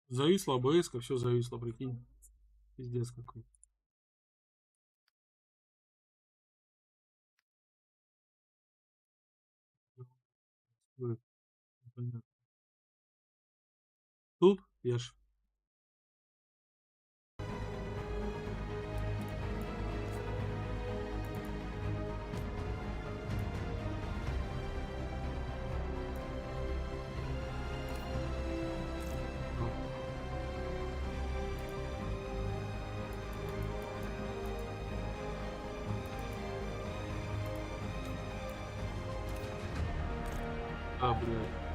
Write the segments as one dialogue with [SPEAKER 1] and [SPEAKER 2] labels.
[SPEAKER 1] Зависло АБС-ка, все зависло, прикинь. Пиздец какой. Понятно. Тут я ж. Блядь.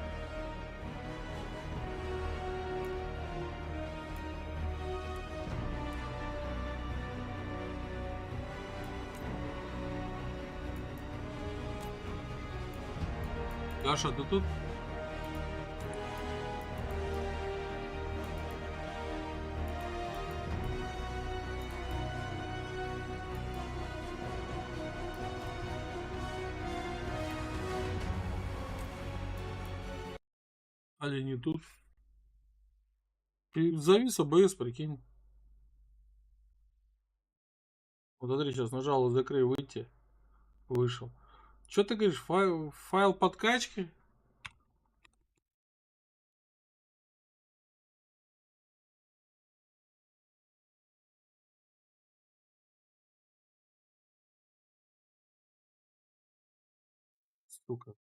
[SPEAKER 1] Даша, ты тут? Али не тут? И завис АБС, прикинь. Вот смотри, сейчас нажал закрой, выйти. Вышел. Что ты говоришь? Файл подкачки? Сука.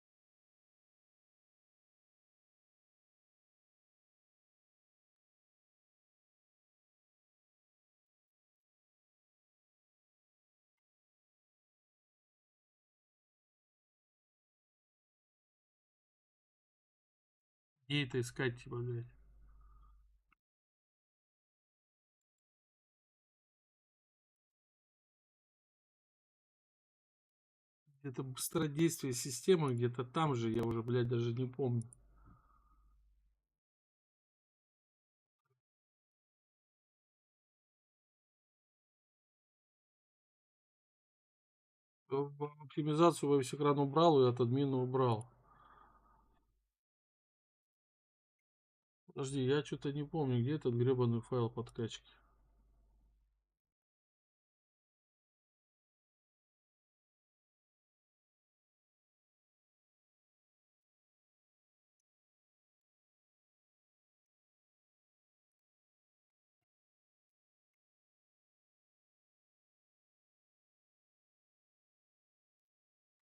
[SPEAKER 1] Где это искать, типа, блядь? Где-то быстродействие системы, где-то там же, я уже, блядь, даже не помню. Оптимизацию во весь экран убрал и от админа убрал. Подожди, я что-то не помню, где этот гребаный файл подкачки.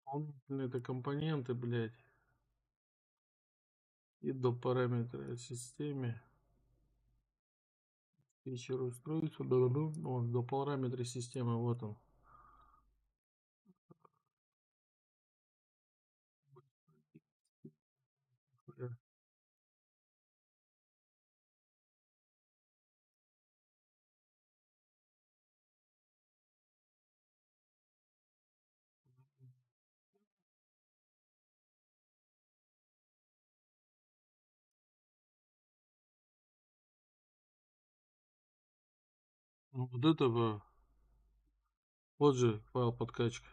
[SPEAKER 1] Дополнительные это компоненты, блядь. И до параметра системе. Фичер устройства. Вот, до параметра системы, вот он. Ну, вот это вот же файл подкачки.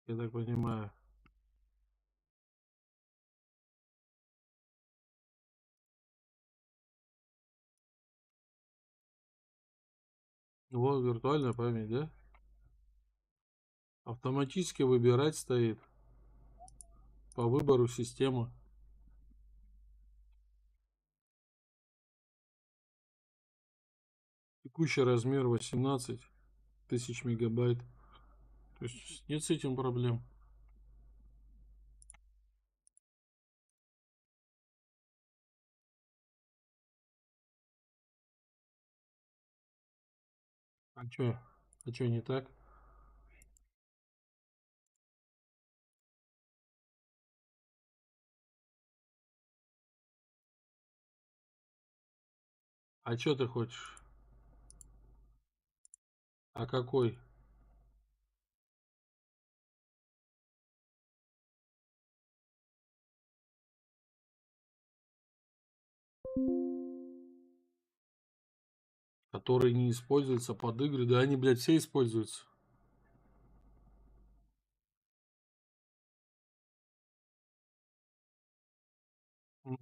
[SPEAKER 1] Я так понимаю. Вот виртуальная память, да? Автоматически выбирать стоит по выбору системы. Текущий размер 18 тысяч мегабайт. То есть нет с этим проблем. А чё? А чё не так? А чё ты хочешь? А какой? Который не используется под игры? Да они, блядь, все используются.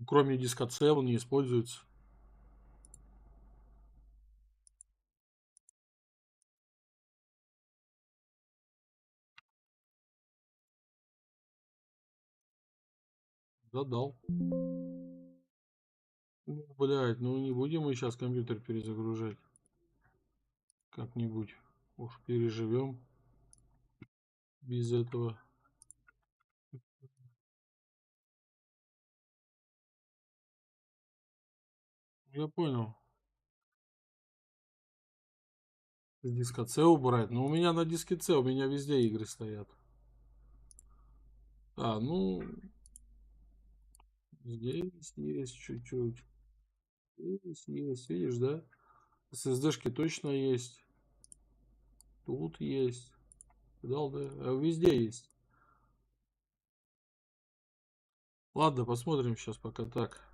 [SPEAKER 1] Кроме диска C он не используется. Задал. Ну, блядь, ну не будем мы сейчас компьютер перезагружать. Как-нибудь. Уж переживем без этого. Я понял. С диска C убрать. Но у меня на диске C, у меня везде игры стоят. А, ну, здесь есть чуть-чуть. Есть, видишь, да? SSD-шки точно есть. Тут есть. Дал, да? А везде есть. Ладно, посмотрим сейчас пока так.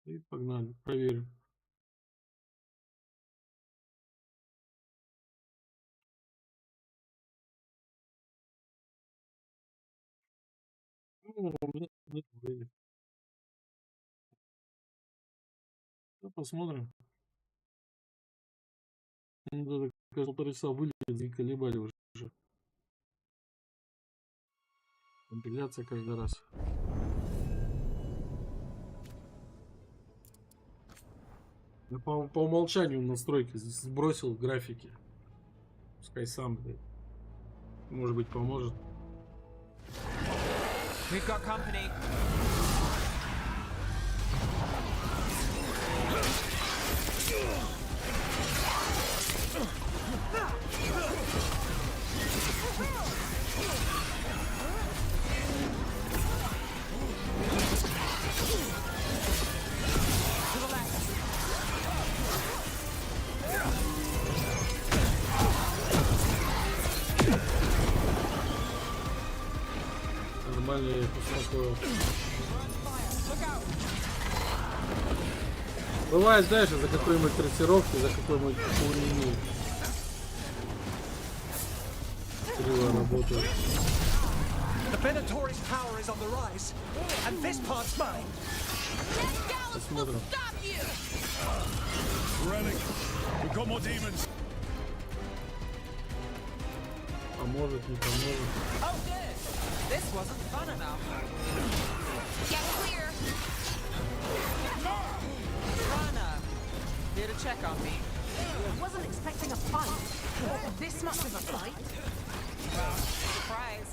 [SPEAKER 1] И погнали, проверим. Ну, у меня нет времени. Ну, посмотрим. Ну, да, полтора часа вылез и колебали уже. Компиляция каждый раз. Я по умолчанию настройки сбросил графики. Пускай сам, блядь. Может быть, поможет.
[SPEAKER 2] We've got company.
[SPEAKER 1] Нормально я их успокоил. Бывает, знаешь, за какой-нибудь трассировки, за какой-нибудь хуйни. Криво работает. Посмотрим. Поможет, не поможет.
[SPEAKER 2] This wasn't fun enough.
[SPEAKER 3] Get clear.
[SPEAKER 2] Rana, here to check on me.
[SPEAKER 3] Wasn't expecting a fight. This much of a fight.
[SPEAKER 2] Well, surprise.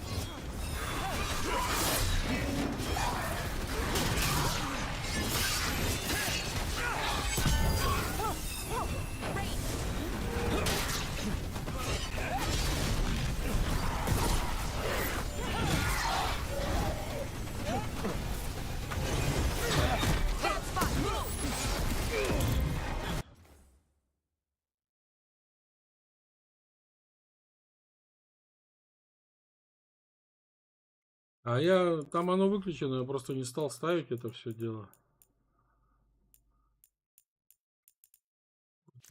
[SPEAKER 1] А я там оно выключено, я просто не стал ставить это все дело.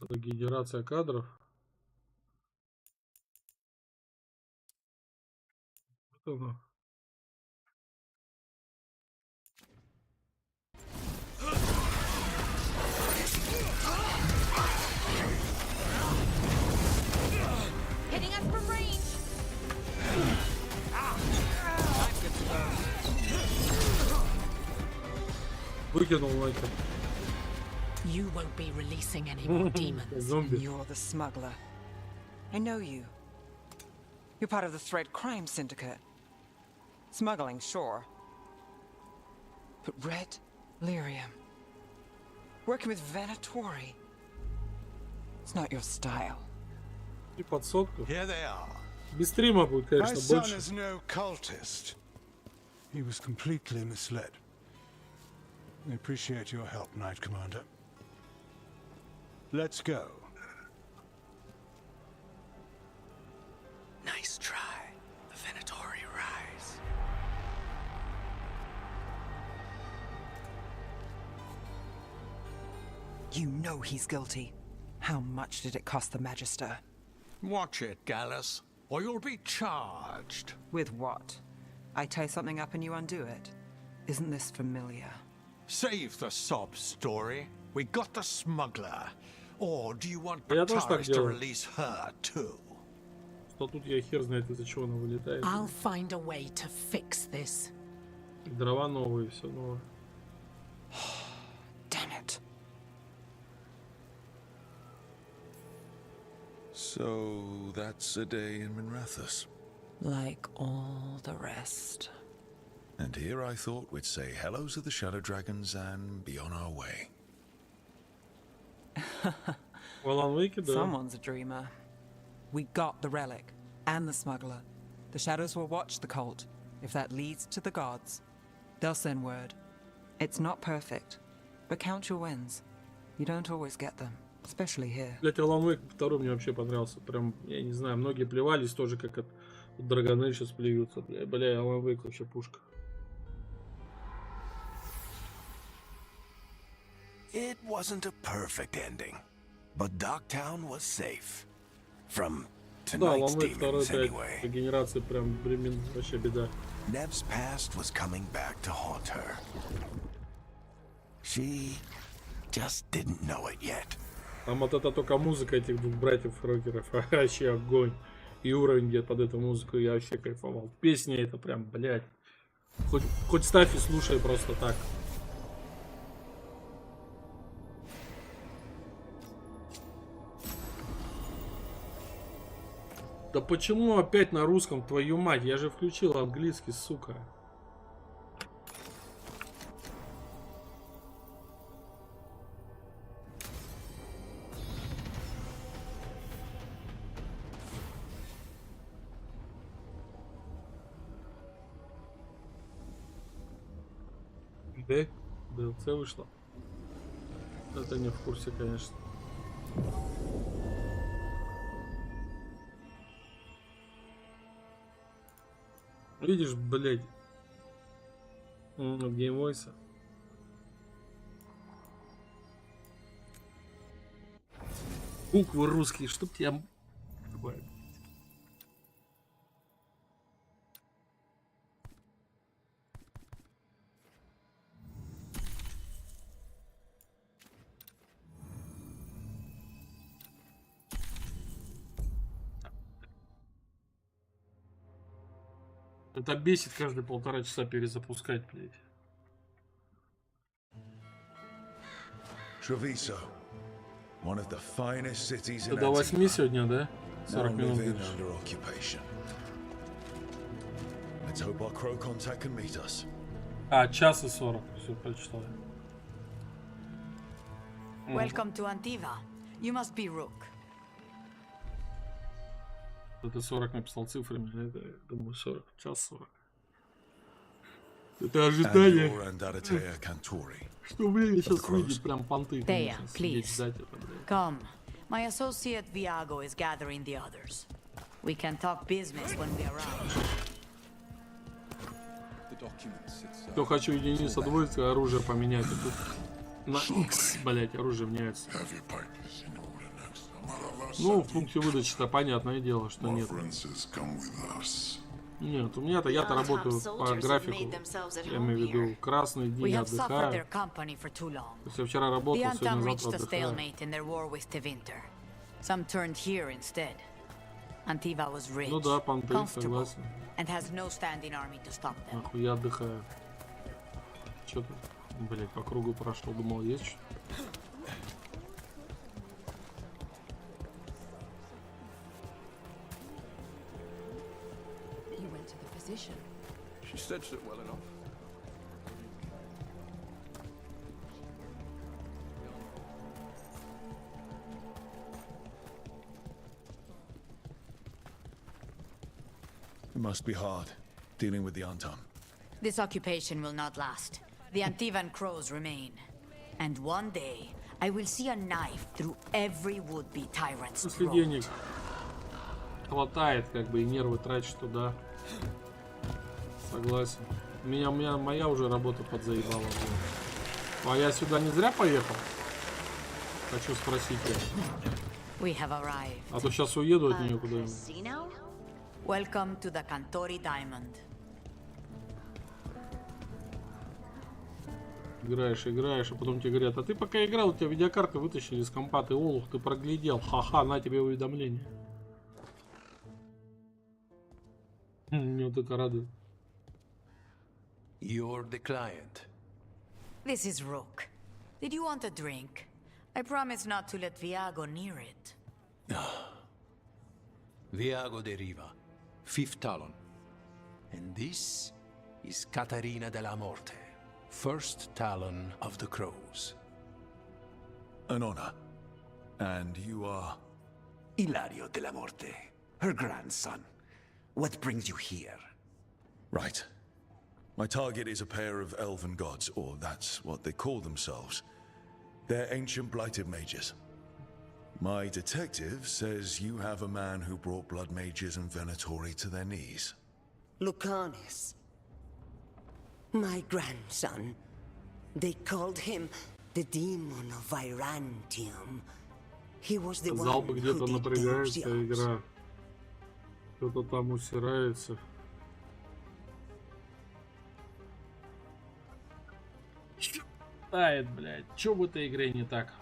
[SPEAKER 1] Это генерация кадров. Вот оно.
[SPEAKER 3] Hitting us from range.
[SPEAKER 1] Выкинул это.
[SPEAKER 4] You won't be releasing any more demons.
[SPEAKER 1] Зомби.
[SPEAKER 2] You're the smuggler. I know you. You're part of the threat crime syndicate. Smuggling, sure. But red lyrium. Working with Venatori. It's not your style.
[SPEAKER 1] И под сотку.
[SPEAKER 5] Here they are.
[SPEAKER 1] Без стрима будет,
[SPEAKER 5] My
[SPEAKER 1] конечно,
[SPEAKER 5] son
[SPEAKER 1] больше.
[SPEAKER 5] is no cultist. He was completely misled. We appreciate your help, Knight Commander. Let's go.
[SPEAKER 4] Nice try. The Venatori rise.
[SPEAKER 2] You know he's guilty. How much did it cost the Magister?
[SPEAKER 6] Watch it, Gallus, or you'll be charged.
[SPEAKER 2] With what? I tie something up and you undo it. Isn't this familiar?
[SPEAKER 6] Save the sob story. We got the smuggler. Or do you want
[SPEAKER 1] Я тоже так
[SPEAKER 6] Bataris to
[SPEAKER 1] делаю.
[SPEAKER 6] release her too?
[SPEAKER 1] Что тут я хер знает, из-за чего она вылетает.
[SPEAKER 4] I'll find a way to fix this.
[SPEAKER 1] Дрова новые, все новое.
[SPEAKER 2] Damn it.
[SPEAKER 7] So that's a day in Minrathous.
[SPEAKER 2] Like all the rest.
[SPEAKER 7] And here I thought we'd say hello to the Shadow Dragons and be on our way.
[SPEAKER 1] В Alan Wake, да.
[SPEAKER 2] Someone's a dreamer. We got the relic and the smuggler. The shadows will watch the cult. If that leads to the gods, they'll send word. It's not perfect, but count your wins. You don't always get them, especially here.
[SPEAKER 1] Блять, Alan Wake 2 мне вообще понравился. Прям, я не знаю, многие плевались тоже, как от Драгоны сейчас плюются. Бля, Alan Wake вообще пушка.
[SPEAKER 8] It wasn't a perfect ending, but Dogtown was safe. From
[SPEAKER 1] Да,
[SPEAKER 8] tonight's
[SPEAKER 1] Alan Wake 2
[SPEAKER 8] demons
[SPEAKER 1] 5
[SPEAKER 8] anyway.
[SPEAKER 1] по генерации прям, блин, вообще беда.
[SPEAKER 8] Nev's past was coming back to haunt her. She just didn't know it yet.
[SPEAKER 1] Там вот это только музыка этих двух братьев-рокеров. Вообще огонь. И уровень где под эту музыку я вообще кайфовал. Песня это прям, блядь. Хоть ставь и слушай просто так. Да почему опять на русском, твою мать? Я же включил английский, сука. Да? ДЛЦ вышло. Это не в курсе, конечно. Видишь, блядь, геймвойса. Буквы русские, чтоб тебя... Это бесит каждые 1,5 часа перезапускать, блядь.
[SPEAKER 7] Treviso, one of the finest cities in
[SPEAKER 1] До 8
[SPEAKER 7] Antigua,
[SPEAKER 1] сегодня, да?
[SPEAKER 7] now
[SPEAKER 1] 40 минут
[SPEAKER 7] living
[SPEAKER 1] будешь.
[SPEAKER 7] under occupation. Let's hope our crow contact can meet us.
[SPEAKER 1] А, час и 40. Все, прочитал.
[SPEAKER 3] Welcome to Antiva. You must be Rook.
[SPEAKER 1] Это 40 написал цифрами, а это, думаю, 40. Час 40. Это ожидание.
[SPEAKER 7] Andor and Adatea Cantori.
[SPEAKER 1] Что время сейчас выйдет, прям понты.
[SPEAKER 3] Тея,
[SPEAKER 1] конечно, сидеть
[SPEAKER 3] please.
[SPEAKER 1] ждать это, блядь.
[SPEAKER 3] Come. My associate Viago is gathering the others. We can talk business when we arrive.
[SPEAKER 1] Кто хочу единица двоицы, оружие поменять. А тут на X, блять, оружие меняется. Ну, в пункте выдачи-то понятное дело, что нет. Нет, у меня-то, я-то работаю по графику. Я имею в виду красный
[SPEAKER 3] We
[SPEAKER 1] день,
[SPEAKER 3] have suffered their
[SPEAKER 1] отдыхаю.
[SPEAKER 3] company for too long.
[SPEAKER 1] Если я вчера
[SPEAKER 3] The
[SPEAKER 1] работал,
[SPEAKER 3] Antam
[SPEAKER 1] сегодня
[SPEAKER 3] reached
[SPEAKER 1] завтра
[SPEAKER 3] a
[SPEAKER 1] отдыхаю.
[SPEAKER 3] stalemate in their war with Tevinter. Some turned here instead. Antiva was rich,
[SPEAKER 1] Ну да, понты,
[SPEAKER 3] comfortable,
[SPEAKER 1] согласен.
[SPEAKER 3] and has no standing army to stop them.
[SPEAKER 1] Нахуй я отдыхаю. Чё ты, блять, по кругу прошел, думал, есть что?
[SPEAKER 4] You went to the physician.
[SPEAKER 6] She stitched it well enough.
[SPEAKER 7] It must be hard, dealing with the Antam.
[SPEAKER 3] This occupation will not last. The Antivan crows remain. And one day, I will see a knife through every would-be tyrant's
[SPEAKER 1] Если
[SPEAKER 3] throat.
[SPEAKER 1] денег хватает, как бы, и нервы тратишь туда. Согласен. Моя уже работа подзаебала. А я сюда не зря поехал? Хочу спросить я.
[SPEAKER 3] We have arrived.
[SPEAKER 1] А то сейчас уеду от нее куда-нибудь.
[SPEAKER 3] Welcome to the Cantori Diamond.
[SPEAKER 1] Играешь, а потом тебе говорят, а ты пока играл, у тебя видеокарты вытащили из компа, ты олух, ты проглядел, ха-ха, на тебе уведомление. Мне вот это радует.
[SPEAKER 6] You're the client.
[SPEAKER 3] This is Rook. Did you want a drink? I promise not to let Viago near it.
[SPEAKER 6] Viago de Riva, 5th Talon. And this is Catarina della Morte, 1st Talon of the Crows.
[SPEAKER 7] An honor. And you are...
[SPEAKER 8] Ilario della Morte, her grandson. What brings you here?
[SPEAKER 7] Right. My target is a pair of elven gods, or that's what they call themselves. They're ancient blighted mages. My detective says you have a man who brought blood mages and venatori to their knees.
[SPEAKER 9] Lucanus. My grandson. They called him the demon of Virantium. He was the
[SPEAKER 1] Сказал
[SPEAKER 9] one
[SPEAKER 1] бы,
[SPEAKER 9] who
[SPEAKER 1] где-то
[SPEAKER 9] did
[SPEAKER 1] напрягается
[SPEAKER 9] those jobs.
[SPEAKER 1] игра. Кто-то там усирается. Тает, блядь. Чё в этой игре не так?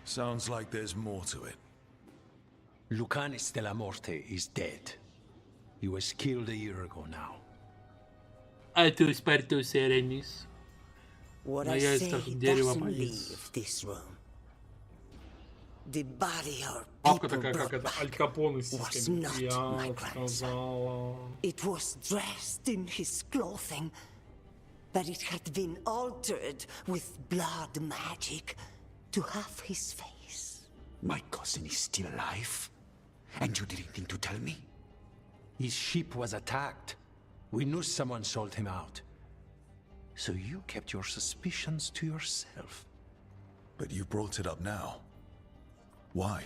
[SPEAKER 7] Sounds like there's more to it.
[SPEAKER 6] Lucanis della Morte is dead. He was killed a year ago now.
[SPEAKER 1] Артус Партус Эремис.
[SPEAKER 9] What
[SPEAKER 1] На
[SPEAKER 9] I say
[SPEAKER 1] яйцах дерево
[SPEAKER 9] doesn't
[SPEAKER 1] повис.
[SPEAKER 9] leave this room. The body our
[SPEAKER 1] Бабка
[SPEAKER 9] people
[SPEAKER 1] такая, как
[SPEAKER 9] brought
[SPEAKER 1] это,
[SPEAKER 9] back
[SPEAKER 1] Аль Капоне с
[SPEAKER 9] was
[SPEAKER 1] сиськами.
[SPEAKER 9] not
[SPEAKER 1] Я
[SPEAKER 9] my grandson.
[SPEAKER 1] сказала.
[SPEAKER 9] It was dressed in his clothing, but it had been altered with blood magic to have his face.
[SPEAKER 8] My cousin is still alive? And you didn't think to tell me?
[SPEAKER 6] His ship was attacked. We knew someone sold him out. So you kept your suspicions to yourself.
[SPEAKER 7] But you brought it up now. Why?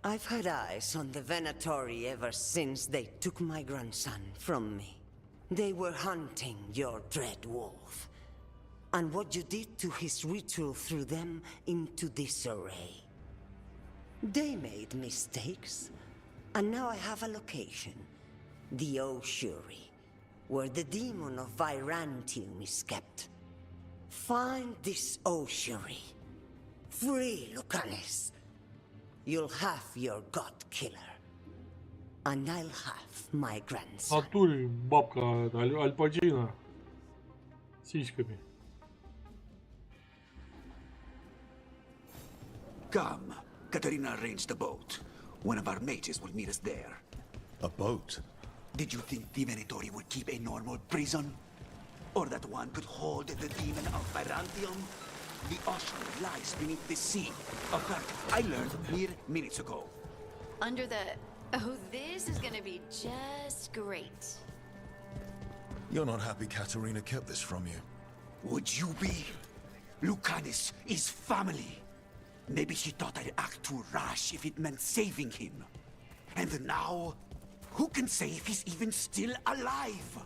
[SPEAKER 9] I've had eyes on the Venatori ever since they took my grandson from me. They were hunting your dread wolf. And what you did to his ritual threw them into disarray. They made mistakes, and now I have a location. The Ossuary, where the demon of Virantium is kept. Find this Ossuary. Free Lucanus. You'll have your god killer. And I'll have my grandson.
[SPEAKER 1] Натуре бабка это, Аль Пачино. Сиськами.
[SPEAKER 8] Come. Katarina arranged a boat. One of our mages will meet us there.
[SPEAKER 7] A boat?
[SPEAKER 8] Did you think the Venatori would keep a normal prison? Or that one could hold the demon of Virantium? The Ossuary lies beneath the sea. A fact I learned mere minutes ago.
[SPEAKER 10] Under the... Oh, this is gonna be just great.
[SPEAKER 7] You're not happy Katarina kept this from you.
[SPEAKER 8] Would you be? Lucanus is family. Maybe she thought I'd act too rash if it meant saving him. And now, who can say if he's even still alive?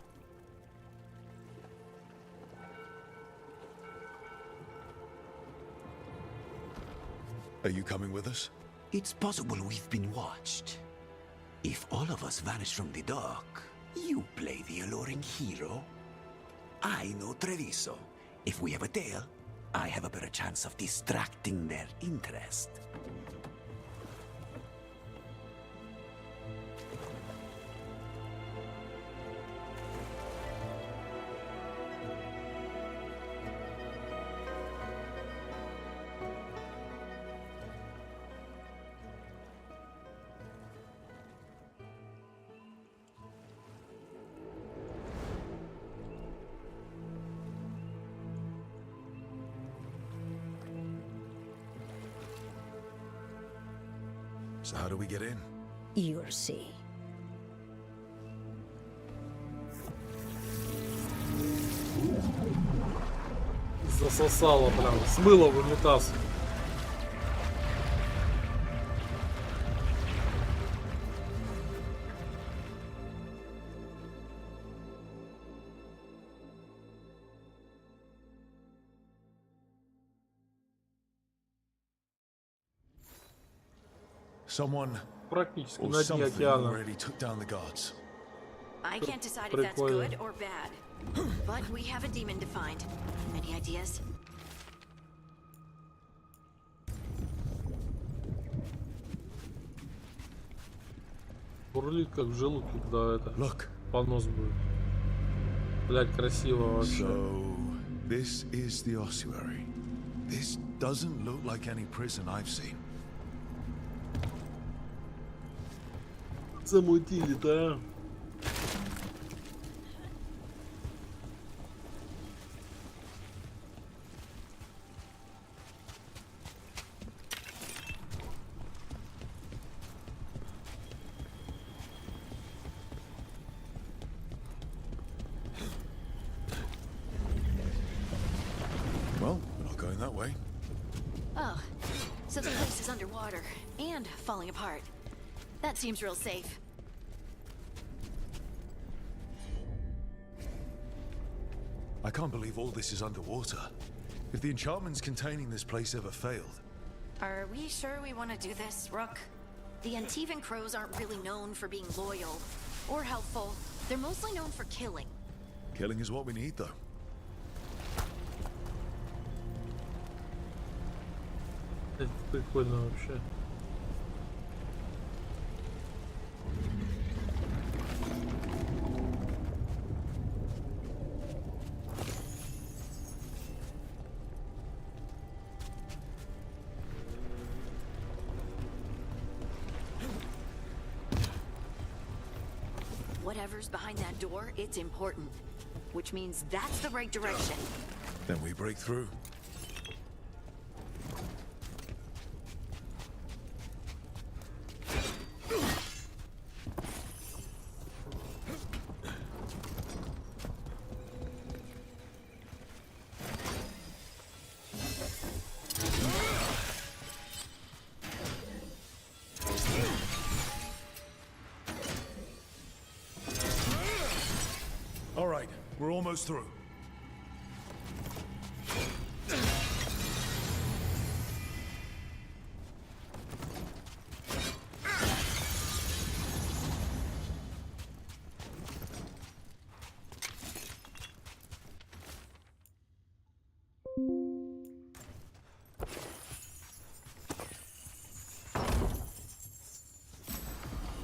[SPEAKER 7] Are you coming with us?
[SPEAKER 8] It's possible we've been watched. If all of us vanish from the dock, you play the alluring hero. I know Treviso. If we have a tail, I have a better chance of distracting their interest.
[SPEAKER 7] So how do we get in?
[SPEAKER 9] You'll see.
[SPEAKER 1] Засосало прям. Смыло в унитаз.
[SPEAKER 7] Someone
[SPEAKER 1] Практически
[SPEAKER 7] or
[SPEAKER 1] на дне
[SPEAKER 7] something
[SPEAKER 1] океана.
[SPEAKER 7] already took down the guards.
[SPEAKER 10] I can't decide if that's good or bad. But we have a demon to find. Any ideas?
[SPEAKER 1] Бурлит как в желудке, когда это
[SPEAKER 7] Look.
[SPEAKER 1] понос будет. Блять, красиво вообще.
[SPEAKER 7] So, this is the ossuary. This doesn't look like any prison I've seen.
[SPEAKER 1] Замутили-то, а?
[SPEAKER 7] Well, we're not going that way.
[SPEAKER 10] Oh, so the place is underwater and falling apart. That seems real safe.
[SPEAKER 7] I can't believe all this is underwater. If the enchantments containing this place ever failed.
[SPEAKER 10] Are we sure we want to do this, Rook? The Antivan crows aren't really known for being loyal or helpful. They're mostly known for killing.
[SPEAKER 7] Killing is what we need, though.
[SPEAKER 1] Это прикольно вообще.
[SPEAKER 10] Whatever's behind that door, it's important. Which means that's the right direction.
[SPEAKER 7] Then we break through. All right, we're almost through.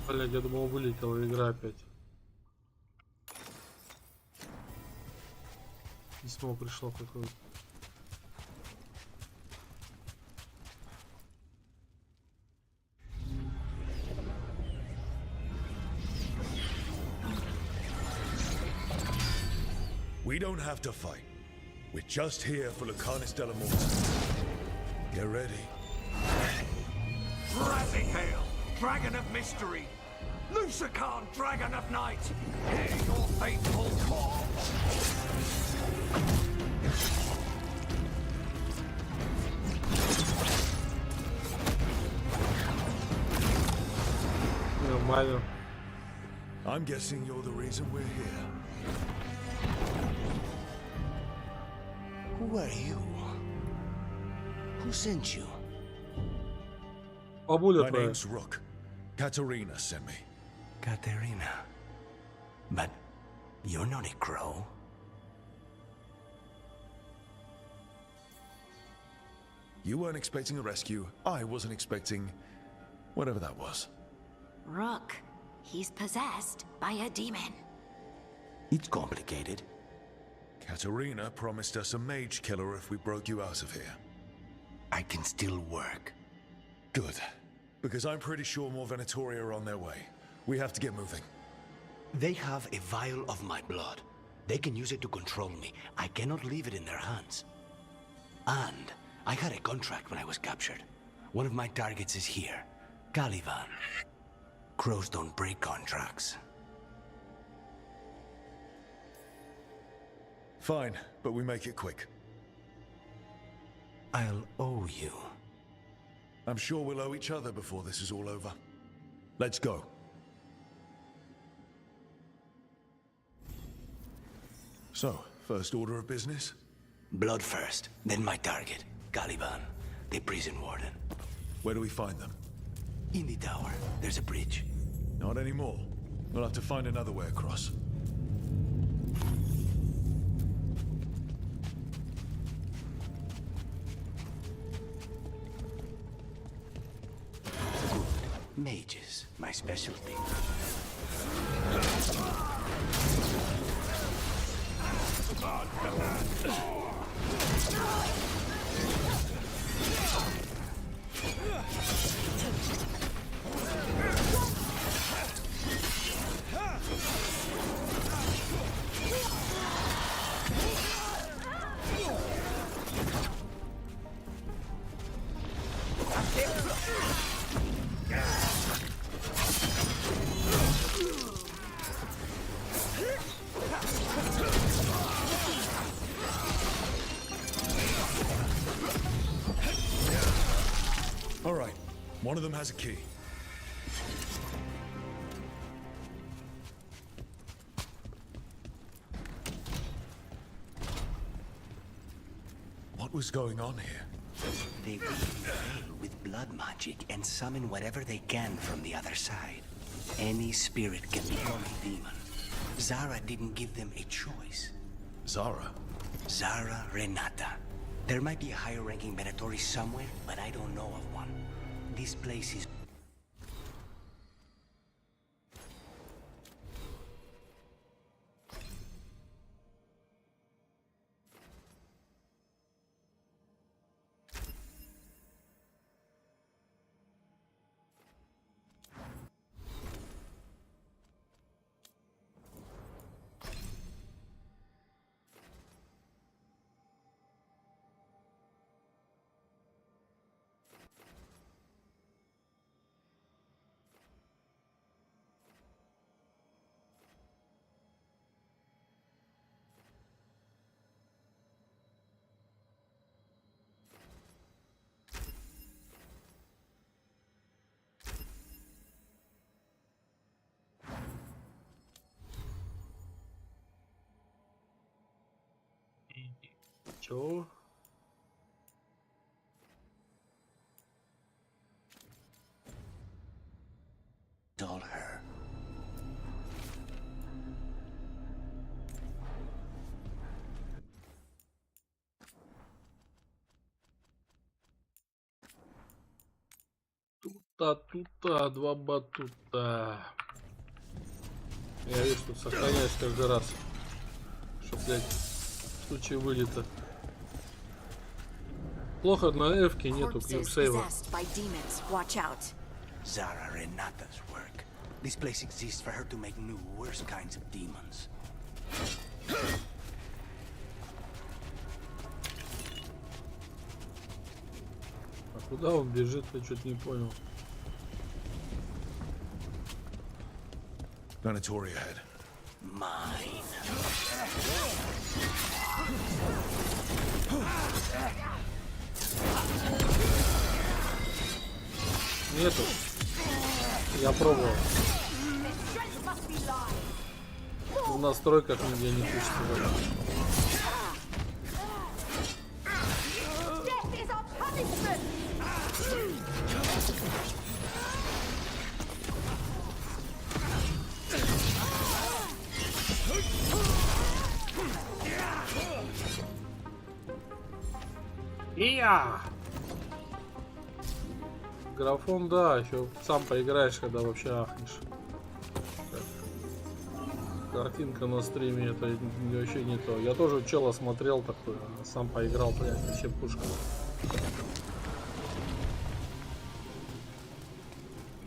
[SPEAKER 1] Блядь, я думал, вылетела игра опять. Письмо пришло какое-то.
[SPEAKER 7] We don't have to fight. We're just here for Lucanus de la Morte. Get ready.
[SPEAKER 8] Rising hail, dragon of mystery. Lucican, dragon of night. Hear your faithful call.
[SPEAKER 1] Нормально.
[SPEAKER 7] I'm guessing you're the reason we're here.
[SPEAKER 8] Who are you? Who sent you?
[SPEAKER 1] Бабуля
[SPEAKER 7] My
[SPEAKER 1] твоя.
[SPEAKER 7] name's Rook. Katerina sent me.
[SPEAKER 8] Katerina. But you're not a crow.
[SPEAKER 7] You weren't expecting a rescue. I wasn't expecting whatever that was.
[SPEAKER 10] Rook, he's possessed by a demon.
[SPEAKER 8] It's complicated.
[SPEAKER 7] Katerina promised us a mage killer if we broke you out of here.
[SPEAKER 8] I can still work.
[SPEAKER 7] Good. Because I'm pretty sure more Venatoria are on their way. We have to get moving.
[SPEAKER 8] They have a vial of my blood. They can use it to control me. I cannot leave it in their hands. And I had a contract when I was captured. One of my targets is here. Caliban. Crows don't break contracts.
[SPEAKER 7] Fine, but we make it quick.
[SPEAKER 8] I'll owe you.
[SPEAKER 7] I'm sure we'll owe each other before this is all over. Let's go. So, first order of business?
[SPEAKER 8] Blood first, then my target. Caliban, the prison warden.
[SPEAKER 7] Where do we find them?
[SPEAKER 8] In the tower, there's a bridge.
[SPEAKER 7] Not anymore. We'll have to find another way across.
[SPEAKER 8] Mages, my specialty.
[SPEAKER 7] All right, one of them has a key. What was going on here?
[SPEAKER 8] They weave the veil with blood magic and summon whatever they can from the other side. Any spirit can become a demon. Zara didn't give them a choice.
[SPEAKER 7] Zara?
[SPEAKER 8] Zara Renata. There might be a higher-ranking Venatori somewhere, but I don't know of one. This place is...
[SPEAKER 1] Чё?
[SPEAKER 8] All her.
[SPEAKER 1] Тута, два батута. Я вижу, тут сохраняюсь каждый раз. Чтоб, блядь, в случае вылета. Плохо на эвке нету кьюбсейва.
[SPEAKER 8] Zara Renata's work. This place exists for her to make new, worse kinds of demons.
[SPEAKER 1] А куда он бежит, я что-то не понял.
[SPEAKER 7] Venatori ahead.
[SPEAKER 8] Mine.
[SPEAKER 1] Нету. Я пробовал. В настройках нигде не пишется. Iya! Графон, да, еще сам поиграешь, когда вообще ахнешь. Картинка на стриме, это вообще не то. Я тоже чела смотрел такой, сам поиграл, блядь, вообще пушка.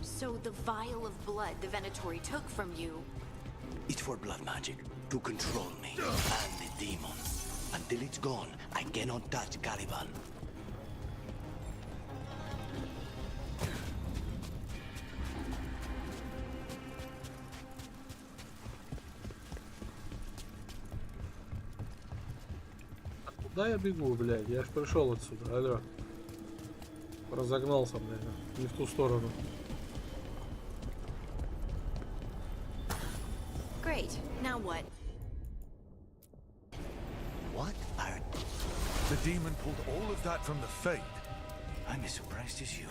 [SPEAKER 10] So the vial of blood the Venatori took from you.
[SPEAKER 8] It's for blood magic, to control me and the demon. Until it's gone, I cannot touch Caliban.
[SPEAKER 1] Куда я бегу, блядь? Я ж пришел отсюда, алло. Разогнался, блядь, не в ту сторону.
[SPEAKER 10] Great. Now what?
[SPEAKER 8] What are...
[SPEAKER 7] The demon pulled all of that from the Fate.
[SPEAKER 8] I'm as surprised as you.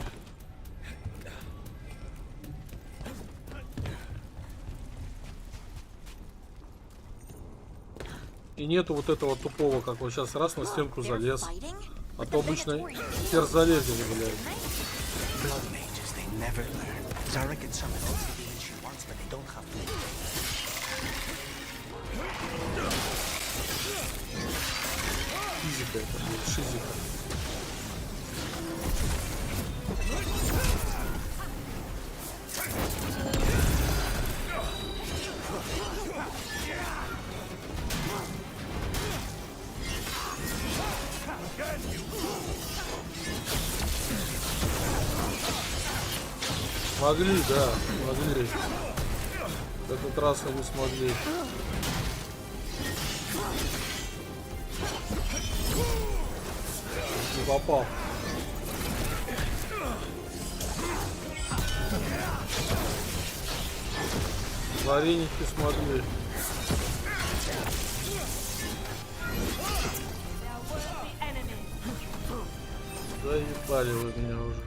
[SPEAKER 1] И нету вот этого тупого, как вот сейчас раз на стенку залез. А то обычно хер залезли, блядь. Физика это, блядь, шизика. Могли, да, могли. В этот раз они смогли. Не попал. Вареники смогли. Заебали вы меня уже.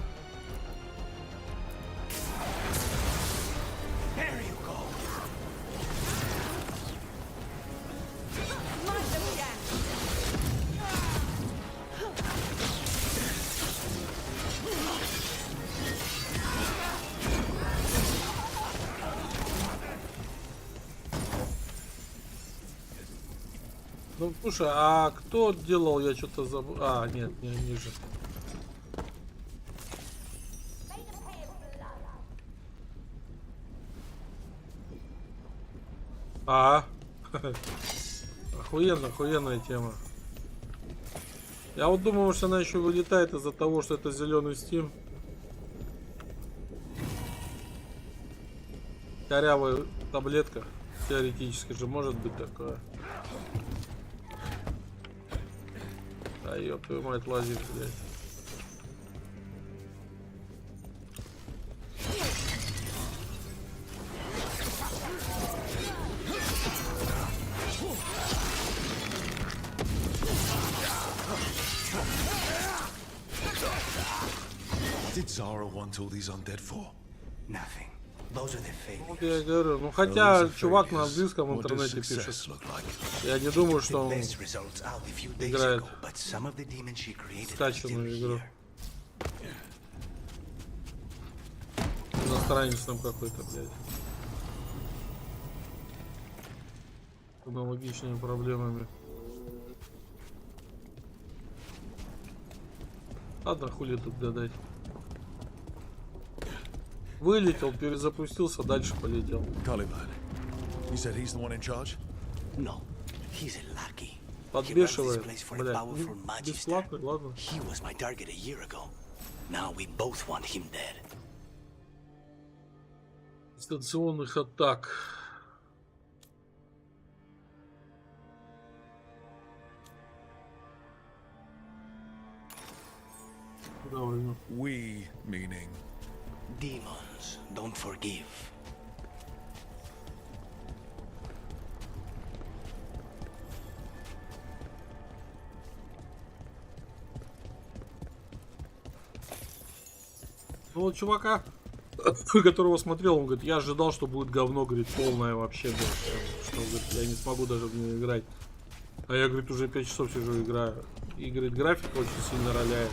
[SPEAKER 1] Ну, слушай, а кто делал, я что-то забыл. А, нет, не ниже. Охуенная тема. Я вот думал, что она еще вылетает из-за того, что это зеленый Steam. Корявая таблетка. Теоретически же может быть такое. А ёб твою мать, лазит, блядь.
[SPEAKER 7] What did Zara want all these undead for?
[SPEAKER 8] Nothing. Those are the failures.
[SPEAKER 1] Вот я и говорю, ну хотя чувак на английском в интернете пишет. Я не думаю, что он играет скачанную игру. Иностранец там какой-то, блядь. С аналогичными проблемами. Ладно, хули тут гадать. Вылетел, перезапустился, дальше полетел. Подбешивает, блядь, бесплатно, ладно. Дистанционных атак. Довольно.
[SPEAKER 7] We meaning
[SPEAKER 8] Demons don't forgive.
[SPEAKER 1] Ну вот чувака, которого смотрел, он говорит, я ожидал, что будет говно, говорит, полное вообще, говорит, что, говорит, я не смогу даже в нее играть. А я, говорит, уже 5 часов сижу играю. И, говорит, графика очень сильно роляет.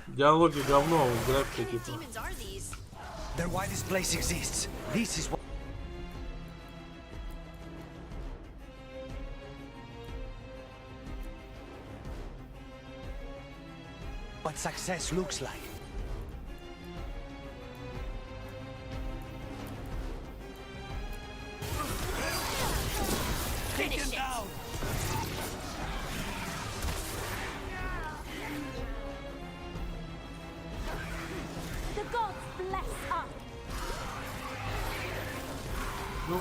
[SPEAKER 1] Диалоги говно, а вот графика типа.
[SPEAKER 8] They're why this place exists. This is what. What success looks like. Take him down.
[SPEAKER 11] The gods bless us.
[SPEAKER 1] Ну,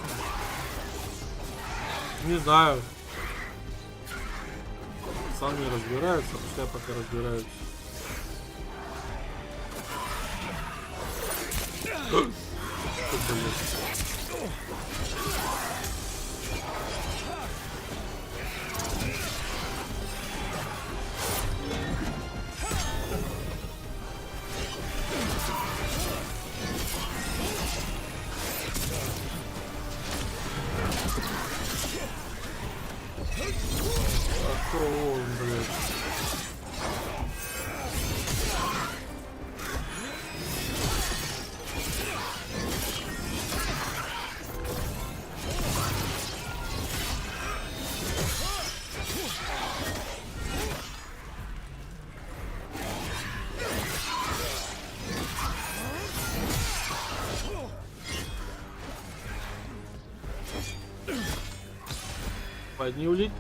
[SPEAKER 1] не знаю. Сами разбираются, пускай пока разбираются. Одни улить.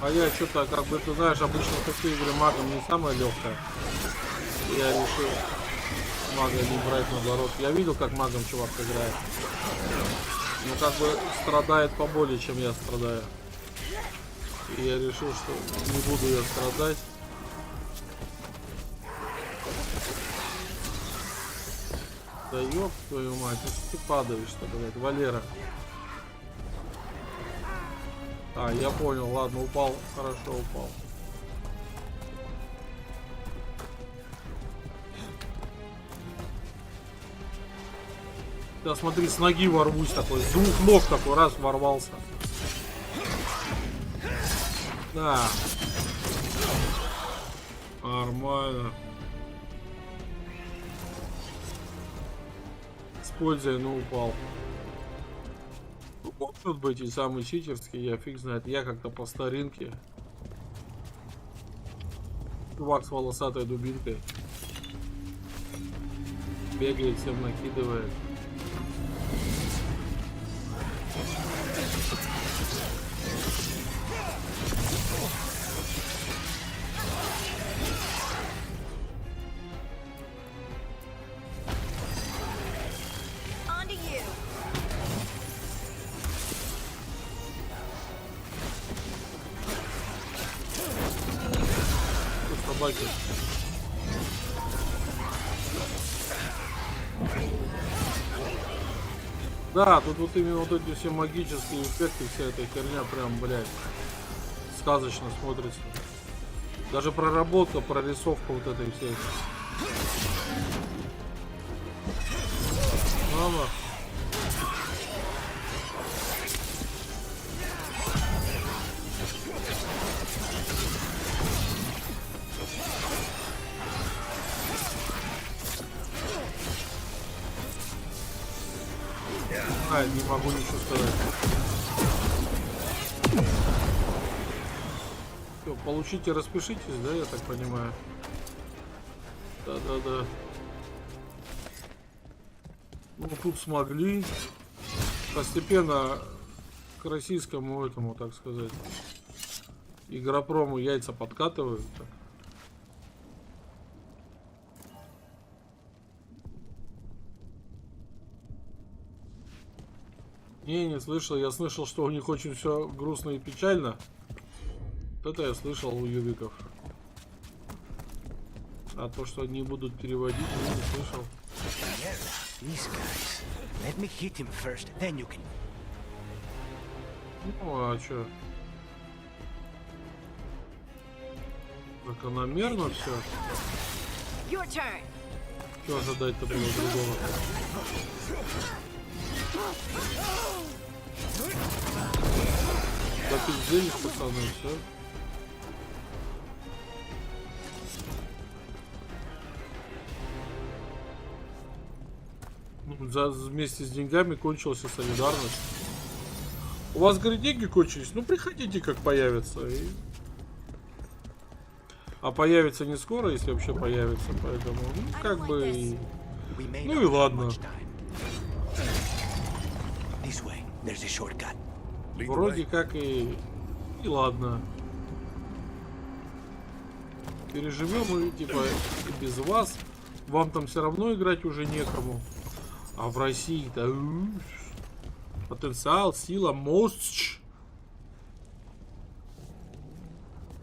[SPEAKER 1] А я что-то, как бы, ты знаешь, обычно такие игры магом не самая легкая. Я решил мага не брать, наоборот. Я видел, как магом чувак играет. Но как бы страдает поболее, чем я страдаю. И я решил, что не буду я страдать. Да ёб твою мать, ты падаешь-то, блядь, Валера. А, я понял, ладно, упал, хорошо упал. Да смотри, с ноги ворвусь такой, с двух ног такой, раз ворвался. Да. Нормально. Используя, но упал. Может быть и самый читерский, я фиг знает. Я как-то по старинке. Чувак с волосатой дубинкой. Бегает, всем накидывает. Да, тут вот именно вот эти все магические эффекты, вся эта херня прям, блядь, сказочно смотрится. Даже проработка, прорисовка вот этой всей. Мама. Не могу ничего сказать. Все, получите, распишитесь, да, я так понимаю. Да. Ну тут смогли постепенно к российскому этому, так сказать, игропрому яйца подкатывают. Не слышал. Я слышал, что у них очень все грустно и печально. Вот это я слышал у юбиков. А то, что они будут переводить, я не слышал. Ну, а чё? Закономерно все. Чё ожидать-то было другого? Да пиздец, пацаны, все. Ну, вместе с деньгами кончилась и солидарность. У вас, говорит, деньги кончились? Ну, приходите, как появится. А появится не скоро, если вообще появится. Поэтому, ну, как бы... И... Ну и ладно. Вроде как и ладно. Переживем и типа и без вас. Вам там все равно играть уже некому. А в России-то потенциал, сила, мощь.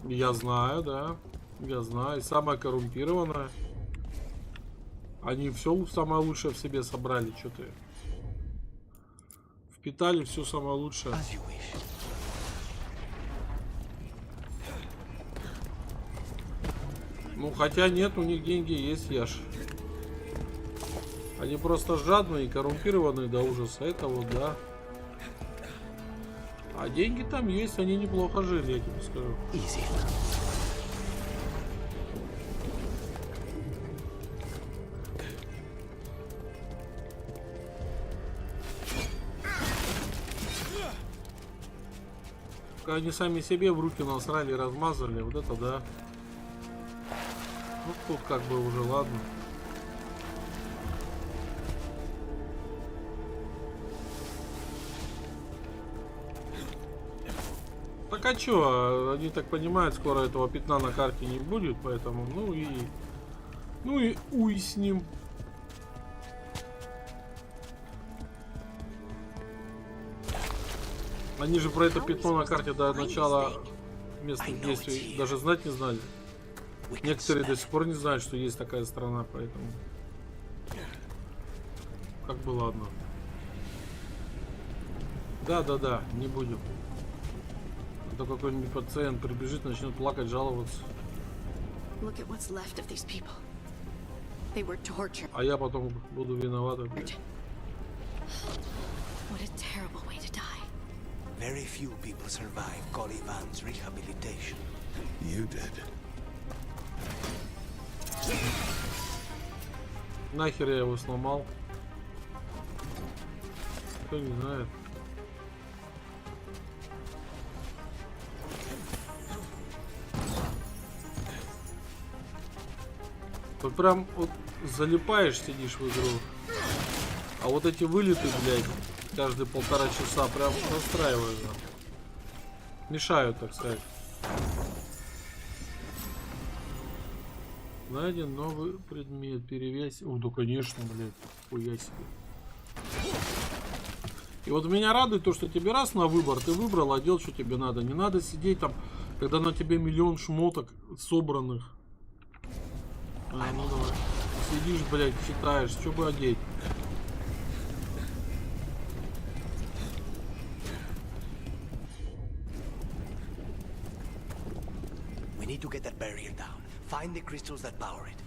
[SPEAKER 1] Я знаю, да. Я знаю. Самая коррумпированная. Они все самое лучшее в себе собрали. Что ты? Впитали все самое лучшее. Ну, хотя нет, у них деньги есть, яш. Они просто жадные и коррумпированные до ужаса. Это вот, да. А деньги там есть, они неплохо жили, я тебе скажу. Когда они сами себе в руки насрали, размазали, вот это да. Ну тут как бы уже ладно. Так а чё, они так понимают, скоро этого пятна на карте не будет, поэтому, ну и уй с ним. Они же про это пятно на карте до начала местных действий даже знать не знали. Некоторые до сих пор не знают, что есть такая страна, поэтому как бы ладно. Да, не будем. А то какой-нибудь пациент прибежит, начнет плакать, жаловаться. А я потом буду виноват.
[SPEAKER 8] Very few people survive Calivan's rehabilitation.
[SPEAKER 7] You did.
[SPEAKER 1] Нахер я его сломал? Кто не знает. Вот прям вот залипаешь, сидишь в игру. А вот эти вылеты, блядь, каждые 1,5 часа прям расстраивают. Мешают, так сказать. Найден новый предмет. Перевязь. О, да конечно, блядь. Хуя себе. И вот меня радует то, что тебе раз на выбор, ты выбрал, а делал, что тебе надо. Не надо сидеть там, когда на тебе миллион шмоток собранных. Ну давай. Сидишь, блядь, читаешь, что бы одеть.
[SPEAKER 8] We need to get that barrier down. Find the crystals that power it.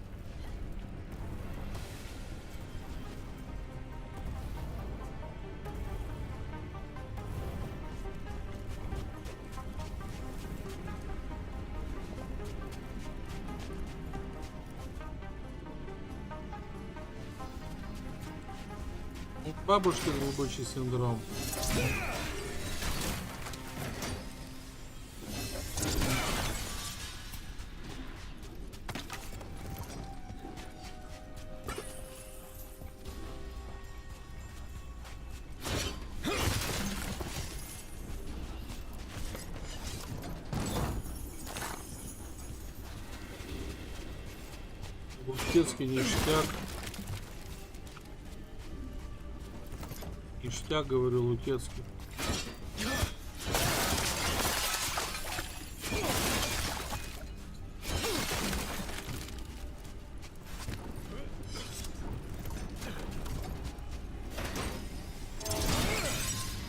[SPEAKER 1] Бабушки глубокий синдром. Букетский ништяк. Ништяк, говорю, Лукецкий.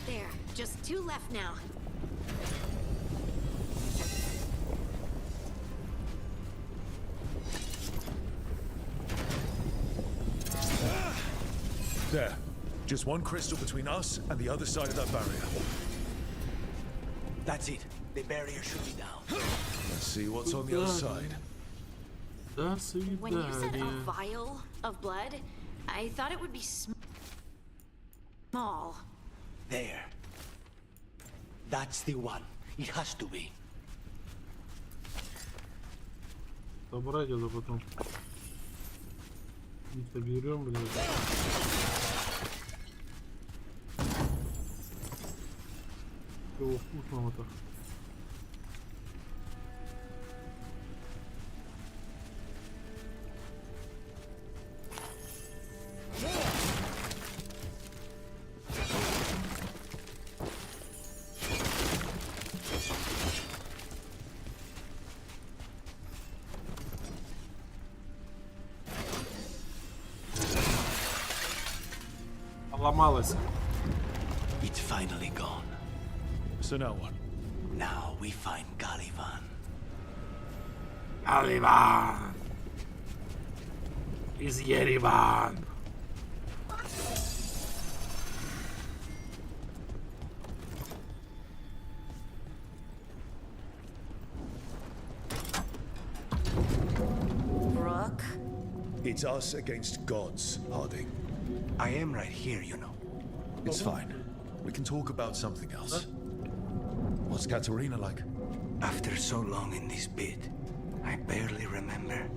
[SPEAKER 10] There, just 2 left now.
[SPEAKER 7] There. Just one crystal between us and the other side of that barrier.
[SPEAKER 8] That's it. The barrier should be down.
[SPEAKER 7] Let's see what's on the other side.
[SPEAKER 10] When you said a vial of blood, I thought it would be small.
[SPEAKER 8] There. That's the one. It has to be.
[SPEAKER 1] Собрать это потом. Не соберем, блядь. Чего вкусного-то? Обломалась.
[SPEAKER 8] It's finally gone.
[SPEAKER 7] So now what?
[SPEAKER 8] Now we find Calivan.
[SPEAKER 1] Calivan is Yerevan.
[SPEAKER 9] Rock?
[SPEAKER 7] It's us against gods, Harding.
[SPEAKER 8] I am right here, you know.
[SPEAKER 7] It's fine. We can talk about something else. What's Katerina like?
[SPEAKER 8] After so long in this bit, I barely remember.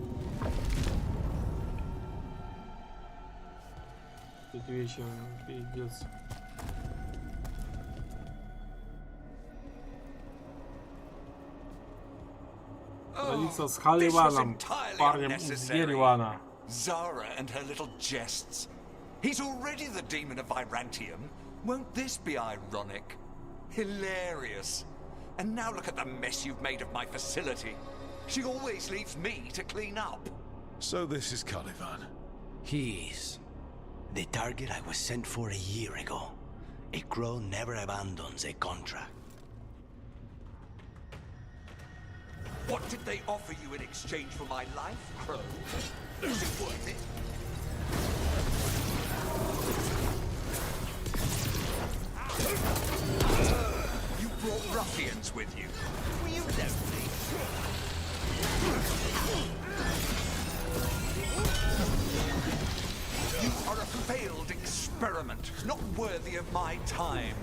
[SPEAKER 1] Тут вечером, пиздец. Сразиться с Халиваном, парнем из Еревана.
[SPEAKER 8] Zara and her little jests. He's already the demon of Virantium. Won't this be ironic? Hilarious. And now look at the mess you've made of my facility. She always leaves me to clean up.
[SPEAKER 7] So this is Caliban.
[SPEAKER 12] He is. The target I was sent for a year ago. A crow never abandons a contract.
[SPEAKER 8] What did they offer you in exchange for my life, Crow? Is it worth it? You brought ruffians with you. Were you lonely? You are a failed experiment, not worthy of my time.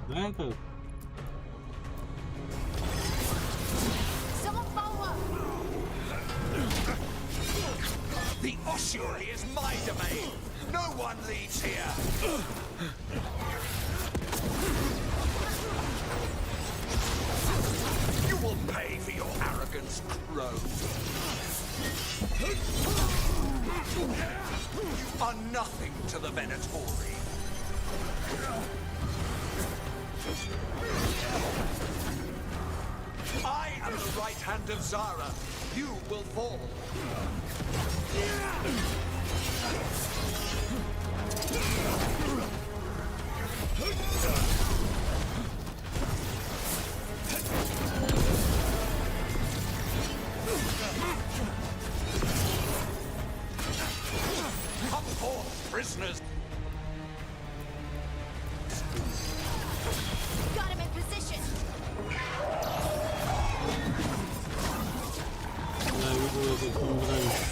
[SPEAKER 1] Да, это...
[SPEAKER 8] The ossuary is my domain. No one leaves here. You will pay for your arrogance, Crow. You are nothing to the Venatori. I am the right hand of Zara. You will fall. Come forth, prisoners.
[SPEAKER 10] Got him in position.
[SPEAKER 1] Да, видел это, не нравится.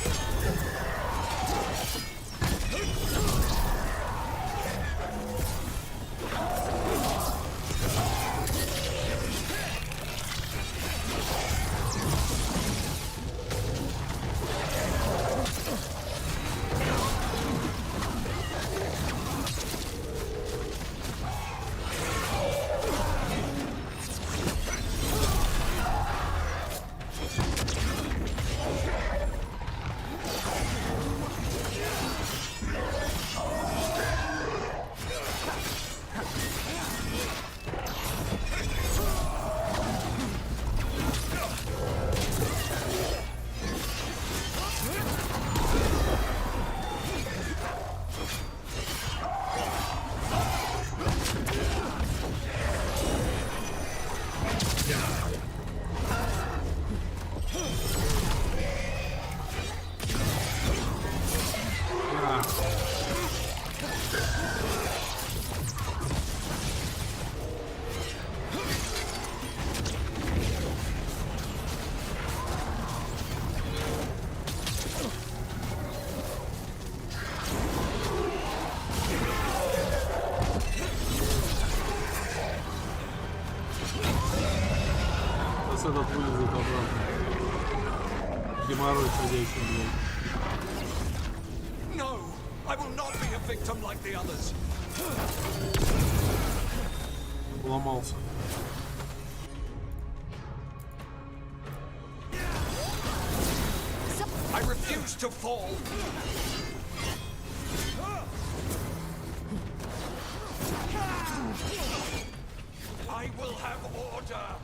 [SPEAKER 1] Этот вылезет обратно. Геморрой ходячий, блядь.
[SPEAKER 8] No, I will not be a victim like the others.
[SPEAKER 1] Ломался.
[SPEAKER 8] I refuse to fall. I will have order.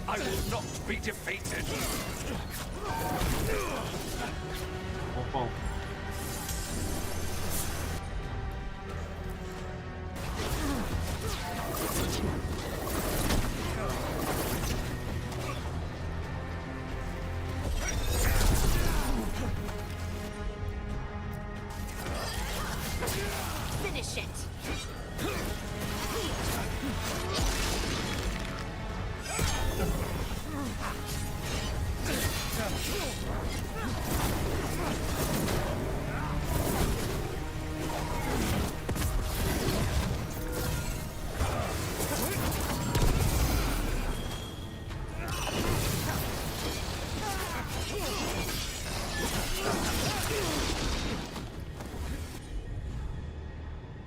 [SPEAKER 8] I will not be defeated.
[SPEAKER 1] Попал.
[SPEAKER 10] Finish it.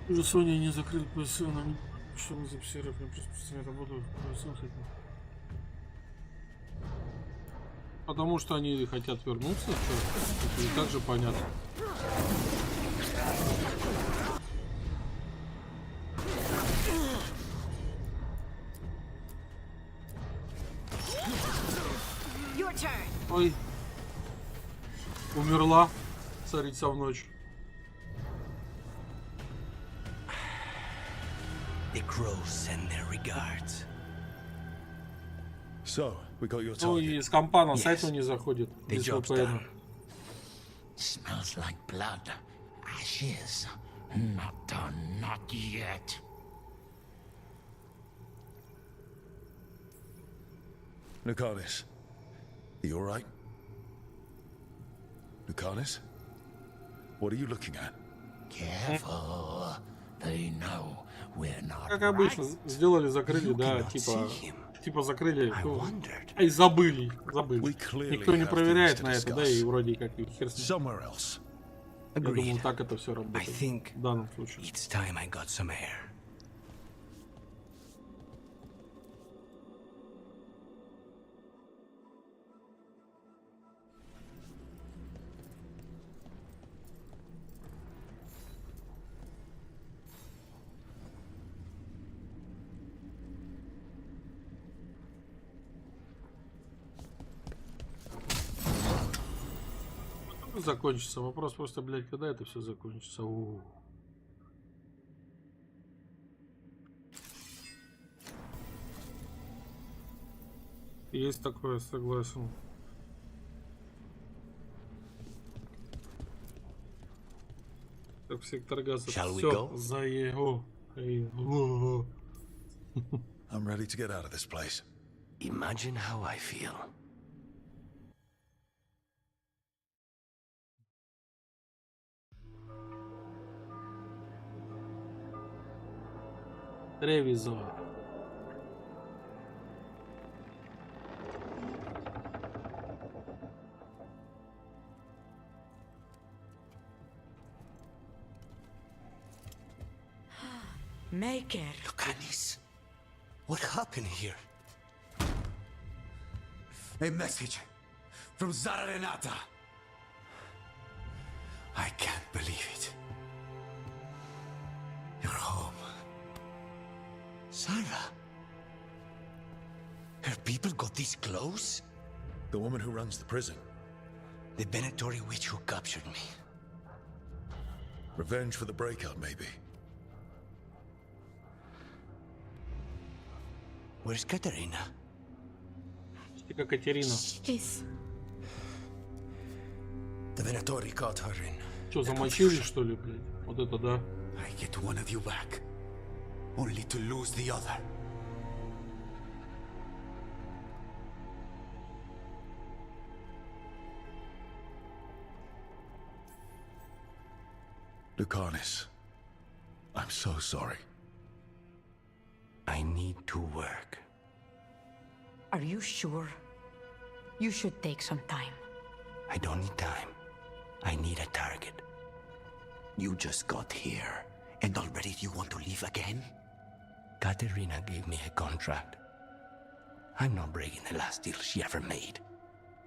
[SPEAKER 1] Уже Соня не закрыт ПС, нам что мы записали, прям просто работу. Потому что они хотят вернуться, что? Это и так же понятно. Ой. Умерла царица в ночь.
[SPEAKER 12] The crows send their regards.
[SPEAKER 7] So, we got your
[SPEAKER 1] Ну и с компа на сайт он не заходит. Без VPN.
[SPEAKER 8] Smells like blood. Ashes. Not done, not yet.
[SPEAKER 7] Lucanus, are you alright? Lucanus? What are you looking at?
[SPEAKER 8] Careful. They know we're not.
[SPEAKER 1] Как обычно, сделали, закрыли, да, типа закрыли, и забыли. Никто не проверяет на это, да, и вроде как и хер с ним. Я думал, так это все работает в данном случае.
[SPEAKER 12] It's time I got some air.
[SPEAKER 1] Закончится. Вопрос просто, блядь, когда это все закончится. Есть такое, согласен. Как сектор газа. Все за его.
[SPEAKER 7] I'm ready to get out of this place.
[SPEAKER 12] Imagine how I feel.
[SPEAKER 1] Ревизор.
[SPEAKER 3] Make it.
[SPEAKER 8] Lucanus, what happened here? A message from Zara Renata. I can't believe it. You're home. Sarah? Her people got this close?
[SPEAKER 7] The woman who runs the prison.
[SPEAKER 8] The Venatori witch who captured me.
[SPEAKER 7] Revenge for the breakout, maybe.
[SPEAKER 8] Where's Katerina?
[SPEAKER 1] Катерина.
[SPEAKER 11] She's...
[SPEAKER 8] The Venatori caught her in.
[SPEAKER 1] Что, замочили, что ли, блядь? Вот это да.
[SPEAKER 8] I get one of you back, only to lose the other.
[SPEAKER 7] Lucanus, I'm so sorry.
[SPEAKER 12] I need to work.
[SPEAKER 3] Are you sure? You should take some time.
[SPEAKER 12] I don't need time. I need a target.
[SPEAKER 8] You just got here, and already you want to leave again?
[SPEAKER 12] Katerina gave me a contract. I'm not breaking the last deal she ever made.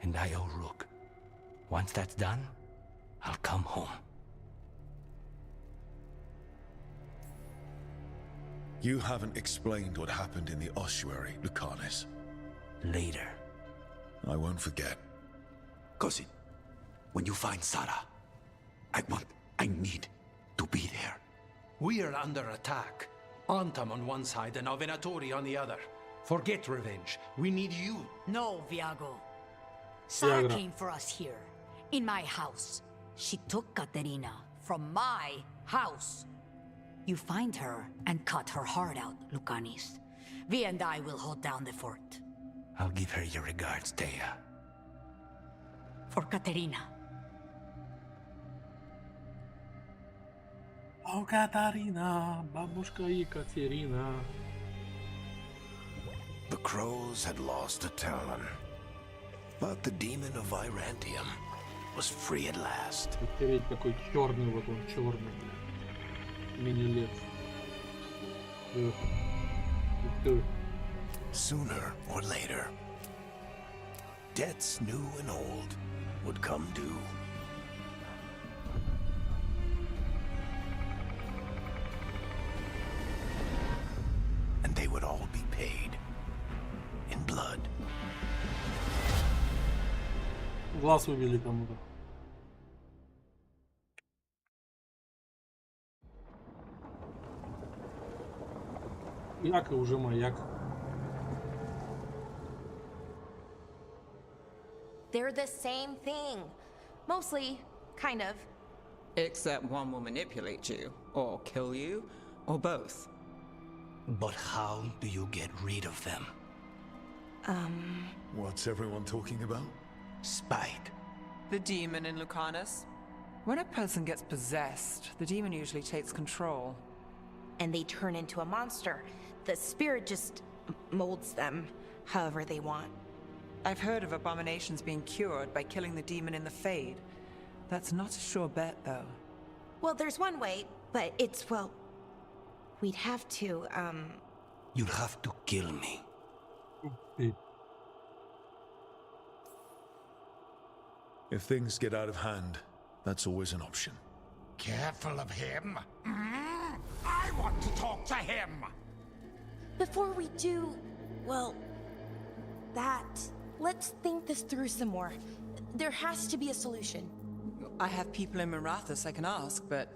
[SPEAKER 12] And I owe Rook. Once that's done, I'll come home.
[SPEAKER 7] You haven't explained what happened in the ossuary, Lucanus.
[SPEAKER 12] Later.
[SPEAKER 7] I won't forget.
[SPEAKER 8] Cousin, when you find Sarah, I need to be there.
[SPEAKER 6] We are under attack. Antam on one side and Venatori on the other. Forget revenge. We need you.
[SPEAKER 3] No, Viago. Sarah came for us here, in my house. She took Katerina from my house. You find her and cut her heart out, Lucanis. Vi and I will hold down the fort.
[SPEAKER 12] I'll give her your regards, Thea.
[SPEAKER 3] For Katerina.
[SPEAKER 1] О, Катарина, бабушка Екатерина.
[SPEAKER 13] The crows had lost a talon, but the demon of Irantium was free at last.
[SPEAKER 1] Теперь такой черный, вот он черный, блядь. Мини-лет.
[SPEAKER 8] Sooner or later, debts new and old would come due. And they would all be paid in blood.
[SPEAKER 1] Глаз выбили кому-то. Як и уже маяк.
[SPEAKER 14] They're the same thing. Mostly, kind of.
[SPEAKER 2] Except one will manipulate you, or kill you, or both.
[SPEAKER 12] But how do you get rid of them?
[SPEAKER 7] What's everyone talking about?
[SPEAKER 12] Spite.
[SPEAKER 2] The demon in Lucanus. When a person gets possessed, the demon usually takes control.
[SPEAKER 14] And they turn into a monster. The spirit just molds them however they want.
[SPEAKER 2] I've heard of abominations being cured by killing the demon in the Fade. That's not a sure bet, though.
[SPEAKER 14] Well, there's one way, but it's, well... We'd have to,
[SPEAKER 12] You'd have to kill me.
[SPEAKER 7] If things get out of hand, that's always an option.
[SPEAKER 13] Careful of him. I want to talk to him.
[SPEAKER 14] Before we do, well... that... Let's think this through some more. There has to be a solution.
[SPEAKER 2] I have people in Marathas I can ask, but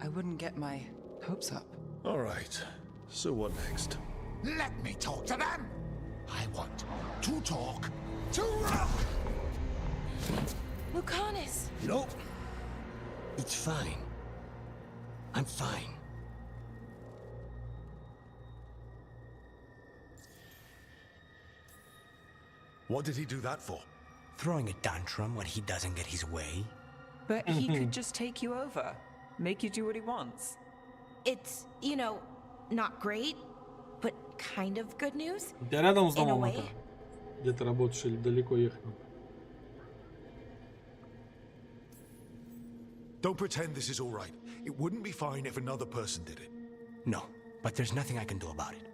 [SPEAKER 2] I wouldn't get my hopes up.
[SPEAKER 7] All right. So what next?
[SPEAKER 13] Let me talk to them. I want to talk to
[SPEAKER 14] Lucanus!
[SPEAKER 12] Nope. It's fine. I'm fine.
[SPEAKER 7] What did he do that for?
[SPEAKER 12] Throwing a tantrum when he doesn't get his way.
[SPEAKER 2] But he could just take you over. Make you do what he wants.
[SPEAKER 14] It's, you know, not great, but kind of good news.
[SPEAKER 1] У тебя рядом с
[SPEAKER 14] In a
[SPEAKER 1] домом
[SPEAKER 14] way.
[SPEAKER 1] это? Где ты работаешь или далеко ехать надо?
[SPEAKER 7] Don't pretend this is all right. It wouldn't be fine if another person did it.
[SPEAKER 12] No, but there's nothing I can do about it.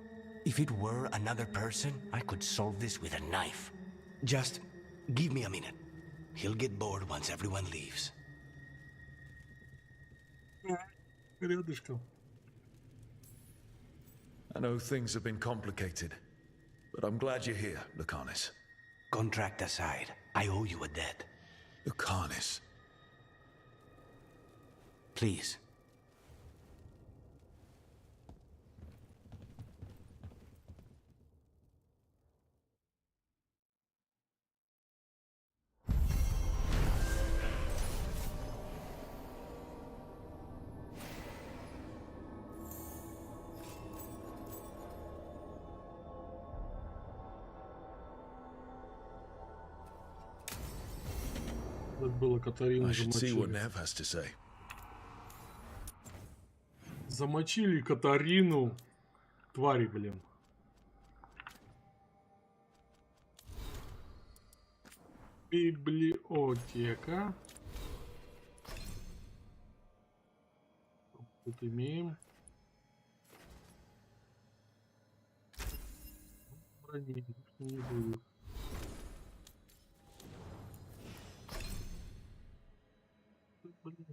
[SPEAKER 12] If it were another person, I could solve this with a knife. Just give me a minute. He'll get bored once everyone leaves.
[SPEAKER 1] Рядышком.
[SPEAKER 7] I know things have been complicated, but I'm glad you're here, Lucanus.
[SPEAKER 12] Contract aside, I owe you a debt.
[SPEAKER 7] Lucanus.
[SPEAKER 12] Please.
[SPEAKER 1] Так было, Катарину
[SPEAKER 7] I should see what
[SPEAKER 1] замочили.
[SPEAKER 7] Nev has to say.
[SPEAKER 1] Замочили Катарину. Твари, блин. Библиотека. Тут имеем. Брони не будет. Блин,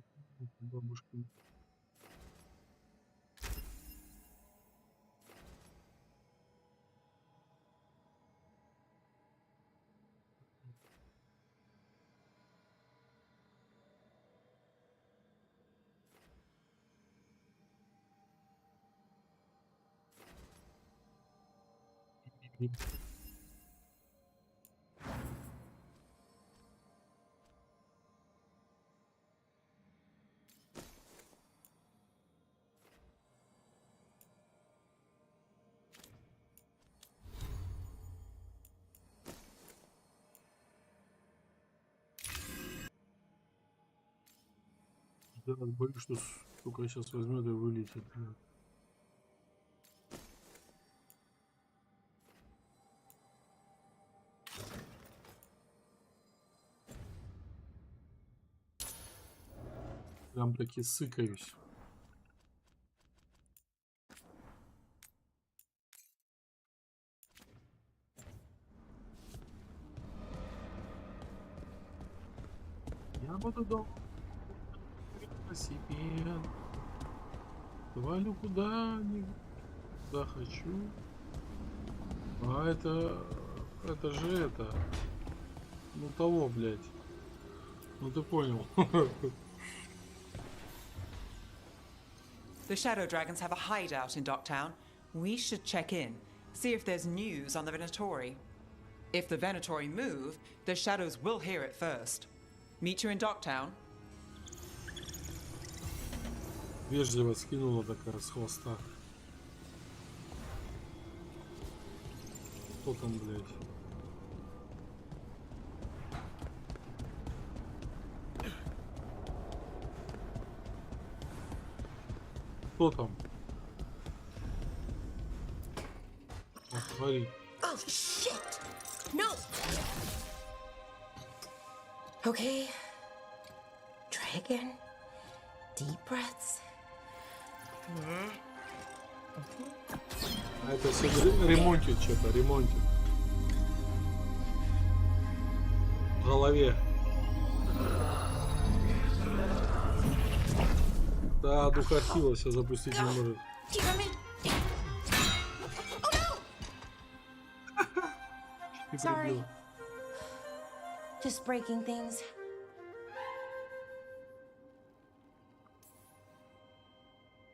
[SPEAKER 1] бабушка. Я боюсь, что сука сейчас возьмет и вылетит. Прям таки сыкаюсь. Я буду дома по себе. Валю куда хочу. А это же это. Ну того, блядь. Ну ты понял.
[SPEAKER 2] The Shadow Dragons have a hideout in Docktown. We should check in, see if there's news on the Venatori. If the Venatori move, the Shadows will hear it first. Meet you in Docktown.
[SPEAKER 1] Вежливо скинула такая с хвоста. Кто там, блядь? Кто там? Смотри.
[SPEAKER 14] Oh shit! No! Okay. Try again. Deep breaths.
[SPEAKER 1] А это все ремонтит что-то, ремонтит. В голове. Да, духотила, все запустить не может.
[SPEAKER 14] Sorry. Just breaking things.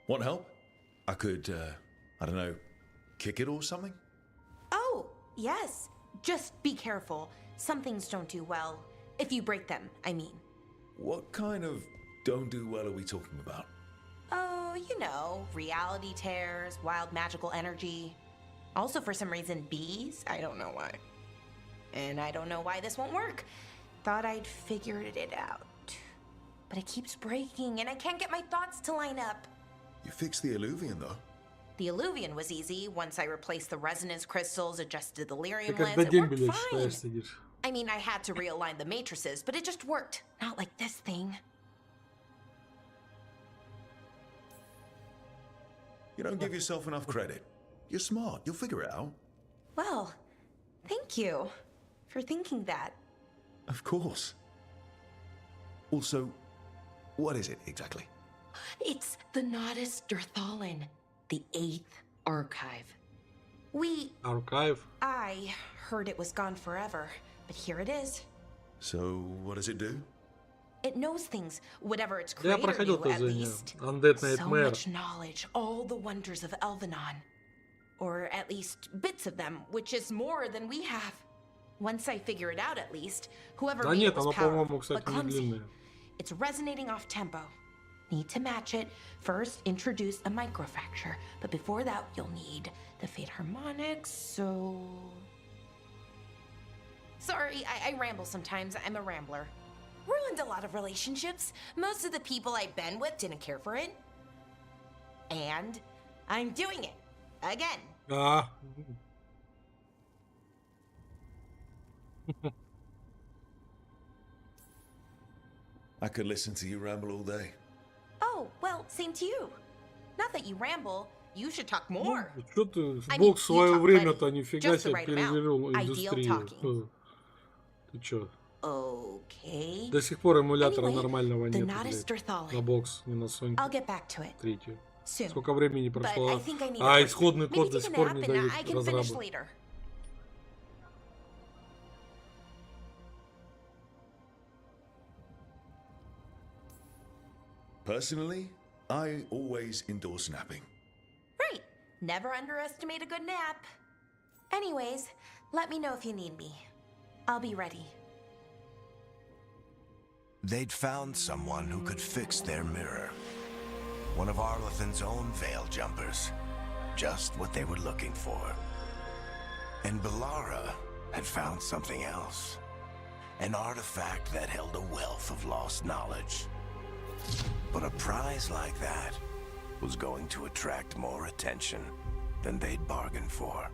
[SPEAKER 7] Want help? I could, I don't know, kick it or something?
[SPEAKER 14] Oh, yes. Just be careful. Some things don't do well. If you break them, I mean.
[SPEAKER 7] What kind of don't do well are we talking about?
[SPEAKER 14] Oh, you know, reality tears, wild magical energy. Also, for some reason, bees. I don't know why. And I don't know why this won't work. Thought I'd figured it out. But it keeps breaking, and I can't get my thoughts to line up.
[SPEAKER 7] You fixed the alluvian, though.
[SPEAKER 14] The alluvian was easy. Once I replaced the resonance crystals, adjusted the lyrium
[SPEAKER 1] Ты
[SPEAKER 14] lens,
[SPEAKER 1] когда
[SPEAKER 14] it
[SPEAKER 1] день,
[SPEAKER 14] worked
[SPEAKER 1] блядь,
[SPEAKER 14] fine.
[SPEAKER 1] считаешь, сидишь?
[SPEAKER 14] I mean, I had to realign the matrices, but it just worked. Not like this thing.
[SPEAKER 7] You don't give yourself enough credit. You're smart. You'll figure it out.
[SPEAKER 14] Well, thank you for thinking that.
[SPEAKER 7] Of course. Also, what is it exactly?
[SPEAKER 14] It's the Nodus Dirthalin, the 8th archive. I heard it was gone forever, but here it is.
[SPEAKER 7] So, what does it do?
[SPEAKER 14] It knows things, whatever its
[SPEAKER 1] Я
[SPEAKER 14] creator
[SPEAKER 1] проходил
[SPEAKER 14] knew at
[SPEAKER 1] тоже
[SPEAKER 14] least.
[SPEAKER 1] Undead
[SPEAKER 14] So
[SPEAKER 1] Nightmare.
[SPEAKER 14] much knowledge, all the wonders of Elvenon. Or at least bits of them, which is more than we have. Once I figure it out, at least, whoever
[SPEAKER 1] Да
[SPEAKER 14] made
[SPEAKER 1] нет,
[SPEAKER 14] it was
[SPEAKER 1] оно,
[SPEAKER 14] powerful,
[SPEAKER 1] по-моему, кстати,
[SPEAKER 14] but
[SPEAKER 1] не
[SPEAKER 14] clumsy.
[SPEAKER 1] длинное.
[SPEAKER 14] It's resonating off tempo. Need to match it. First, introduce a microfracture, but before that, you'll need the fade harmonics, so... Sorry, I ramble sometimes. I'm a rambler. Ruined a lot of relationships. Most of the people I've been with didn't care for it. And I'm doing it. Again.
[SPEAKER 1] А.
[SPEAKER 7] I could listen to you ramble all day.
[SPEAKER 14] Oh, well, same to you. Not that you ramble. You should talk more.
[SPEAKER 1] Что ты
[SPEAKER 14] I mean,
[SPEAKER 1] Бог в
[SPEAKER 14] you
[SPEAKER 1] свое
[SPEAKER 14] talk
[SPEAKER 1] время-то
[SPEAKER 14] plenty.
[SPEAKER 1] нифига
[SPEAKER 14] Just the
[SPEAKER 1] себе
[SPEAKER 14] right amount.
[SPEAKER 1] перевернул
[SPEAKER 14] Ideal
[SPEAKER 1] индустрию.
[SPEAKER 14] talking.
[SPEAKER 1] Ты чё?
[SPEAKER 14] Okay.
[SPEAKER 1] До сих пор эмулятора
[SPEAKER 14] Anyway,
[SPEAKER 1] нормального
[SPEAKER 14] the
[SPEAKER 1] нет,
[SPEAKER 14] Nodus
[SPEAKER 1] блядь.
[SPEAKER 14] Dirthalin.
[SPEAKER 1] На бокс, не на Sonic
[SPEAKER 14] I'll get back to it.
[SPEAKER 1] 3.
[SPEAKER 14] Soon.
[SPEAKER 1] Сколько времени
[SPEAKER 14] But
[SPEAKER 1] прошло,
[SPEAKER 14] I think I need a
[SPEAKER 1] а
[SPEAKER 14] break.
[SPEAKER 1] исходный
[SPEAKER 14] Maybe
[SPEAKER 1] код до
[SPEAKER 14] take a
[SPEAKER 1] сих пор
[SPEAKER 14] nap
[SPEAKER 1] не
[SPEAKER 14] and
[SPEAKER 1] дают
[SPEAKER 14] I can finish
[SPEAKER 1] разрабы.
[SPEAKER 14] later.
[SPEAKER 7] Personally, I always endorse napping.
[SPEAKER 14] Right. Never underestimate a good nap. Anyways, let me know if you need me. I'll be ready.
[SPEAKER 13] They'd found someone who could fix their mirror. One of Arlathan's own veil jumpers. Just what they were looking for. And Belara had found something else. An artifact that held a wealth of lost knowledge. But a prize like that was going to attract more attention than they'd bargained for.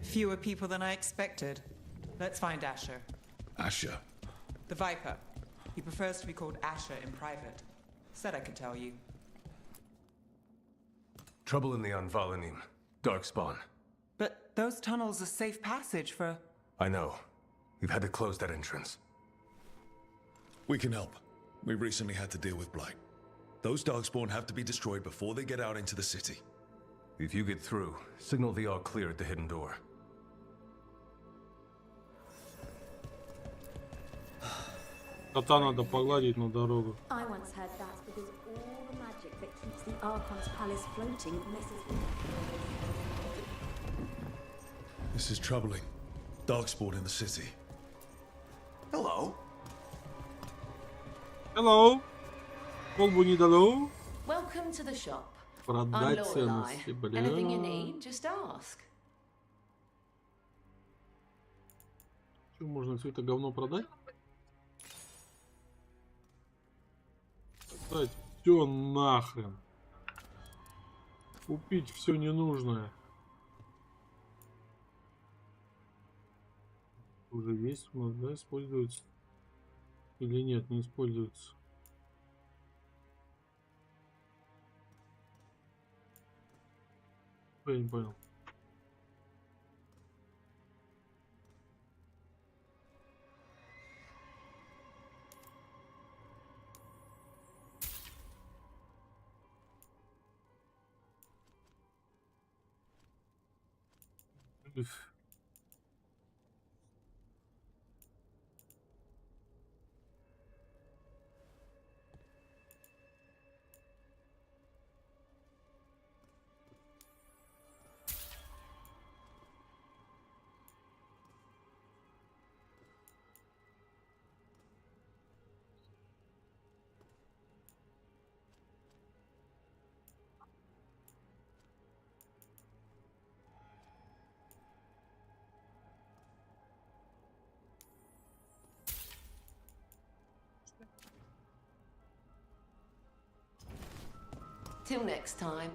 [SPEAKER 2] Fewer people than I expected. Let's find Asher.
[SPEAKER 7] Asher?
[SPEAKER 2] The Viper. He prefers to be called Asher in private. Said I could tell you.
[SPEAKER 15] Trouble in the Anvalanim. Darkspawn.
[SPEAKER 2] But those tunnels are safe passage for...
[SPEAKER 15] I know. We've had to close that entrance.
[SPEAKER 7] We can help. We recently had to deal with Blight. Those Darkspawn have to be destroyed before they get out into the city.
[SPEAKER 15] If you get through, signal the all clear at the hidden door.
[SPEAKER 1] Кота надо погладить на дорогу.
[SPEAKER 11] I once heard that's because all the magic that keeps the Archon's palace floating messes with
[SPEAKER 7] This is troubling. Darkspawn in the city.
[SPEAKER 8] Hello.
[SPEAKER 1] Hello. Колбу не дало.
[SPEAKER 16] Welcome to the shop.
[SPEAKER 1] Продать
[SPEAKER 16] I'm
[SPEAKER 1] ценности,
[SPEAKER 16] Lorelei. Anything you need, just ask.
[SPEAKER 1] Что, можно все это говно продать? Продать все нахрен. Купить все ненужное. Уже есть у нас, да, используется? Или нет, не используется? Я не понял.
[SPEAKER 16] Till next time.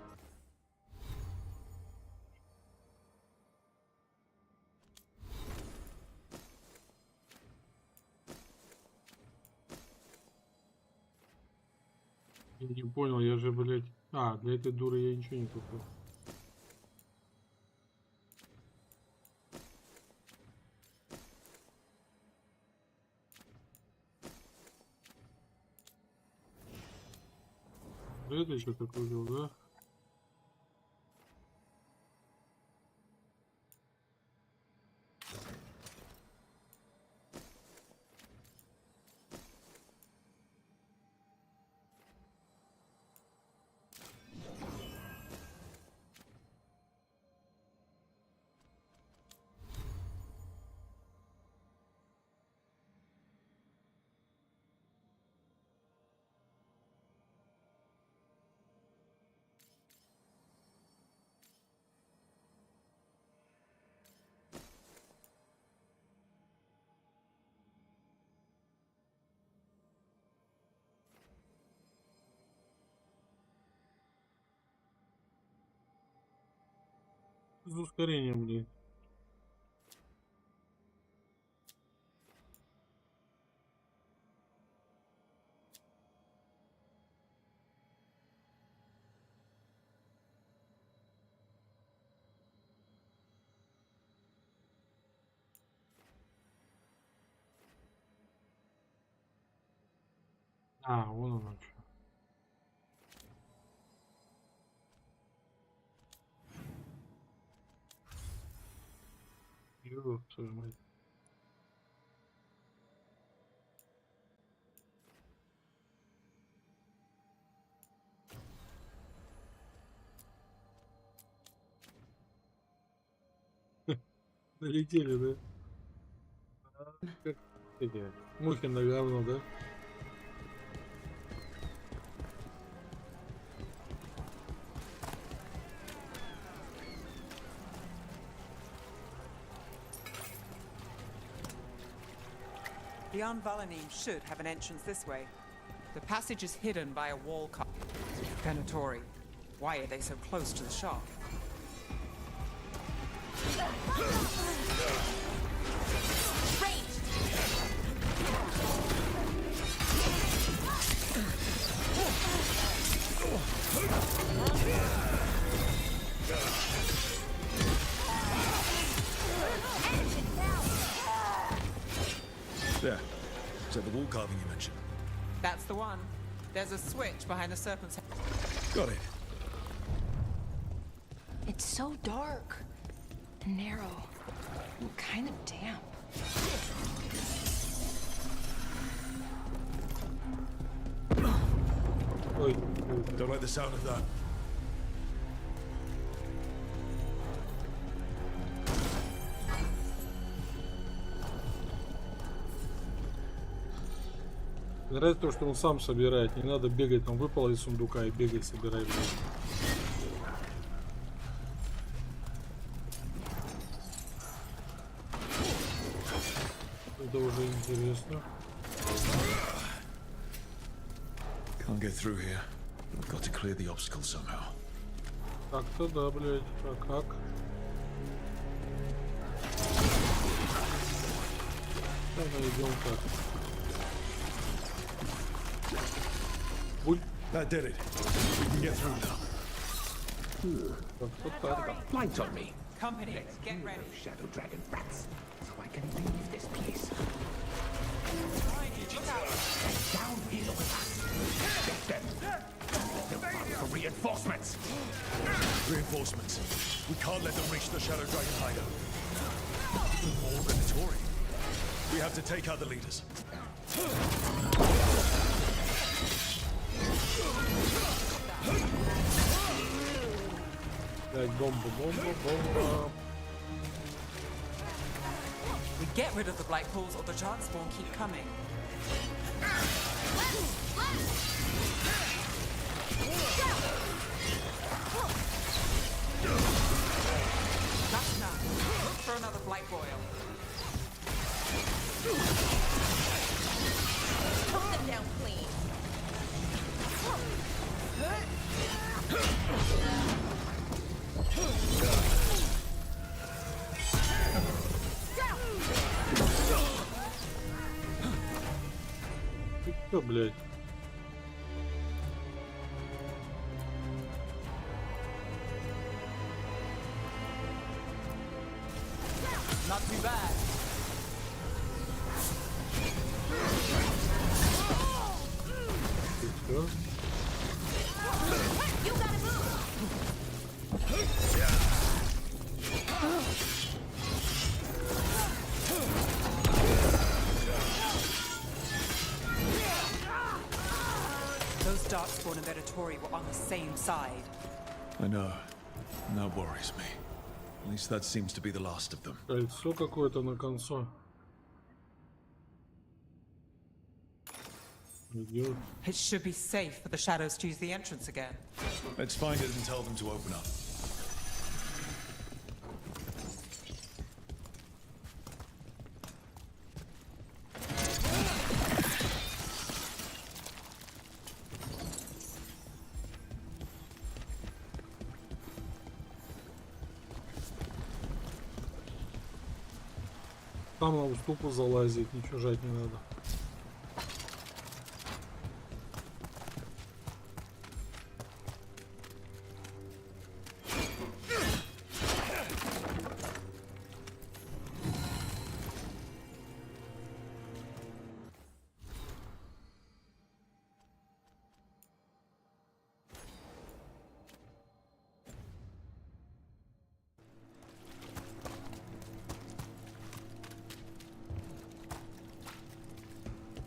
[SPEAKER 1] Я не понял, я же, блядь... А, для этой дуры я ничего не купил. Это еще как увидел, да? С ускорением, блин. А, вон оно что. Ёб твою мать. Долетели, да? Как эти мухи на говно, да?
[SPEAKER 2] The Anvalanim should have an entrance this way. The passage is hidden by a wall cut. Venatori. Why are they so close to the shop?
[SPEAKER 7] There. Is that the wall carving you mentioned?
[SPEAKER 2] That's the one. There's a switch behind the serpent's head.
[SPEAKER 7] Got it.
[SPEAKER 4] It's so dark and narrow and kind of damp.
[SPEAKER 7] Don't like the sound of that.
[SPEAKER 1] Нравится то, что он сам собирает. Не надо бегать, там выпало из сундука и бегай, собирай. Это уже интересно.
[SPEAKER 7] Can't get through here. We've got to clear the obstacle somehow.
[SPEAKER 1] Так-то да, блядь. А как? Давай идем так.
[SPEAKER 7] That did it. We can get through now.
[SPEAKER 12] Light on me.
[SPEAKER 2] Company, get ready.
[SPEAKER 12] Shadow dragon rats, so I can leave this place. Down here with us. Get them. They'll come for reinforcements.
[SPEAKER 7] Reinforcements. We can't let them reach the Shadow Dragon hideout. More Venatori. We have to take out the leaders.
[SPEAKER 1] Бомба.
[SPEAKER 2] We get rid of the black pools or the giant spawn keep coming. That's enough. Look for another black boil.
[SPEAKER 14] Hold them down, please.
[SPEAKER 1] Что, блядь?
[SPEAKER 2] Not too bad.
[SPEAKER 1] Что?
[SPEAKER 14] You gotta move.
[SPEAKER 2] Those darkspawn and Venatori were on the same side.
[SPEAKER 7] I know. And that worries me. At least that seems to be the last of them.
[SPEAKER 1] Кольцо какое-то на конце. Идет.
[SPEAKER 2] It should be safe for the shadows to use the entrance again.
[SPEAKER 7] Let's find it and tell them to open up.
[SPEAKER 1] Там на уступу залазить, ничего жать не надо.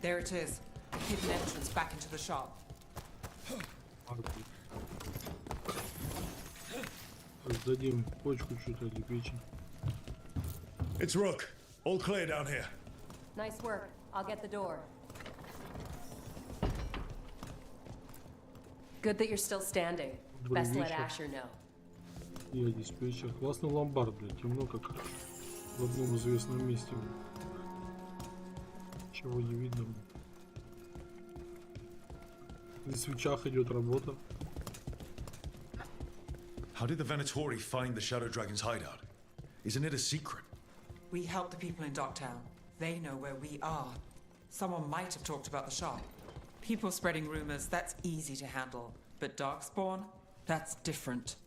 [SPEAKER 2] There it is. A hidden entrance back into the shop.
[SPEAKER 1] Дадим почку что-то или печень.
[SPEAKER 7] It's Rook. All clear down here.
[SPEAKER 17] Nice work. I'll get the door. Good that you're still standing. Best let Asher know.
[SPEAKER 1] Я диспетчер. Классный ломбард, блядь. Темно как в одном известном месте. Чего не видно. На свечах идет работа.
[SPEAKER 7] How did the Venatori find the Shadow Dragon's hideout? Isn't it a secret?
[SPEAKER 2] We help the people in Docktown. They know where we are. Someone might have talked about the shop. People spreading rumors, that's easy to handle. But Darkspawn, that's different.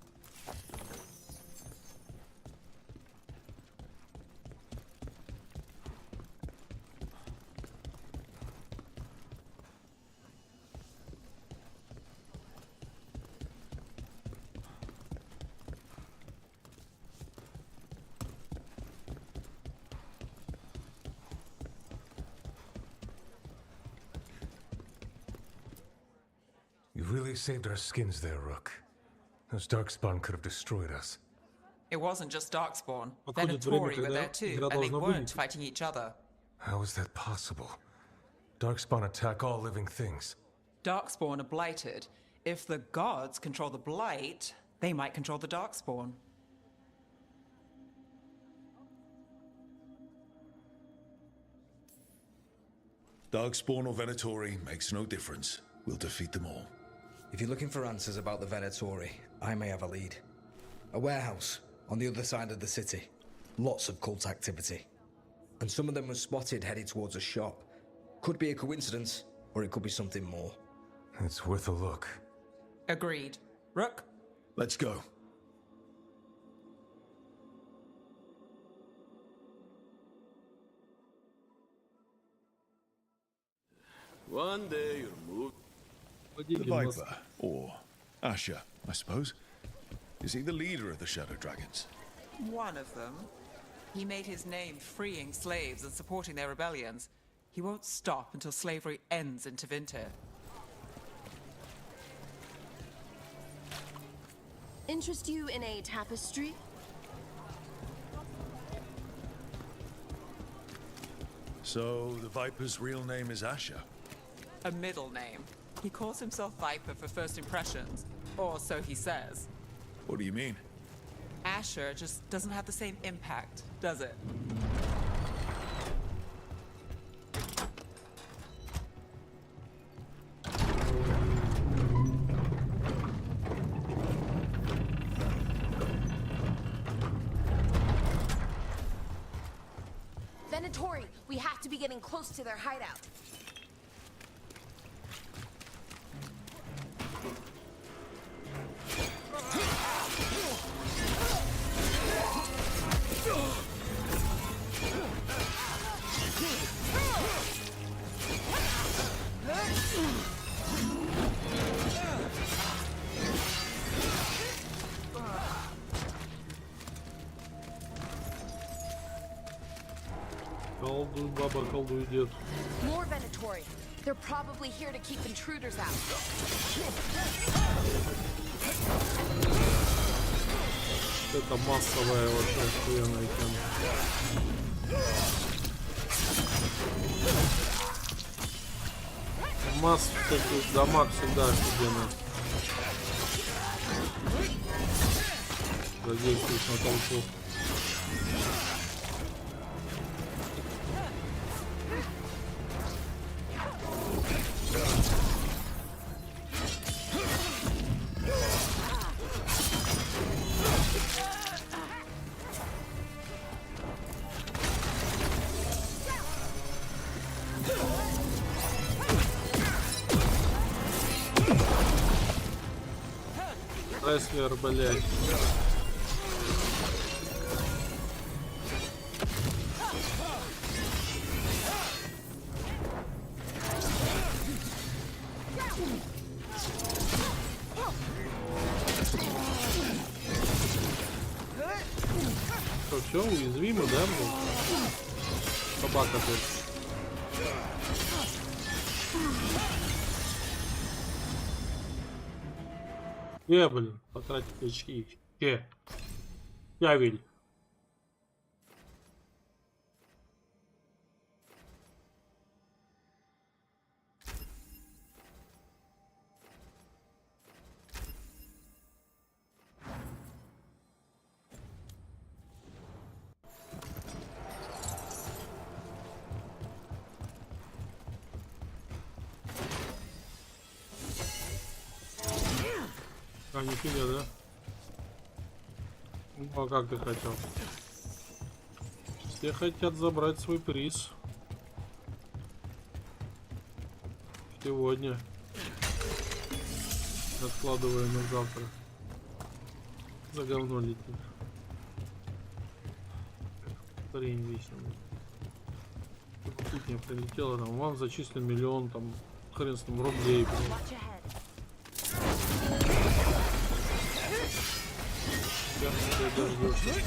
[SPEAKER 15] You really saved our skins there, Rook. Those Darkspawn could have destroyed us.
[SPEAKER 2] It wasn't just Darkspawn.
[SPEAKER 1] Подходит время,
[SPEAKER 2] Venatori were there
[SPEAKER 1] когда
[SPEAKER 2] too,
[SPEAKER 1] игра
[SPEAKER 2] and they
[SPEAKER 1] должна
[SPEAKER 2] weren't
[SPEAKER 1] вылететь.
[SPEAKER 2] fighting each other.
[SPEAKER 15] How is that possible? Darkspawn attack all living things.
[SPEAKER 2] Darkspawn are blighted. If the gods control the blight, they might control the Darkspawn.
[SPEAKER 7] Darkspawn or Venatori makes no difference. We'll defeat them all.
[SPEAKER 18] If you're looking for answers about the Venatori, I may have a lead. A warehouse on the other side of the city. Lots of cult activity. And some of them were spotted headed towards a shop. Could be a coincidence, or it could be something more.
[SPEAKER 15] It's worth a look.
[SPEAKER 2] Agreed. Rook?
[SPEAKER 7] Let's go.
[SPEAKER 19] One day you'll move.
[SPEAKER 7] The Viper, or Asher, I suppose. Is he the leader of the Shadow Dragons?
[SPEAKER 2] One of them. He made his name freeing slaves and supporting their rebellions. He won't stop until slavery ends in Tevinter.
[SPEAKER 4] Interest you in a tapestry?
[SPEAKER 7] So, the Viper's real name is Asher?
[SPEAKER 2] A middle name. He calls himself Viper for first impressions, or so he says.
[SPEAKER 7] What do you mean?
[SPEAKER 2] Asher just doesn't have the same impact, does it?
[SPEAKER 4] Venatori, we have to be getting close to their hideout.
[SPEAKER 1] Колдуй, баба, колдуй, дед.
[SPEAKER 4] More Venatori. They're probably here to keep intruders out.
[SPEAKER 1] Это массовая вообще охуенная тема. Масс таких дамаг всегда офигенно. Задействуешь на толпу. Рестлер, блядь. Что, все, уязвимо, да, блядь? Собака тут. Блин, потратить очки. Я видел. А, не тебе, да? Ну, а как ты хотел? Все хотят забрать свой приз. Сегодня. Откладываю на завтра. За говно летит. Хрень весело. Тут не прилетело, там вам зачислен миллион, там хрен с ним рублей. Сейчас ты дождешься.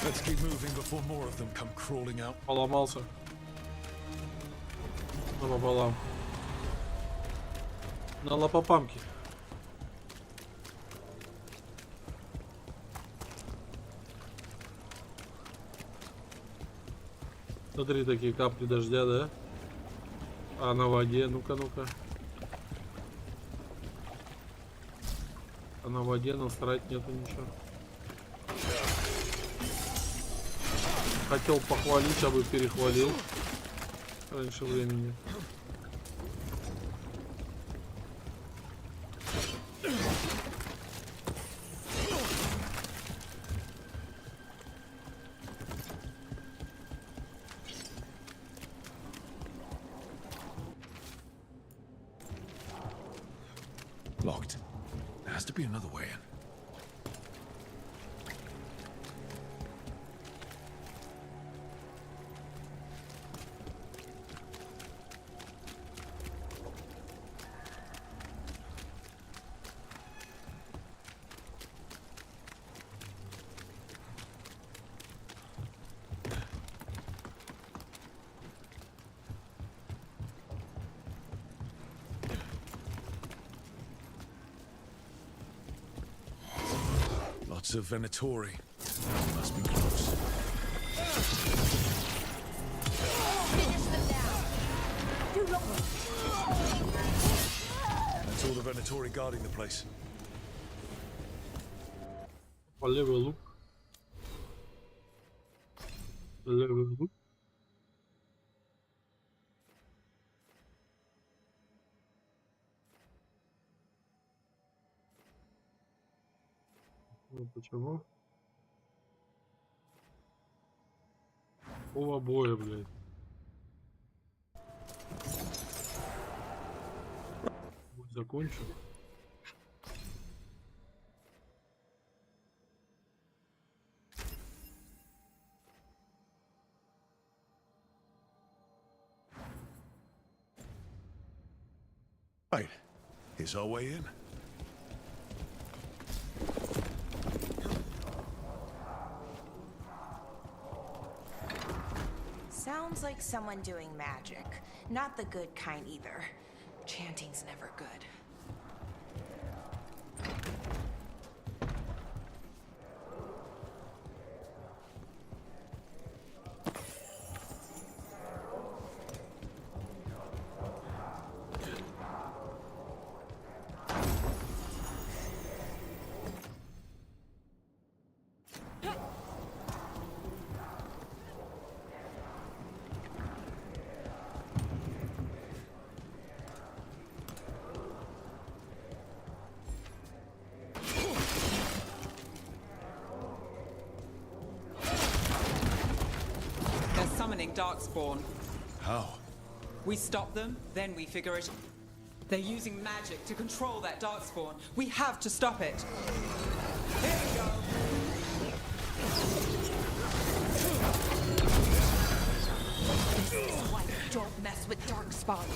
[SPEAKER 7] Let's keep moving before more of them come crawling out.
[SPEAKER 1] Поломался. Напополам. На лапопамке. Смотри, такие капли дождя, да? А на воде, ну-ка, ну-ка. А на воде насрать нету ничего. Хотел похвалить, а бы перехвалил раньше времени.
[SPEAKER 7] Locked. There has to be another way in. Lots of Venatori. Must be close.
[SPEAKER 10] Finish them down. Do not.
[SPEAKER 7] That's all the Venatori guarding the place.
[SPEAKER 1] Левый лук. Левый лук. Ну, почему? У обоя, блядь. Закончу.
[SPEAKER 7] Right. Here's our way in.
[SPEAKER 14] Sounds like someone doing magic. Not the good kind either. Chanting's never good.
[SPEAKER 2] Darkspawn.
[SPEAKER 7] How?
[SPEAKER 2] We stop them, then we figure it. They're using magic to control that darkspawn. We have to stop it. Here we go.
[SPEAKER 14] This is why you don't mess with darkspawn.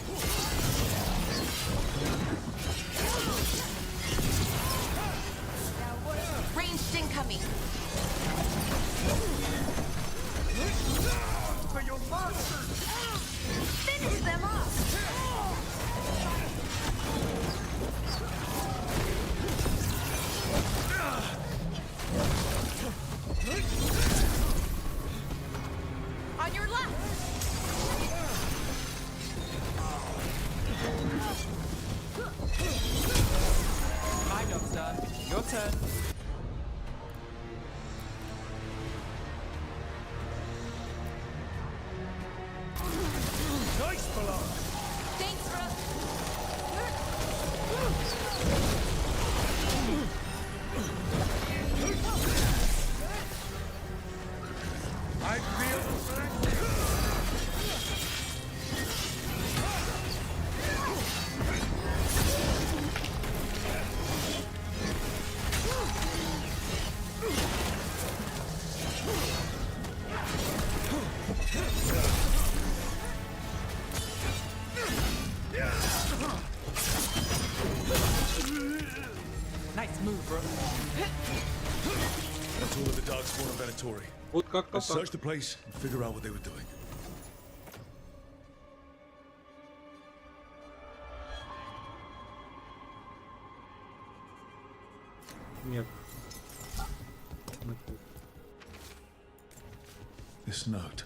[SPEAKER 14] Ranged incoming.
[SPEAKER 10] For your monsters! Finish them up! On your left!
[SPEAKER 7] Veilguard.
[SPEAKER 1] Вот как-то
[SPEAKER 7] Let's
[SPEAKER 1] так.
[SPEAKER 7] search the place and figure out what they were doing.
[SPEAKER 1] Нет.
[SPEAKER 7] This note.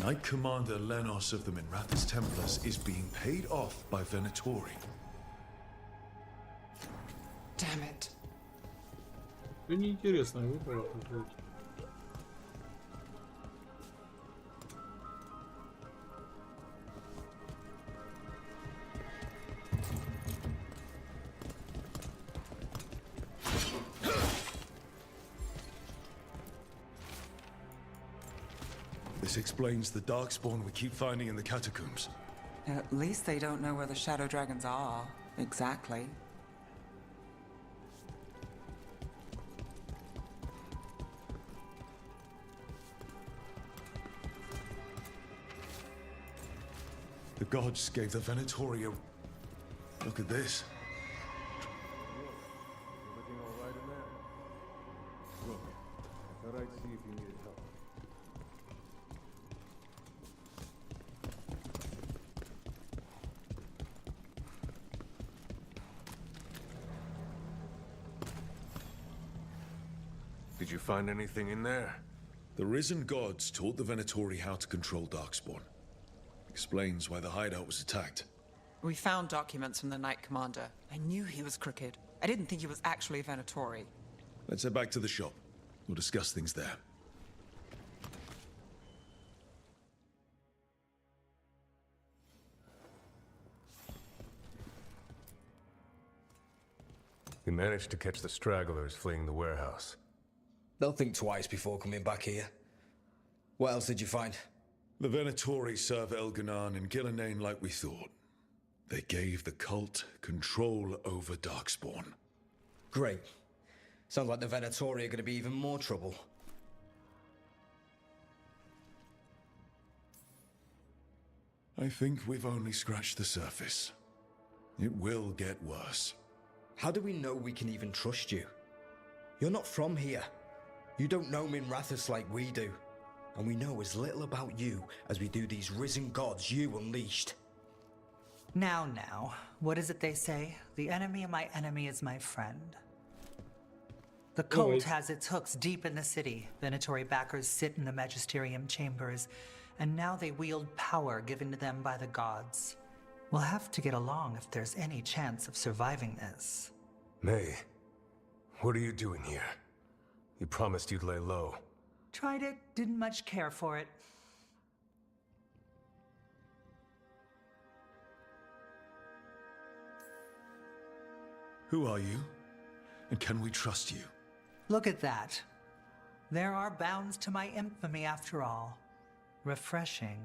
[SPEAKER 7] Knight Commander Lenos of the Minrathous Templars is being paid off by Venatori.
[SPEAKER 2] Damn it.
[SPEAKER 1] Это неинтересно выпало.
[SPEAKER 7] This explains the darkspawn we keep finding in the catacombs.
[SPEAKER 2] At least they don't know where the shadow dragons are. Exactly.
[SPEAKER 7] The gods gave the Venatori a... Look at this.
[SPEAKER 15] Everything all right in there? Look, I thought I'd see if you needed help. Did you find anything in there?
[SPEAKER 7] The risen gods taught the Venatori how to control darkspawn. Explains why the hideout was attacked.
[SPEAKER 2] We found documents from the Knight Commander. I knew he was crooked. I didn't think he was actually Venatori.
[SPEAKER 7] Let's head back to the shop. We'll discuss things there.
[SPEAKER 15] We managed to catch the stragglers fleeing the warehouse.
[SPEAKER 18] They'll think twice before coming back here. What else did you find?
[SPEAKER 7] The Venatori serve Elganan and Gillenane like we thought. They gave the cult control over Darkspawn.
[SPEAKER 18] Great. Sounds like the Venatori are going to be even more trouble.
[SPEAKER 7] I think we've only scratched the surface. It will get worse.
[SPEAKER 18] How do we know we can even trust you? You're not from here. You don't know Minrathous like we do. And we know as little about you as we do these risen gods you unleashed.
[SPEAKER 20] Now, what is it they say? The enemy of my enemy is my friend. The cult has its hooks deep in the city. Venatori backers sit in the magisterium chambers, and now they wield power given to them by the gods. We'll have to get along if there's any chance of surviving this.
[SPEAKER 15] May, what are you doing here? You promised you'd lay low.
[SPEAKER 20] Tried it, didn't much care for it.
[SPEAKER 7] Who are you? And can we trust you?
[SPEAKER 20] Look at that. There are bounds to my infamy after all. Refreshing.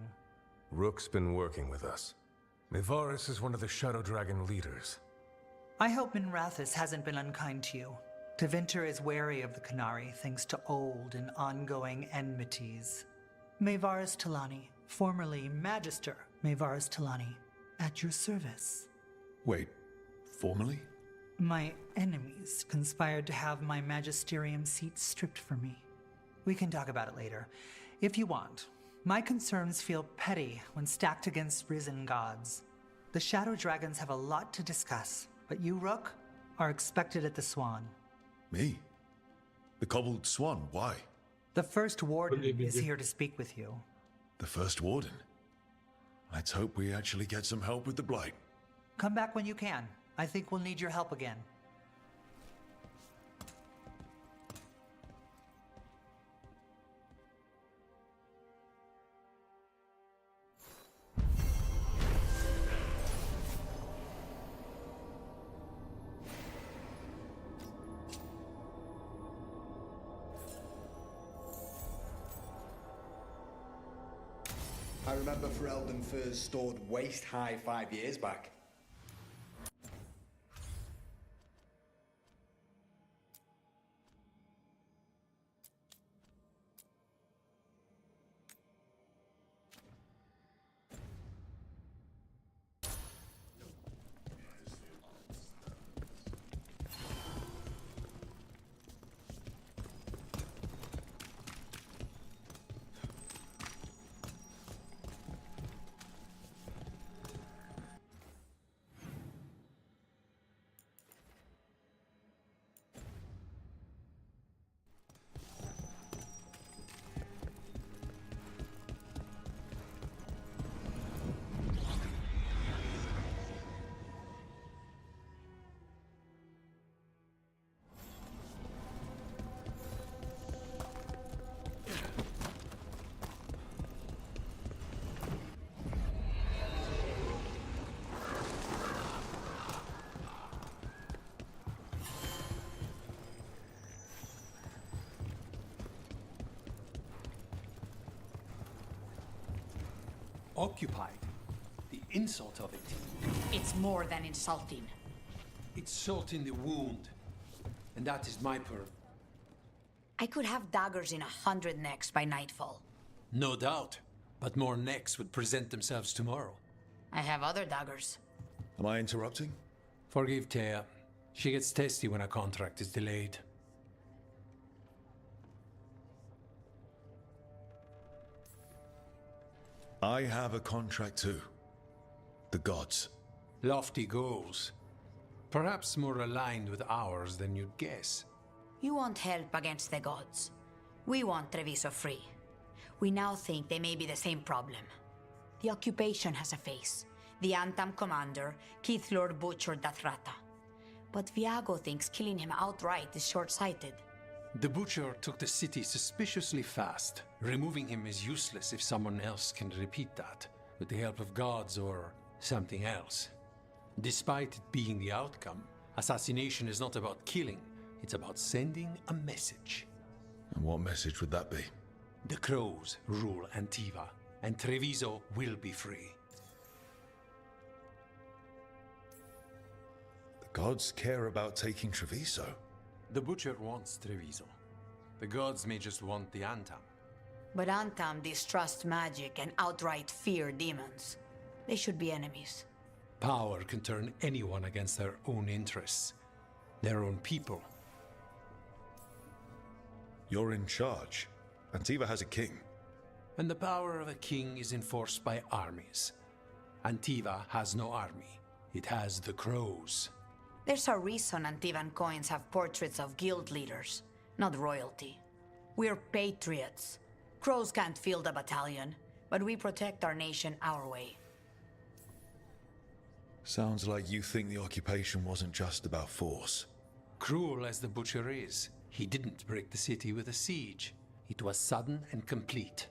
[SPEAKER 15] Rook's been working with us. Mevaris is one of the Shadow Dragon leaders.
[SPEAKER 20] I hope Minrathous hasn't been unkind to you. Tevinter is wary of the Canary thanks to old and ongoing enmities. Mevaris Talani, formerly Magister Mevaris Talani, at your service.
[SPEAKER 7] Wait, formally?
[SPEAKER 20] My enemies conspired to have my magisterium seat stripped from me. We can talk about it later, if you want. My concerns feel petty when stacked against risen gods. The Shadow Dragons have a lot to discuss, but you, Rook, are expected at the Swan.
[SPEAKER 7] Me? The Cobbled Swan, why?
[SPEAKER 20] The First Warden is here to speak with you.
[SPEAKER 7] The First Warden? Let's hope we actually get some help with the Blight.
[SPEAKER 20] Come back when you can. I think we'll need your help again.
[SPEAKER 18] I remember Ferelden furs stored waist-high 5 years back.
[SPEAKER 6] occupied. The insult of it.
[SPEAKER 3] It's more than insulting.
[SPEAKER 6] It's salt in the wound. And that is my
[SPEAKER 3] I could have daggers in 100 necks by nightfall.
[SPEAKER 6] No doubt. But more necks would present themselves tomorrow.
[SPEAKER 3] I have other daggers.
[SPEAKER 7] Am I interrupting?
[SPEAKER 6] Forgive Thea. She gets testy when a contract is delayed.
[SPEAKER 7] I have a contract too. The gods.
[SPEAKER 6] Lofty goals. Perhaps more aligned with ours than you'd guess.
[SPEAKER 3] You want help against the gods. We want Treviso free. We now think they may be the same problem. The occupation has a face. The Antam commander, Keith Lord Butcher Dathrata. But Viago thinks killing him outright is short-sighted.
[SPEAKER 6] The Butcher took the city suspiciously fast. Removing him is useless if someone else can repeat that, with the help of gods or something else. Despite it being the outcome, assassination is not about killing, it's about sending a message.
[SPEAKER 7] And what message would that be?
[SPEAKER 6] The crows rule Antiva, and Treviso will be free.
[SPEAKER 7] The gods care about taking Treviso.
[SPEAKER 6] The Butcher wants Treviso. The gods may just want the Antam.
[SPEAKER 3] But Antam distrust magic and outright fear demons. They should be enemies.
[SPEAKER 6] Power can turn anyone against their own interests, their own people.
[SPEAKER 7] You're in charge. Antiva has a king.
[SPEAKER 6] And the power of a king is enforced by armies. Antiva has no army. It has the crows.
[SPEAKER 3] There's a reason Antivan coins have portraits of guild leaders, not royalty. We're patriots. Crows can't field a battalion, but we protect our nation our way.
[SPEAKER 7] Sounds like you think the occupation wasn't just about force.
[SPEAKER 6] Cruel as the Butcher is, he didn't break the city with a siege. It was sudden and complete.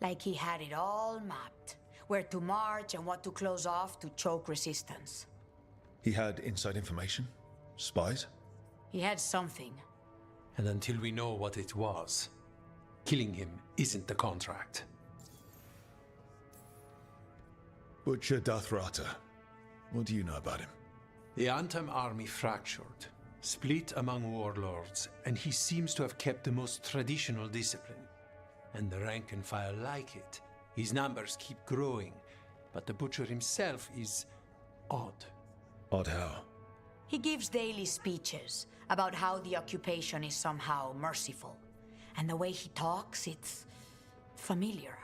[SPEAKER 3] Like he had it all mapped. Where to march and what to close off to choke resistance.
[SPEAKER 7] He had inside information? Spies?
[SPEAKER 3] He had something.
[SPEAKER 6] And until we know what it was, killing him isn't the contract.
[SPEAKER 7] Butcher Dathrata. What do you know about him?
[SPEAKER 6] The Antam army fractured, split among warlords, and he seems to have kept the most traditional discipline. And the rank and file like it. His numbers keep growing, but the Butcher himself is odd.
[SPEAKER 7] Odd how?
[SPEAKER 3] He gives daily speeches about how the occupation is somehow merciful. And the way he talks, it's familiar.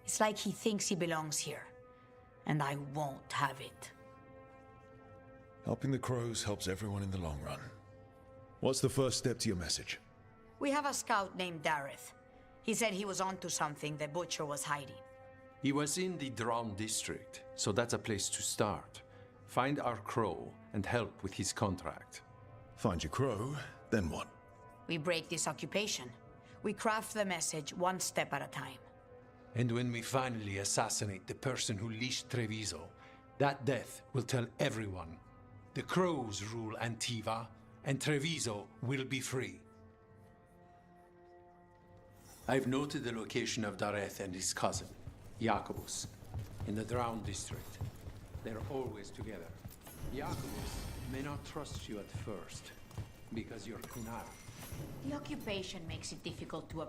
[SPEAKER 3] It's like he thinks he belongs here. And I won't have it.
[SPEAKER 7] Helping the crows helps everyone in the long run. What's the first step to your message?
[SPEAKER 3] We have a scout named Dareth. He said he was onto something the Butcher was hiding.
[SPEAKER 6] He was in the Drown district, so that's a place to start. Find our crow and help with his contract.
[SPEAKER 7] Find your crow, then what?
[SPEAKER 3] We break this occupation. We craft the message one step at a time.
[SPEAKER 6] And when we finally assassinate the person who leashed Treviso, that death will tell everyone. The crows rule Antiva, and Treviso will be free. I've noted the location of Dareth and his cousin, Jacobus, in the Drown district. They're always together. Jacobus may not trust you at first, because you're Kunara.
[SPEAKER 3] The occupation makes it difficult to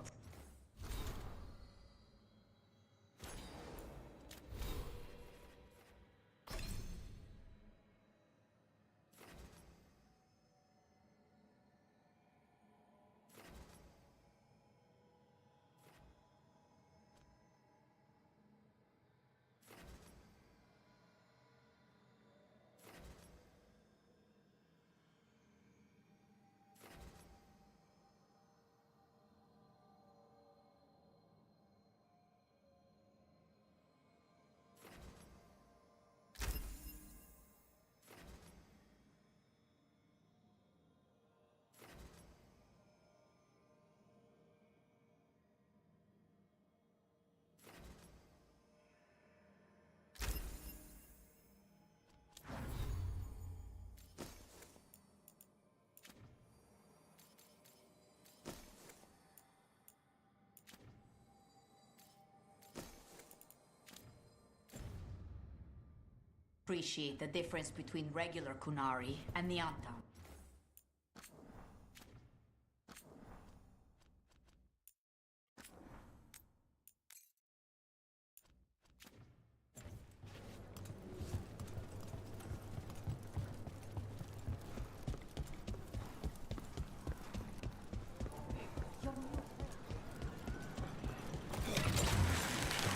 [SPEAKER 3] appreciate the difference between regular Kunari and the Antam.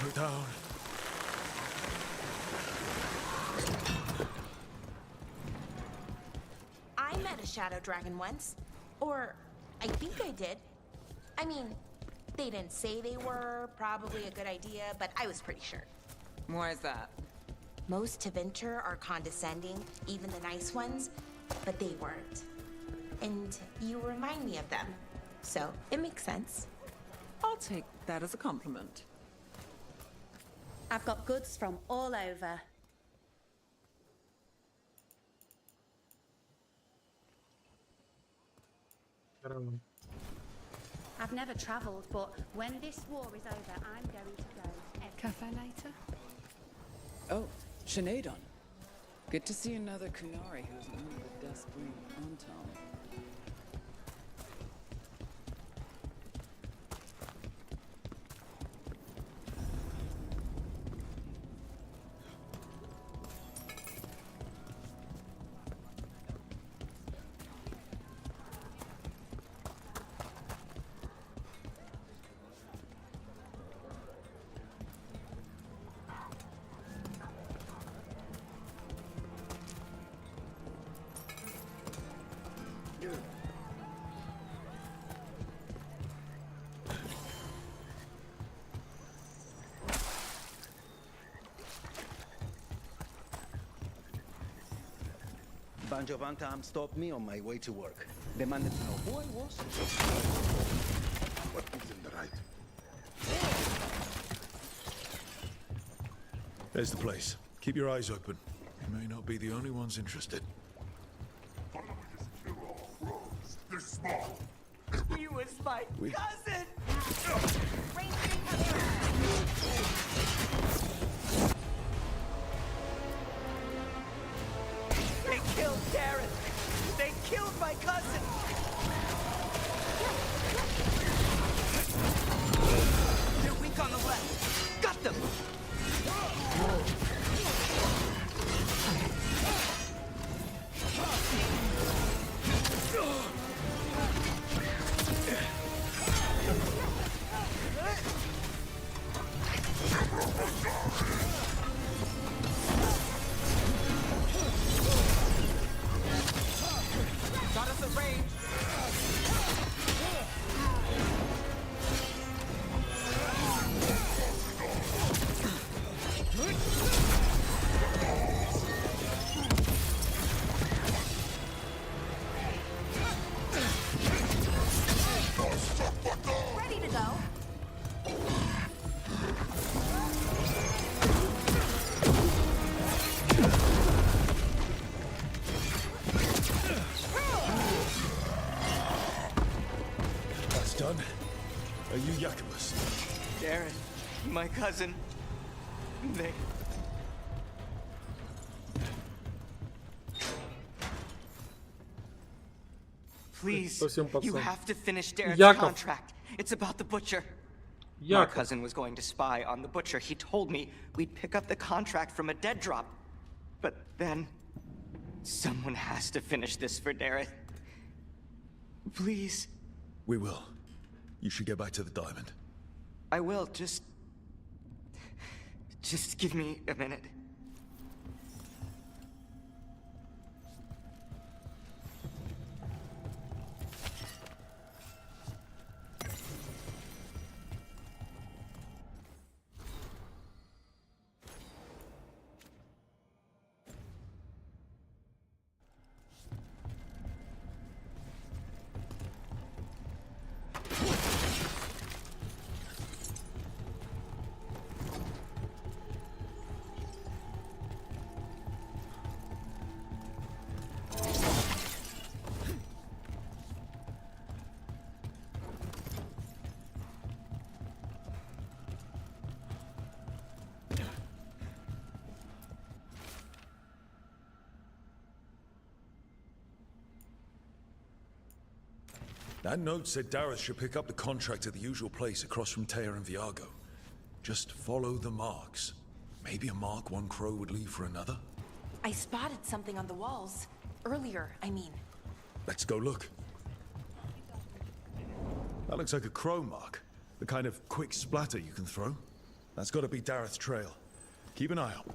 [SPEAKER 7] Look down.
[SPEAKER 14] I met a shadow dragon once. Or, I think I did. I mean, they didn't say they were probably a good idea, but I was pretty sure.
[SPEAKER 2] Why is that?
[SPEAKER 14] Most Tevinter are condescending, even the nice ones, but they weren't. And you remind me of them. So, it makes sense.
[SPEAKER 2] I'll take that as a compliment.
[SPEAKER 11] I've got goods from all over. I've never travelled, but when this war is over, I'm going to go.
[SPEAKER 4] Cafe later?
[SPEAKER 21] Oh, Sineadon. Good to see another Kunari who's known the desperate Anton.
[SPEAKER 22] Bunch of Antam stopped me on my way to work. Demanded to know who I was.
[SPEAKER 7] What is in the right? There's the place. Keep your eyes open. You may not be the only ones interested.
[SPEAKER 23] He was my cousin! They killed Darren! They killed my cousin! They're weak on the left. Got them! Got us a range.
[SPEAKER 14] Ready to go.
[SPEAKER 7] That's done. Are you Yakubus?
[SPEAKER 23] Darren, my cousin. They... Please, you have to finish Darren's contract. It's about the butcher. My cousin was going to spy on the butcher. He told me we'd pick up the contract from a dead drop. But then, someone has to finish this for Darren. Please.
[SPEAKER 7] We will. You should get back to the diamond.
[SPEAKER 23] I will, just give me a minute.
[SPEAKER 7] That note said Dareth should pick up the contract at the usual place across from Teja and Viago. Just follow the marks. Maybe a mark one crow would leave for another?
[SPEAKER 14] I spotted something on the walls. Earlier, I mean.
[SPEAKER 7] Let's go look. That looks like a crow mark. The kind of quick splatter you can throw. That's gotta be Dareth's trail. Keep an eye out.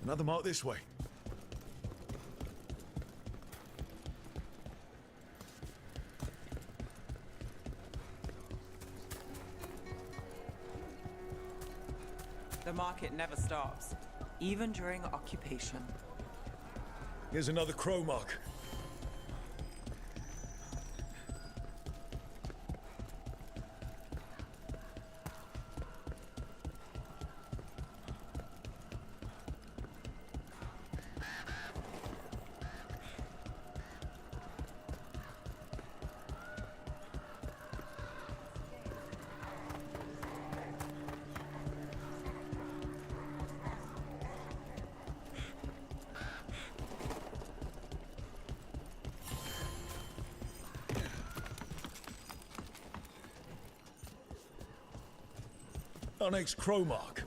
[SPEAKER 7] Another mark this way.
[SPEAKER 2] The market never stops, even during occupation.
[SPEAKER 7] Here's another crow mark. Onyx crow mark.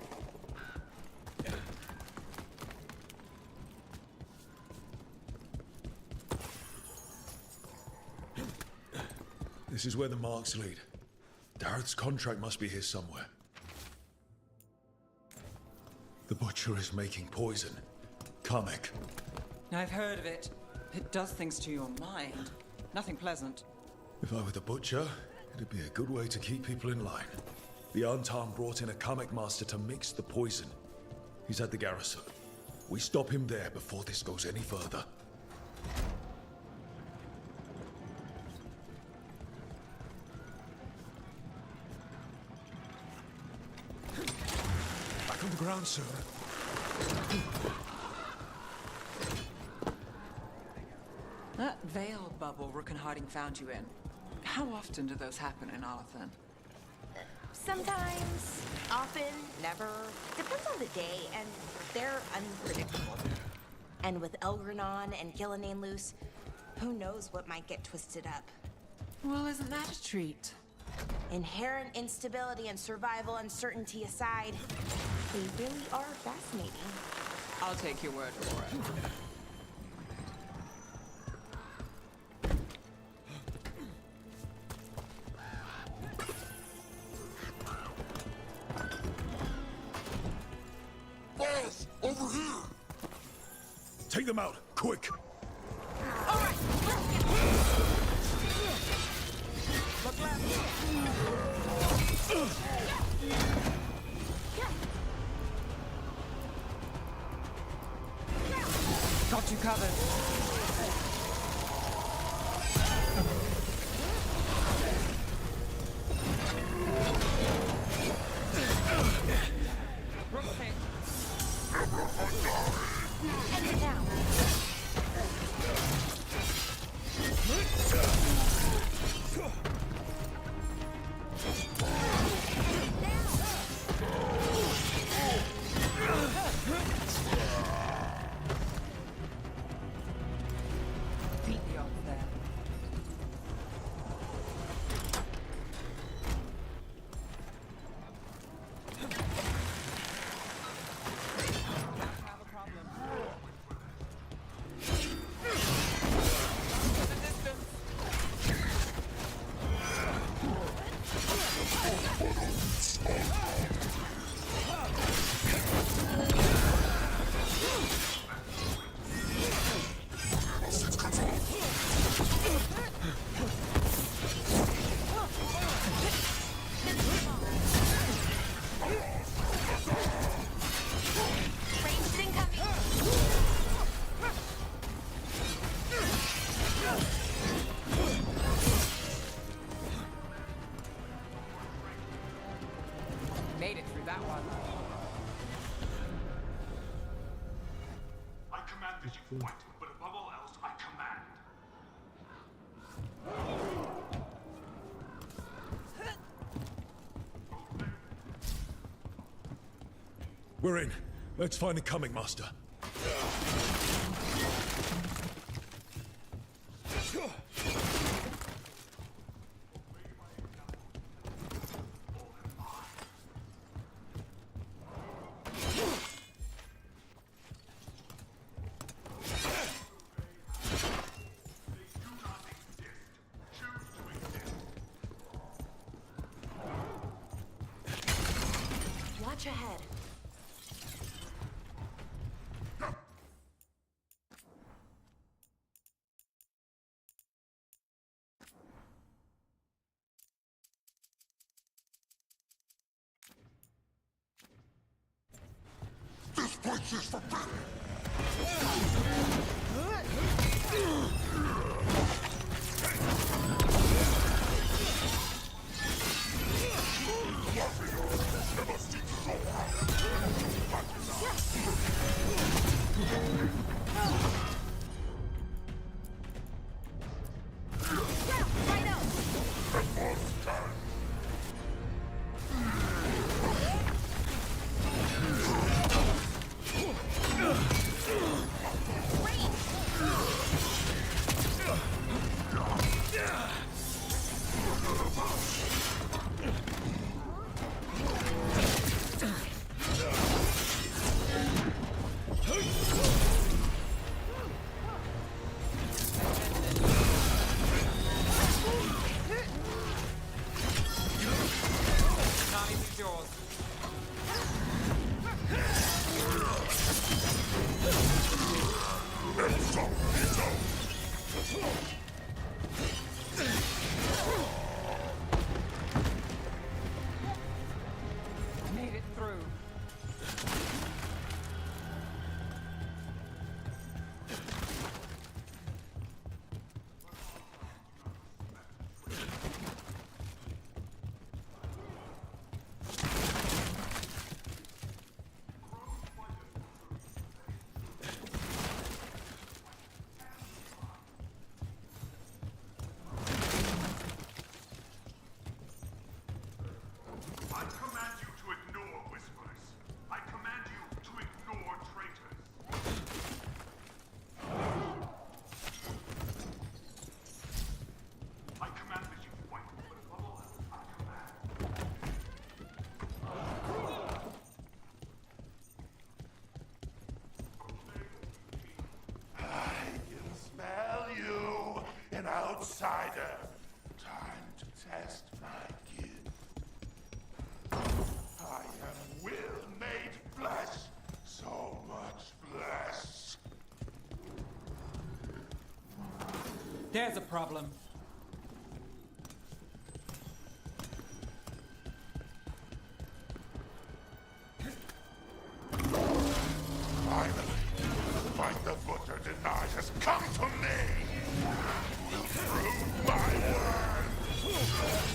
[SPEAKER 7] This is where the marks lead. Dareth's contract must be here somewhere. The butcher is making poison. Kamek.
[SPEAKER 2] I've heard of it. It does things to your mind. Nothing pleasant.
[SPEAKER 7] If I were the butcher, it'd be a good way to keep people in line. The Antam brought in a Kamek master to mix the poison. He's at the garrison. We stop him there before this goes any further. Back on the ground, sir.
[SPEAKER 2] That veil bubble Rook and Harding found you in. How often do those happen in Arthur?
[SPEAKER 14] Sometimes, often, never. Depends on the day, and they're unpredictable. And with Elgranon and Gillinane loose, who knows what might get twisted up.
[SPEAKER 2] Well, isn't that a treat?
[SPEAKER 14] Inherent instability and survival uncertainty aside, they really are fascinating.
[SPEAKER 2] I'll take your word for it.
[SPEAKER 7] Over here! Take them out, quick!
[SPEAKER 14] All right, let's get look left.
[SPEAKER 2] Got you covered.
[SPEAKER 14] Exit now.
[SPEAKER 2] Completely off there. Made it through that one.
[SPEAKER 7] I We're in. Let's find the coming master.
[SPEAKER 14] Watch ahead.
[SPEAKER 5] This place is forbidden!
[SPEAKER 2] Made it through.
[SPEAKER 5] Outsider, time to test my gift. I am will made flesh, so much flesh.
[SPEAKER 2] There's a problem.
[SPEAKER 5] Finally, fight the butcher denied has come to me.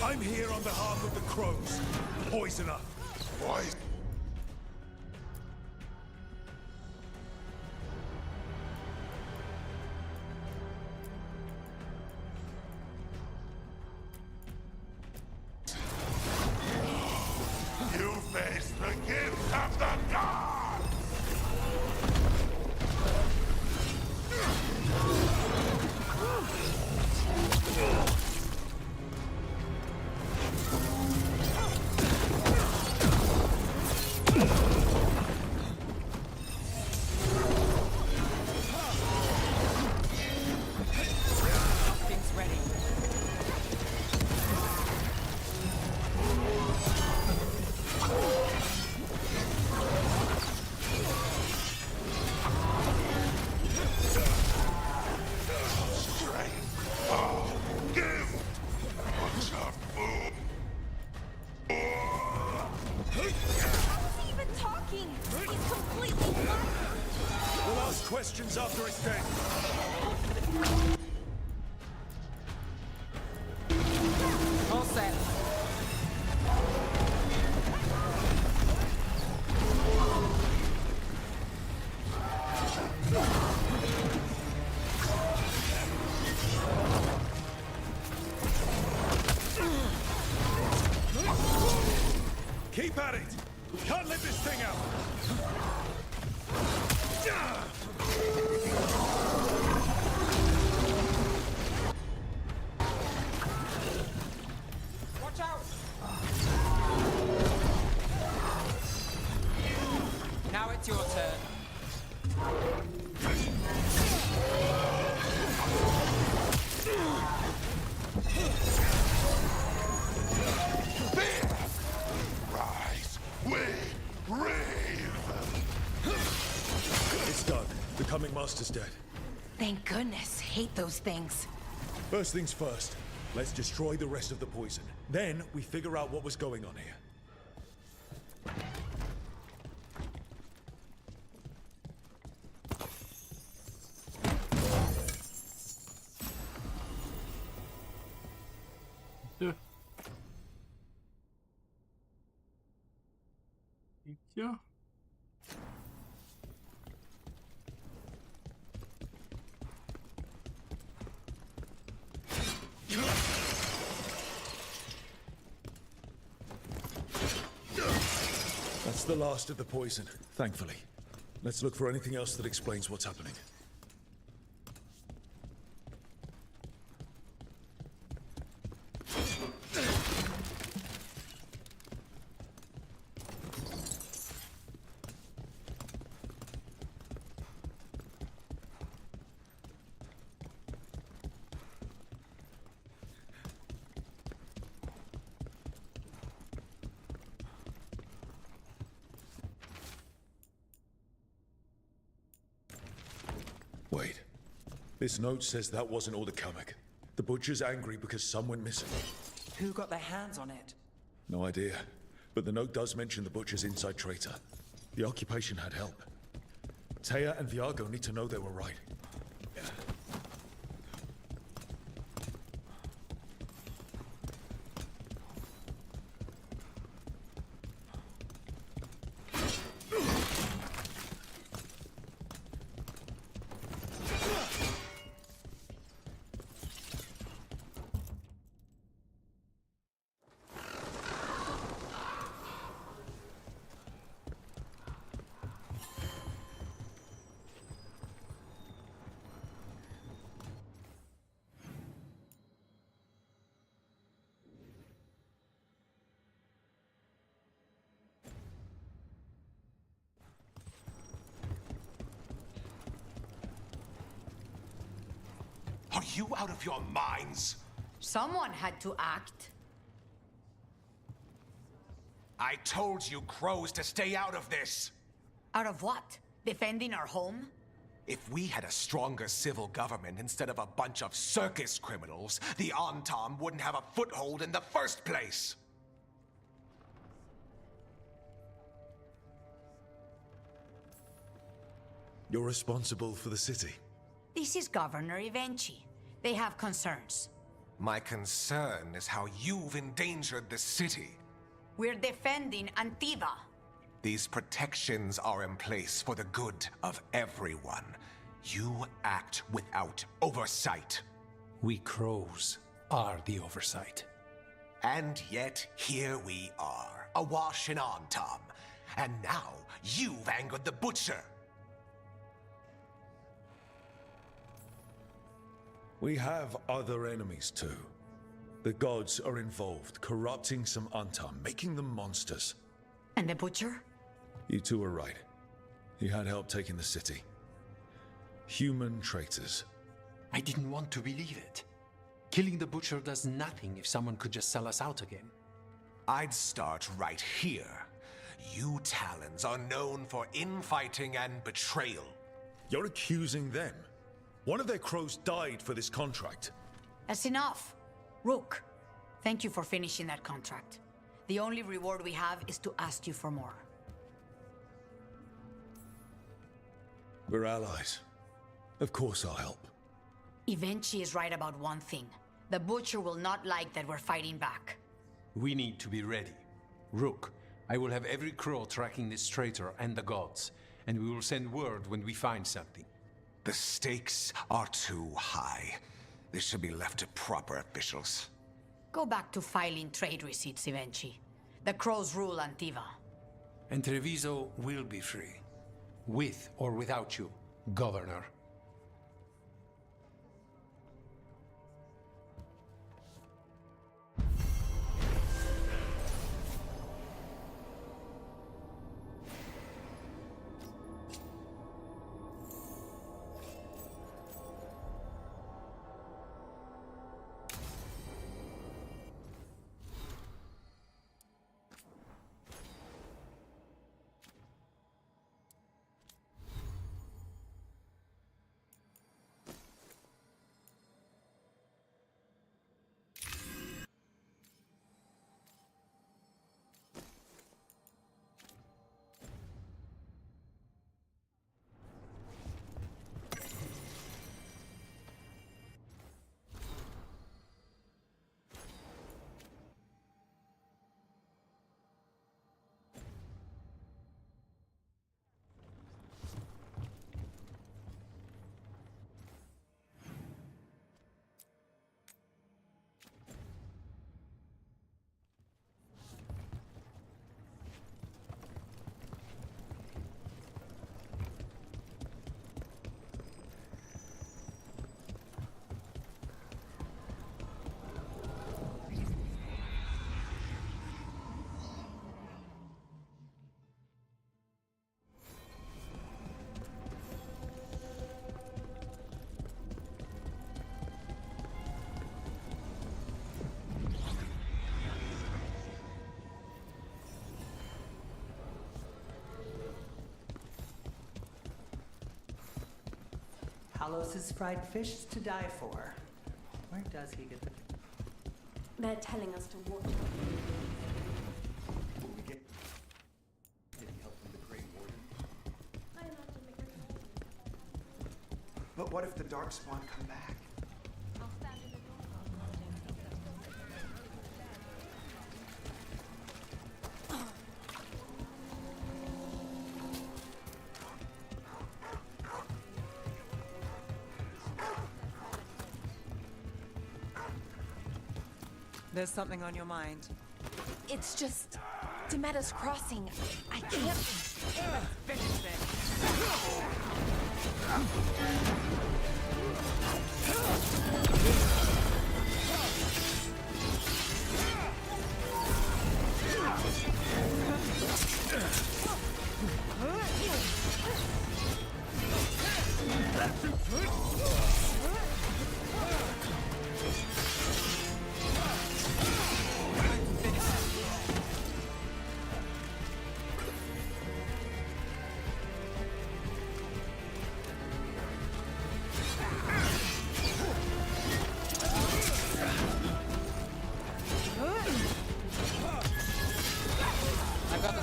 [SPEAKER 7] I'm here on behalf of the crows. Poisoner.
[SPEAKER 5] Poison. You face the gift of the gods!
[SPEAKER 7] Keep at it! Can't let this thing out!
[SPEAKER 2] Watch out! Now it's your turn.
[SPEAKER 5] Rise, we rave!
[SPEAKER 7] It's done. The coming master's dead.
[SPEAKER 14] Thank goodness. Hate those things.
[SPEAKER 7] First things first, let's destroy the rest of the poison. Then we figure out what was going on here.
[SPEAKER 1] Yeah.
[SPEAKER 7] That's the last of the poison, thankfully. Let's look for anything else that explains what's happening. Wait. This note says that wasn't all the Kamek. The butcher's angry because some went missing.
[SPEAKER 2] Who got their hands on it?
[SPEAKER 7] No idea. But the note does mention the butcher's inside traitor. The occupation had help. Taya and Viago need to know they were right.
[SPEAKER 8] Are you out of your minds?
[SPEAKER 3] Someone had to act.
[SPEAKER 8] I told you crows to stay out of this.
[SPEAKER 3] Out of what? Defending our home?
[SPEAKER 8] If we had a stronger civil government instead of a bunch of circus criminals, the Antam wouldn't have a foothold in the first place.
[SPEAKER 7] You're responsible for the city.
[SPEAKER 3] This is Governor Evenchi. They have concerns.
[SPEAKER 8] My concern is how you've endangered the city.
[SPEAKER 3] We're defending Antiva.
[SPEAKER 8] These protections are in place for the good of everyone. You act without oversight.
[SPEAKER 6] We crows are the oversight.
[SPEAKER 8] And yet, here we are, awash in Antam. And now, you've angered the butcher.
[SPEAKER 7] We have other enemies too. The gods are involved, corrupting some Antam, making them monsters.
[SPEAKER 3] And the butcher?
[SPEAKER 7] You two are right. He had help taking the city. Human traitors.
[SPEAKER 6] I didn't want to believe it. Killing the butcher does nothing if someone could just sell us out again.
[SPEAKER 8] I'd start right here. You Talons are known for infighting and betrayal.
[SPEAKER 7] You're accusing them. One of their crows died for this contract.
[SPEAKER 3] That's enough. Rook, thank you for finishing that contract. The only reward we have is to ask you for more.
[SPEAKER 7] We're allies. Of course I'll help.
[SPEAKER 3] Evenchi is right about one thing. The butcher will not like that we're fighting back.
[SPEAKER 6] We need to be ready. Rook, I will have every crow tracking this traitor and the gods, and we will send word when we find something.
[SPEAKER 8] The stakes are too high. This should be left to proper officials.
[SPEAKER 3] Go back to filing trade receipts, Evenchi. The crows rule Antiva.
[SPEAKER 6] And Treviso will be free. With or without you, Governor.
[SPEAKER 20] Palos' fried fish is to die for. Where does he get the...
[SPEAKER 11] They're telling us to watch.
[SPEAKER 22] Did he help from the Grey Warden?
[SPEAKER 11] I imagine
[SPEAKER 8] But what if the Darkspawn come back?
[SPEAKER 11] I'll stand in the
[SPEAKER 2] There's something on your mind.
[SPEAKER 14] It's just Demeter's Crossing. I can't.
[SPEAKER 2] Let's finish this.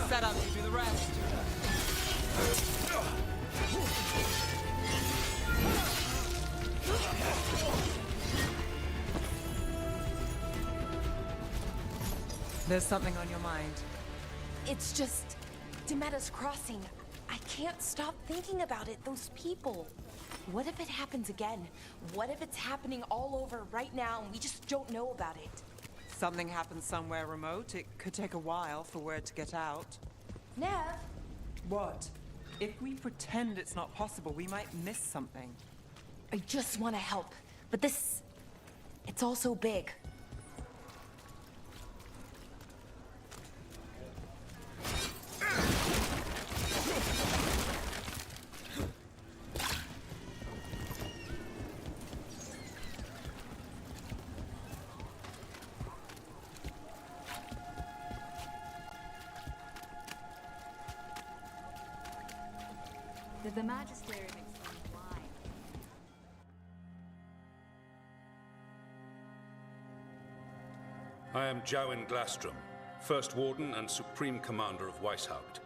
[SPEAKER 2] Setup, you do the rest. There's something on your mind.
[SPEAKER 14] It's just Demeter's Crossing. I can't stop thinking about it. Those people. What if it happens again? What if it's happening all over right now and we just don't know about it?
[SPEAKER 2] Something happens somewhere remote. It could take a while for word to get out.
[SPEAKER 14] Nev?
[SPEAKER 2] What? If we pretend it's not possible, we might miss something.
[SPEAKER 14] I just want to help, but this... it's all so big.
[SPEAKER 11] Did the Magisterium explain why?
[SPEAKER 9] I am Jowen Glastrom, First Warden and Supreme Commander of Weishaupt.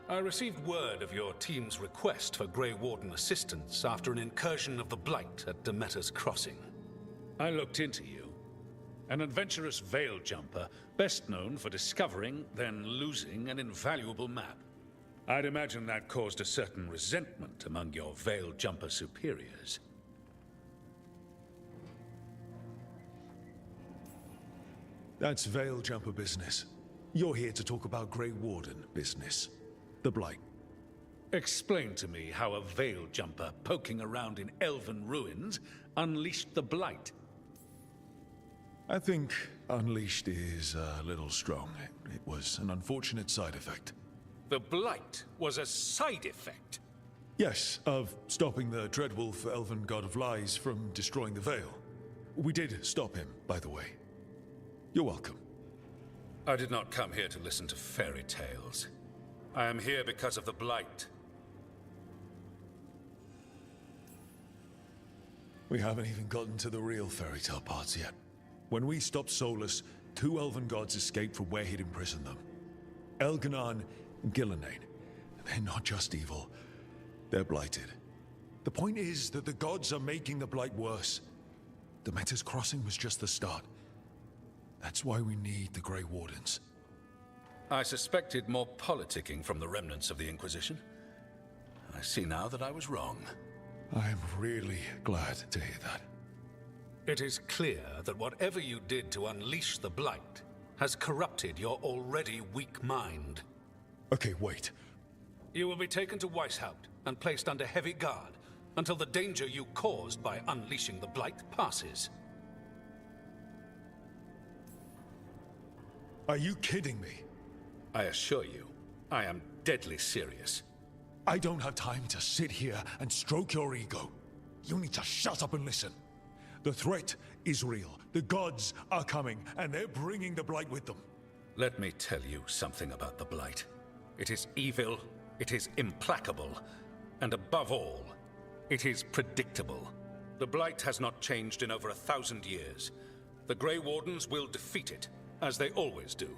[SPEAKER 9] I received word of your team's request for Grey Warden assistance after an incursion of the Blight at Demeter's Crossing. I looked into you. An adventurous veil jumper, best known for discovering, then losing an invaluable map. I'd imagine that caused a certain resentment among your veil jumper superiors.
[SPEAKER 7] That's veil jumper business. You're here to talk about Grey Warden business. The Blight.
[SPEAKER 9] Explain to me how a veil jumper poking around in elven ruins unleashed the Blight.
[SPEAKER 7] I think unleashed is a little strong. It was an unfortunate side effect.
[SPEAKER 9] The Blight was a side effect?
[SPEAKER 7] Yes, of stopping the Dreadwolf elven god of lies from destroying the Veil. We did stop him, by the way. You're welcome.
[SPEAKER 9] I did not come here to listen to fairy tales. I am here because of the Blight.
[SPEAKER 7] We haven't even gotten to the real fairy tale parts yet. When we stopped Solus, 2 elven gods escaped from where he'd imprisoned them. Elganon and Gillenane. They're not just evil. They're blighted. The point is that the gods are making the Blight worse. Demeter's Crossing was just the start. That's why we need the Grey Wardens.
[SPEAKER 9] I suspected more politicking from the remnants of the Inquisition. I see now that I was wrong.
[SPEAKER 7] I'm really glad to hear that.
[SPEAKER 9] It is clear that whatever you did to unleash the Blight has corrupted your already weak mind.
[SPEAKER 7] Okay, wait.
[SPEAKER 9] You will be taken to Weishaupt and placed under heavy guard until the danger you caused by unleashing the Blight passes.
[SPEAKER 7] Are you kidding me?
[SPEAKER 9] I assure you, I am deadly serious.
[SPEAKER 7] I don't have time to sit here and stroke your ego. You need to shut up and listen. The threat is real. The gods are coming, and they're bringing the Blight with them.
[SPEAKER 9] Let me tell you something about the Blight. It is evil, it is implacable, and above all, it is predictable. The Blight has not changed in over 1,000 years. The Grey Wardens will defeat it, as they always do.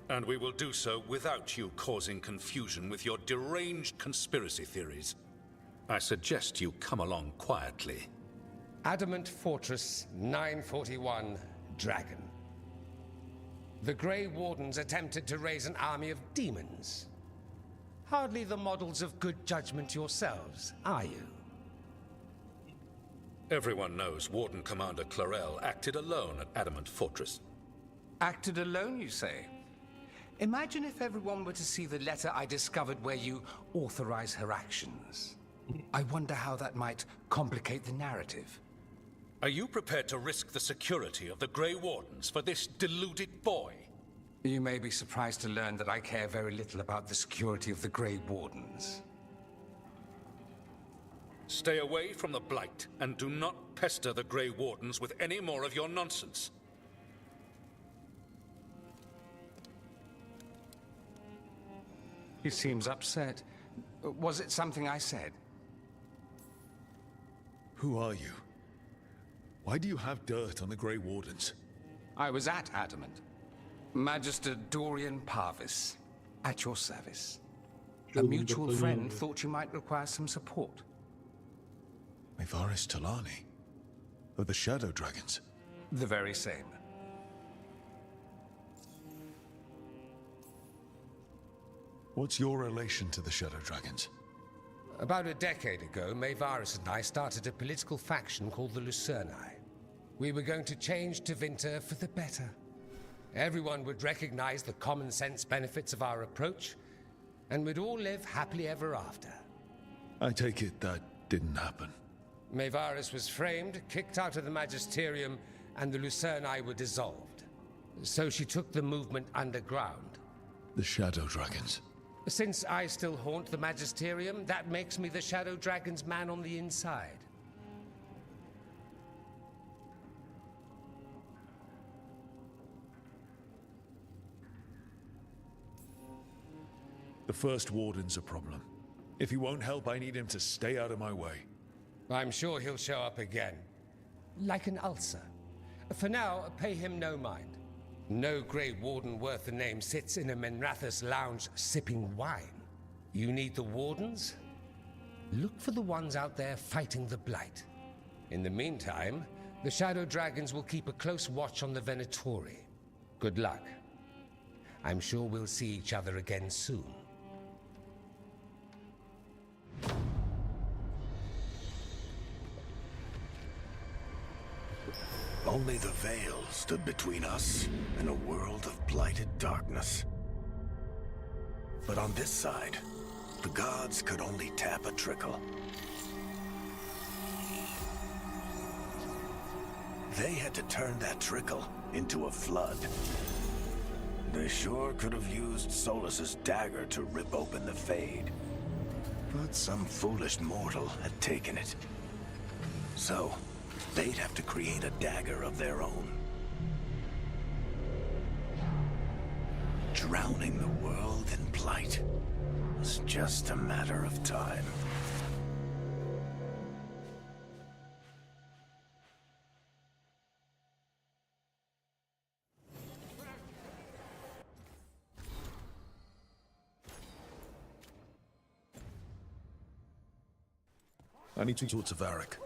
[SPEAKER 9] And we will do so without you causing confusion with your deranged conspiracy theories. I suggest you come along quietly.
[SPEAKER 12] Adamant Fortress 941 Dragon. The Grey Wardens attempted to raise an army of demons. Hardly the models of good judgment yourselves, are you?
[SPEAKER 9] Everyone knows Warden Commander Clarel acted alone at Adamant Fortress.
[SPEAKER 12] Acted alone, you say? Imagine if everyone were to see the letter I discovered where you authorize her actions. I wonder how that might complicate the narrative.
[SPEAKER 9] Are you prepared to risk the security of the Grey Wardens for this deluded boy?
[SPEAKER 12] You may be surprised to learn that I care very little about the security of the Grey Wardens.
[SPEAKER 9] Stay away from the Blight, and do not pester the Grey Wardens with any more of your nonsense.
[SPEAKER 12] He seems upset. Was it something I said?
[SPEAKER 7] Who are you? Why do you have dirt on the Grey Wardens?
[SPEAKER 12] I was at Adamant. Magister Dorian Parvis, at your service. A mutual friend thought you might require some support.
[SPEAKER 7] Maevaris Talani? Of the Shadow Dragons?
[SPEAKER 12] The very same.
[SPEAKER 7] What's your relation to the Shadow Dragons?
[SPEAKER 12] About a decade ago, Maevaris and I started a political faction called the Lucerni. We were going to change Tevinter for the better. Everyone would recognize the common sense benefits of our approach, and we'd all live happily ever after.
[SPEAKER 7] I take it that didn't happen.
[SPEAKER 12] Maevaris was framed, kicked out of the Magisterium, and the Lucerni were dissolved. So she took the movement underground.
[SPEAKER 7] The Shadow Dragons.
[SPEAKER 12] Since I still haunt the Magisterium, that makes me the Shadow Dragon's man on the inside.
[SPEAKER 7] The First Warden's a problem. If he won't help, I need him to stay out of my way.
[SPEAKER 12] I'm sure he'll show up again. Like an ulcer. For now, pay him no mind. No Grey Warden worth the name sits in a Menrathus lounge sipping wine. You need the Wardens? Look for the ones out there fighting the Blight. In the meantime, the Shadow Dragons will keep a close watch on the Venatori. Good luck. I'm sure we'll see each other again soon.
[SPEAKER 13] Only the veil stood between us and a world of blighted darkness. But on this side, the gods could only tap a trickle. They had to turn that trickle into a flood. They sure could have used Solus's dagger to rip open the Fade. But some foolish mortal had taken it. So, they'd have to create a dagger of their own. Drowning the world in blight was just a matter of time. I need to talk to Varric.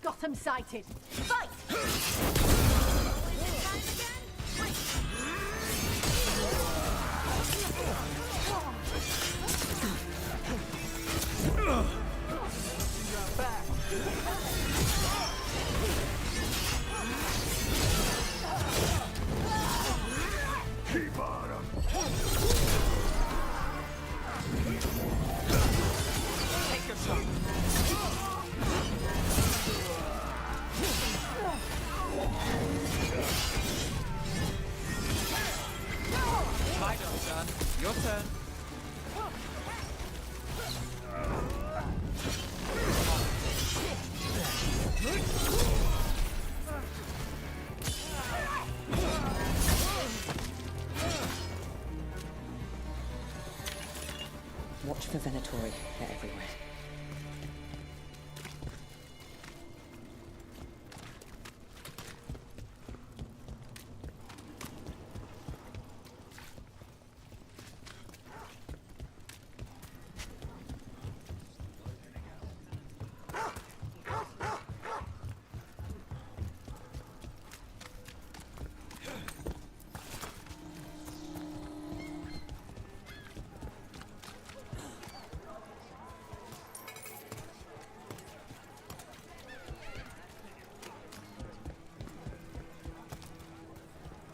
[SPEAKER 16] Got him sighted. Fight!
[SPEAKER 5] Keep on him.
[SPEAKER 23] Take your shot. My turn, son. Your turn.
[SPEAKER 2] Watch for Venatori. They're everywhere.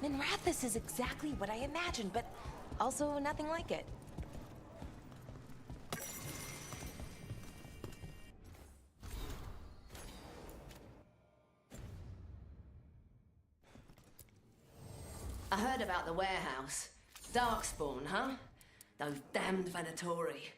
[SPEAKER 14] Minrathous is exactly what I imagined, but also nothing like it.
[SPEAKER 17] I heard about the warehouse. Darkspawn, huh? Those damned Venatori.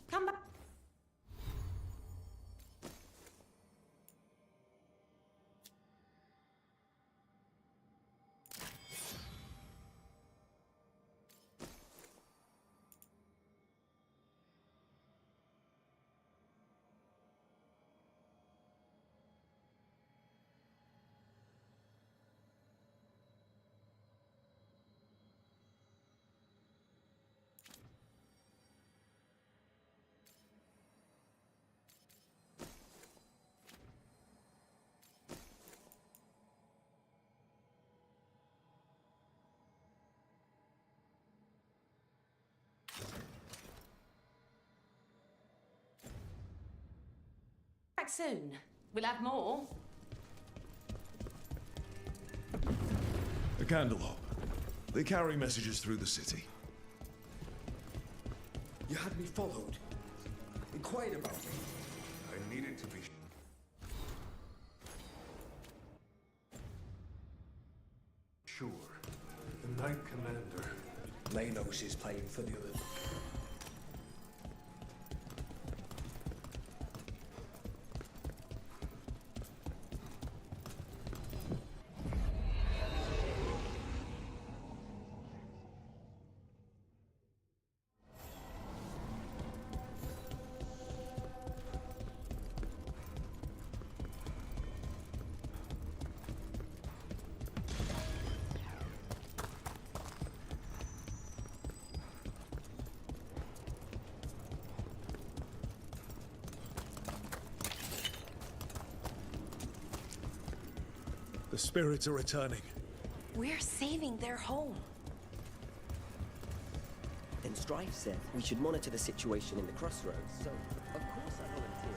[SPEAKER 14] Come back.
[SPEAKER 17] Back soon. We'll have more.
[SPEAKER 7] Candlehop. They carry messages through the city.
[SPEAKER 18] You had me followed. Inquired about me.
[SPEAKER 8] I needed to be sure. The Knight Commander.
[SPEAKER 18] Lay knows she's playing for the other.
[SPEAKER 7] The spirits are returning.
[SPEAKER 10] We're saving their home.
[SPEAKER 15] Then Strife said we should monitor the situation in the crossroads, so of course I volunteered.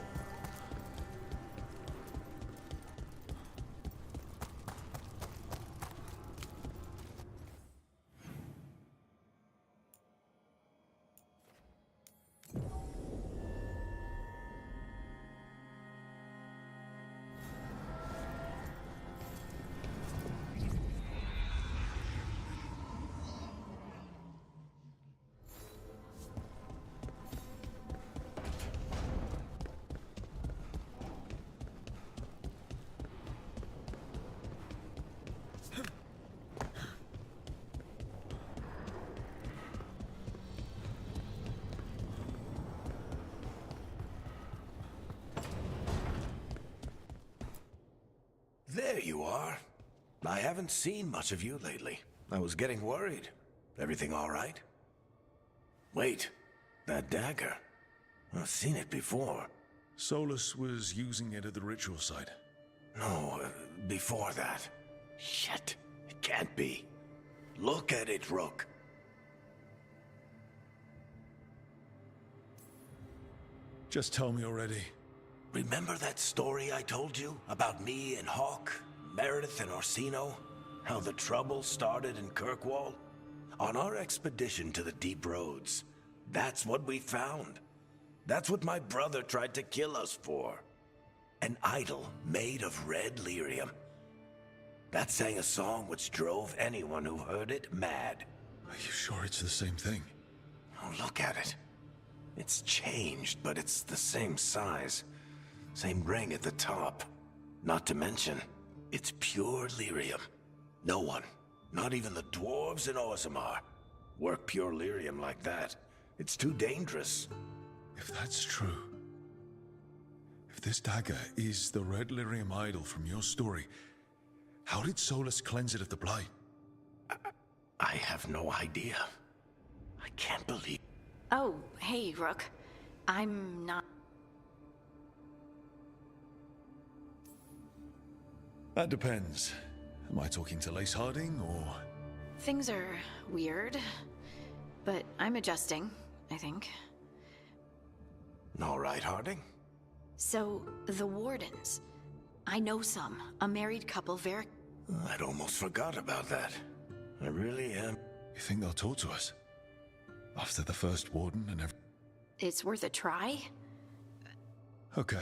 [SPEAKER 13] There you are. I haven't seen much of you lately. I was getting worried. Everything all right? Wait, that dagger. I've seen it before.
[SPEAKER 7] Solus was using it at the ritual site.
[SPEAKER 13] No, before that. Shit, it can't be. Look at it, Rook.
[SPEAKER 7] Just tell me already.
[SPEAKER 13] Remember that story I told you about me and Hawk, Meredith and Orsino? How the trouble started in Kirkwall? On our expedition to the deep roads, that's what we found. That's what my brother tried to kill us for. An idol made of red lyrium. That sang a song which drove anyone who heard it mad.
[SPEAKER 7] Are you sure it's the same thing?
[SPEAKER 13] Oh, look at it. It's changed, but it's the same size. Same ring at the top. Not to mention, it's pure lyrium. No one, not even the dwarves in Orzammar, work pure lyrium like that. It's too dangerous.
[SPEAKER 7] If that's true, if this dagger is the red lyrium idol from your story, how did Solus cleanse it of the blight?
[SPEAKER 13] I have no idea. I can't believe...
[SPEAKER 10] Oh, hey, Rook. I'm not...
[SPEAKER 7] That depends. Am I talking to Lace Harding, or...?
[SPEAKER 10] Things are weird, but I'm adjusting, I think.
[SPEAKER 13] All right, Harding.
[SPEAKER 10] So, the Wardens. I know some. A married couple, very...
[SPEAKER 13] I'd almost forgot about that. I really am.
[SPEAKER 7] You think they'll talk to us? After the first Warden and everything?
[SPEAKER 10] It's worth a try?
[SPEAKER 7] Okay.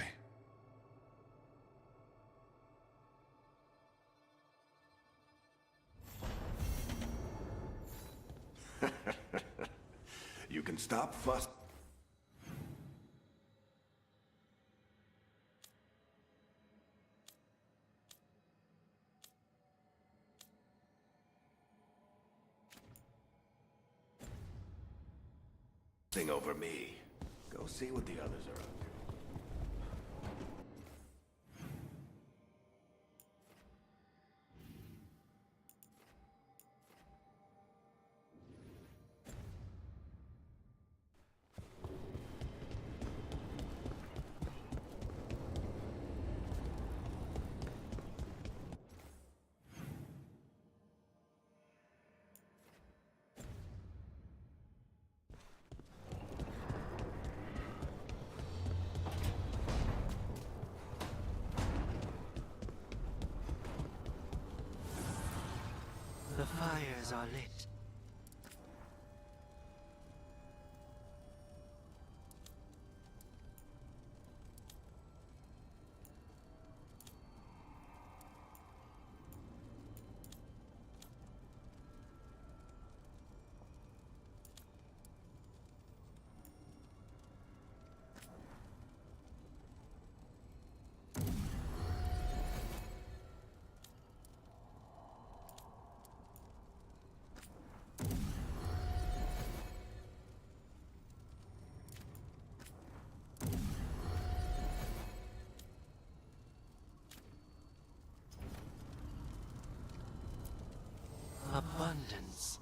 [SPEAKER 13] You can stop fussing. Over me. Go see what the others are up to.
[SPEAKER 4] fires are lit. Abundance.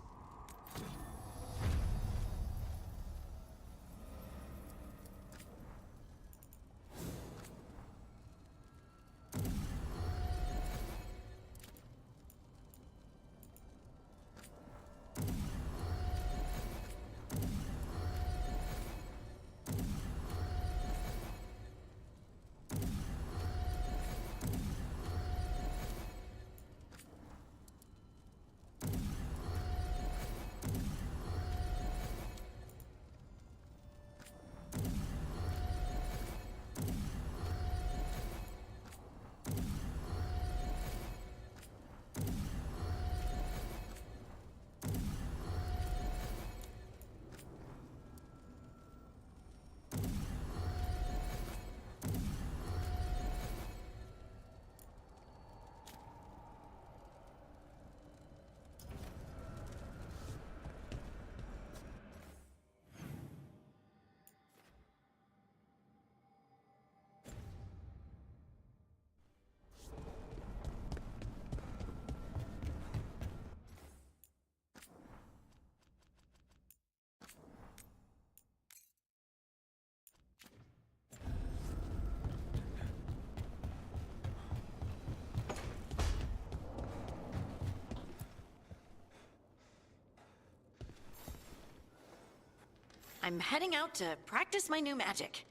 [SPEAKER 10] I'm heading out to practice my new magic.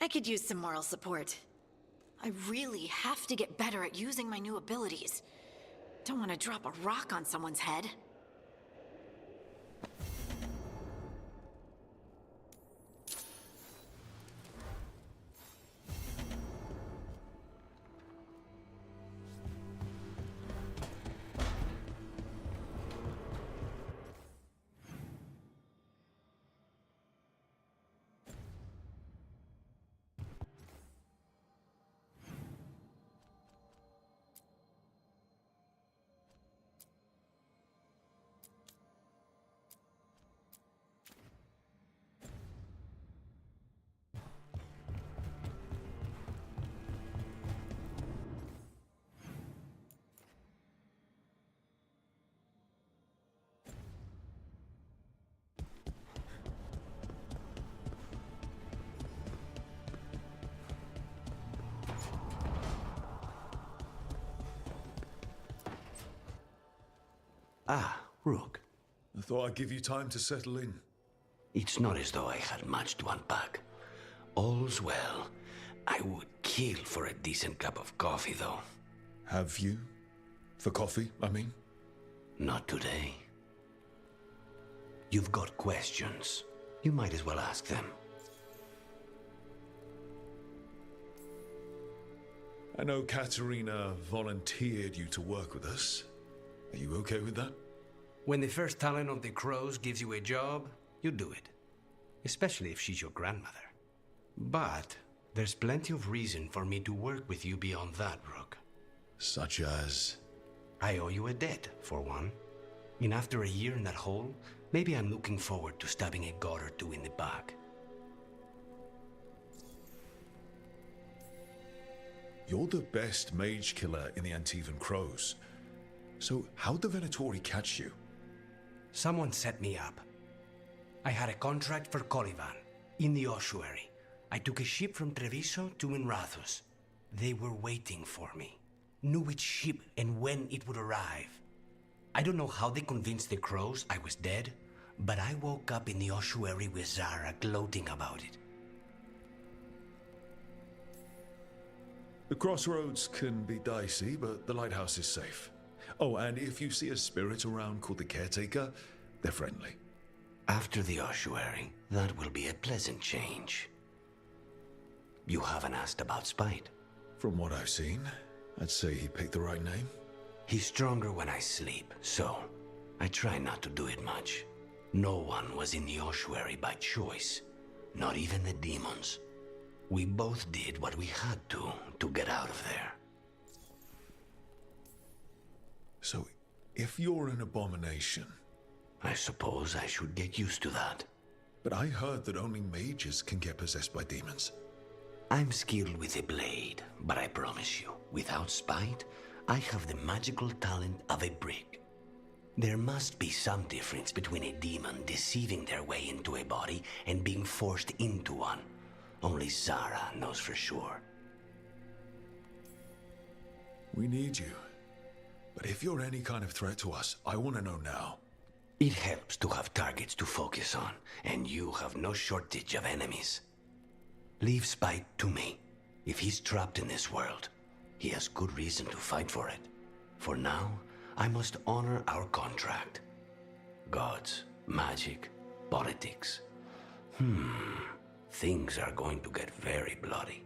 [SPEAKER 10] I could use some moral support. I really have to get better at using my new abilities. Don't want to drop a rock on someone's head.
[SPEAKER 13] Ah, Rook.
[SPEAKER 7] I thought I'd give you time to settle in.
[SPEAKER 13] It's not as though I had much to unpack. All's well. I would kill for a decent cup of coffee, though.
[SPEAKER 7] Have you? For coffee, I mean?
[SPEAKER 13] Not today. You've got questions. You might as well ask them.
[SPEAKER 7] I know Katerina volunteered you to work with us. Are you okay with that?
[SPEAKER 18] When the first talent of the Crows gives you a job, you do it. Especially if she's your grandmother. But there's plenty of reason for me to work with you beyond that, Rook.
[SPEAKER 7] Such as?
[SPEAKER 18] I owe you a debt, for one. And after a year in that hole, maybe I'm looking forward to stabbing a god or two in the back.
[SPEAKER 7] You're the best mage killer in the Antivan Crows. So how'd the Venatori catch you?
[SPEAKER 18] Someone set me up. I had a contract for Colivan, in the ossuary. I took a ship from Treviso to Minrathus. They were waiting for me. Knew which ship and when it would arrive. I don't know how they convinced the Crows I was dead, but I woke up in the ossuary with Zara gloating about it.
[SPEAKER 7] The crossroads can be dicey, but the lighthouse is safe. Oh, and if you see a spirit around called the Caretaker, they're friendly.
[SPEAKER 4] After the ossuary, that will be a pleasant change. You haven't asked about Spite.
[SPEAKER 7] From what I've seen, I'd say he picked the right name.
[SPEAKER 4] He's stronger when I sleep, so I try not to do it much. No one was in the ossuary by choice, not even the demons. We both did what we had to get out of there.
[SPEAKER 7] So, if you're an abomination...
[SPEAKER 4] I suppose I should get used to that.
[SPEAKER 7] But I heard that only mages can get possessed by demons.
[SPEAKER 4] I'm skilled with a blade, but I promise you, without Spite, I have the magical talent of a brick. There must be some difference between a demon deceiving their way into a body and being forced into one. Only Zara knows for sure.
[SPEAKER 7] We need you. But if you're any kind of threat to us, I want to know now.
[SPEAKER 4] It helps to have targets to focus on, and you have no shortage of enemies. Leave Spite to me. If he's trapped in this world, he has good reason to fight for it. For now, I must honor our contract. Gods, magic, politics. Things are going to get very bloody.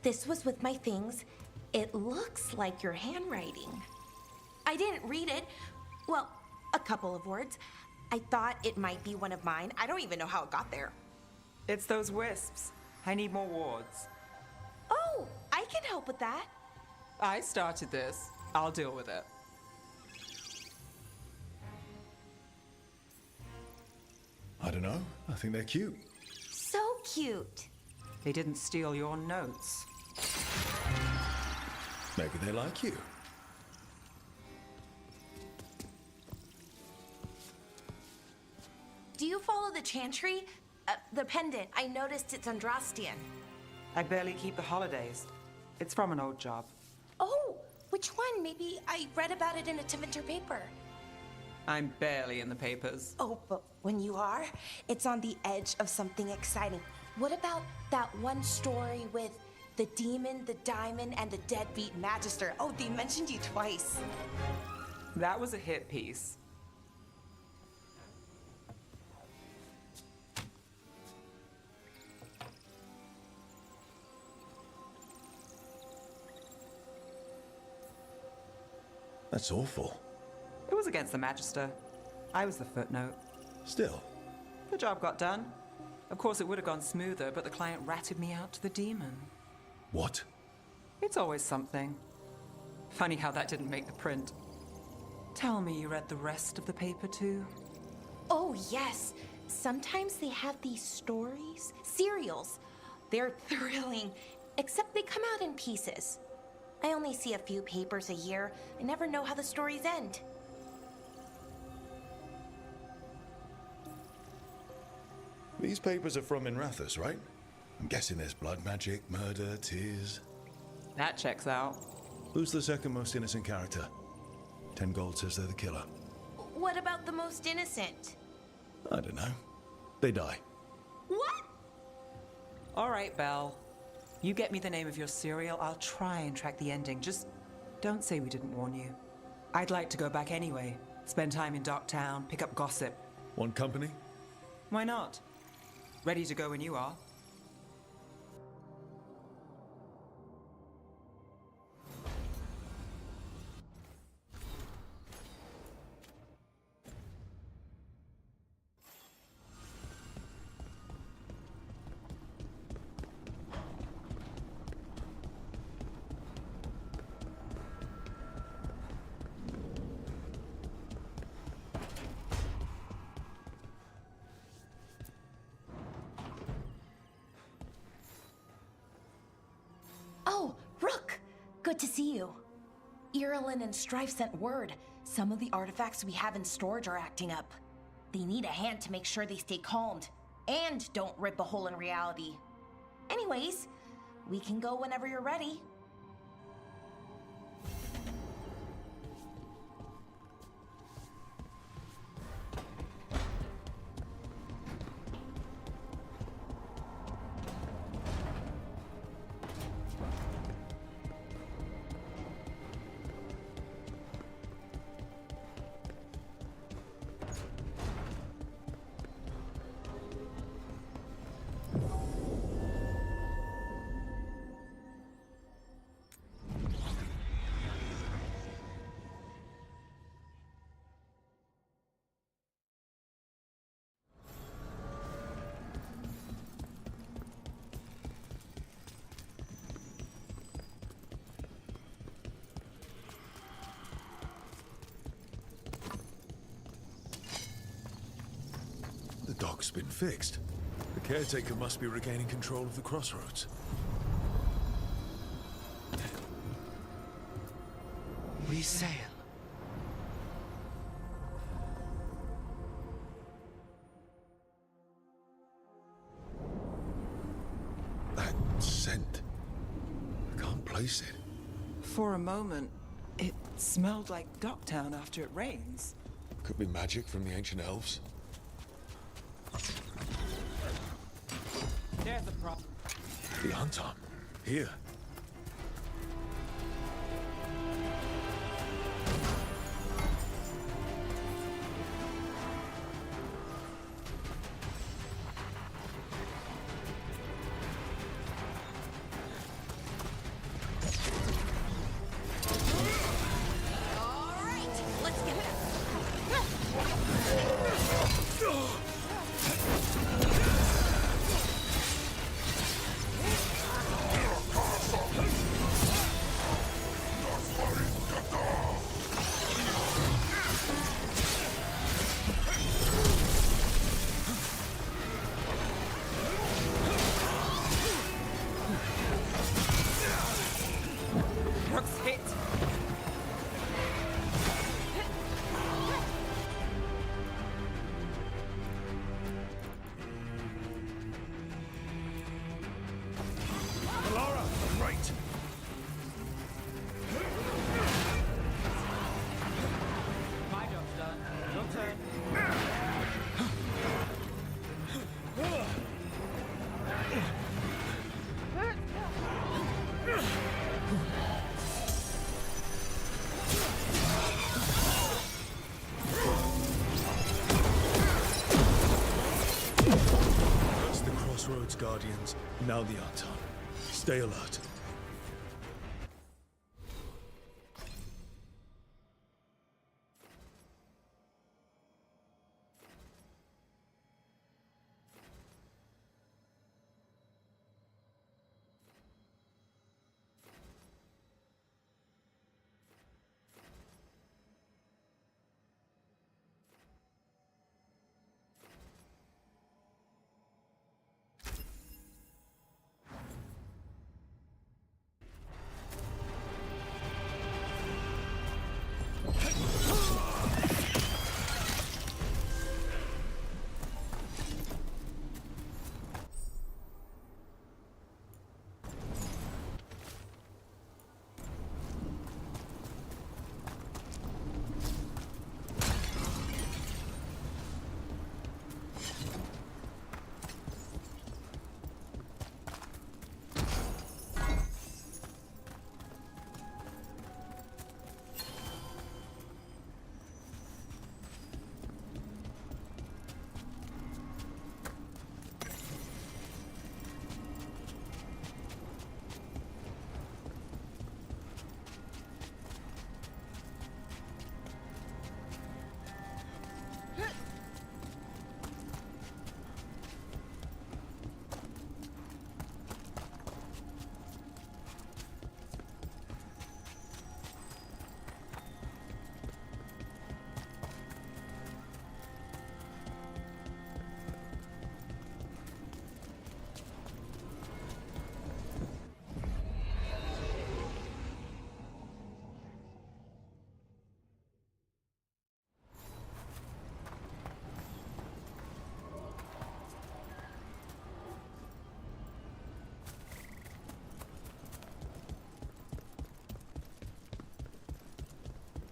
[SPEAKER 14] This was with my things. It looks like your handwriting. I didn't read it. Well, a couple of words. I thought it might be one of mine. I don't even know how it got there.
[SPEAKER 2] It's those wisps. I need more wards.
[SPEAKER 14] Oh, I can help with that.
[SPEAKER 2] I started this. I'll deal with it.
[SPEAKER 7] I don't know. I think they're cute.
[SPEAKER 14] So cute.
[SPEAKER 2] They didn't steal your notes.
[SPEAKER 7] Maybe they like you.
[SPEAKER 14] Do you follow the chantry? The pendant. I noticed it's Andrastian.
[SPEAKER 2] I barely keep the holidays. It's from an old job.
[SPEAKER 14] Oh, which one? Maybe I read about it in a Tivinter paper.
[SPEAKER 2] I'm barely in the papers.
[SPEAKER 14] Oh, but when you are, it's on the edge of something exciting. What about that one story with the demon, the diamond, and the deadbeat magister? Oh, they mentioned you twice.
[SPEAKER 2] That was a hit piece.
[SPEAKER 7] That's awful.
[SPEAKER 2] It was against the magister. I was the footnote.
[SPEAKER 7] Still.
[SPEAKER 2] The job got done. Of course, it would have gone smoother, but the client ratted me out to the demon.
[SPEAKER 7] What?
[SPEAKER 2] It's always something. Funny how that didn't make the print. Tell me you read the rest of the paper too?
[SPEAKER 14] Oh, yes. Sometimes they have these stories, serials. They're thrilling, except they come out in pieces. I only see a few papers a year. I never know how the stories end.
[SPEAKER 7] These papers are from Minrathous, right? I'm guessing there's blood magic, murder, tears.
[SPEAKER 2] That checks out.
[SPEAKER 7] Who's the second most innocent character? 10 gold says they're the killer.
[SPEAKER 14] What about the most innocent?
[SPEAKER 7] I don't know. They die.
[SPEAKER 14] What?
[SPEAKER 2] All right, Belle. You get me the name of your serial, I'll try and track the ending. Just don't say we didn't warn you. I'd like to go back anyway. Spend time in Darktown, pick up gossip.
[SPEAKER 7] Want company?
[SPEAKER 2] Why not? Ready to go when you are.
[SPEAKER 14] Good to see you. Irulan and Strife sent word. Some of the artifacts we have in storage are acting up. They need a hand to make sure they stay calmed and don't rip a hole in reality. Anyways, we can go whenever you're ready.
[SPEAKER 7] The dock's been fixed. The caretaker must be regaining control of the crossroads.
[SPEAKER 15] We sail.
[SPEAKER 7] That scent. I can't place it.
[SPEAKER 2] For a moment, it smelled like Docktown after it rains.
[SPEAKER 7] Could be magic from the ancient elves.
[SPEAKER 2] There's a problem.
[SPEAKER 7] The Antam. Here. Guardians, now the Antam. Stay alert.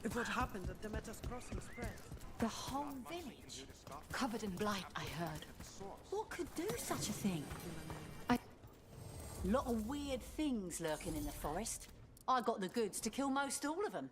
[SPEAKER 1] If what happened at Demeter's Crossing spreads.
[SPEAKER 3] The whole village? Covered in blight, I heard. What could do such a thing? Lot of weird things lurking in the forest. I got the goods to kill most all of them.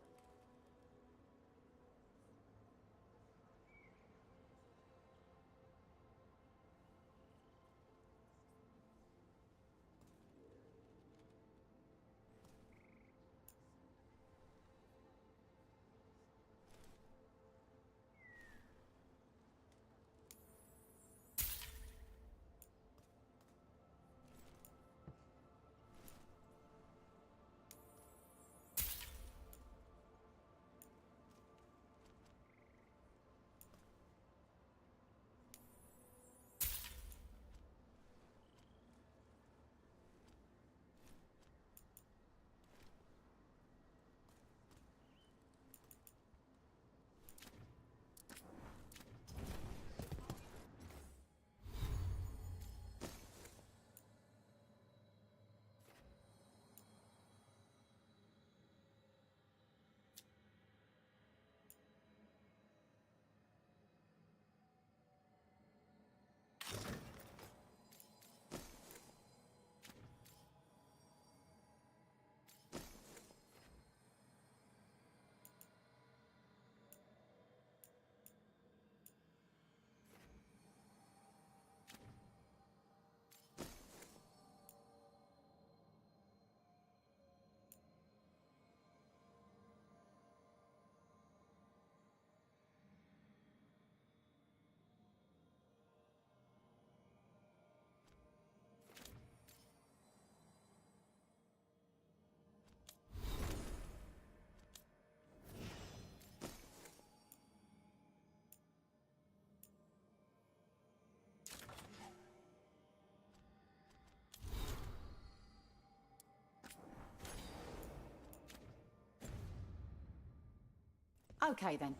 [SPEAKER 3] Okay then.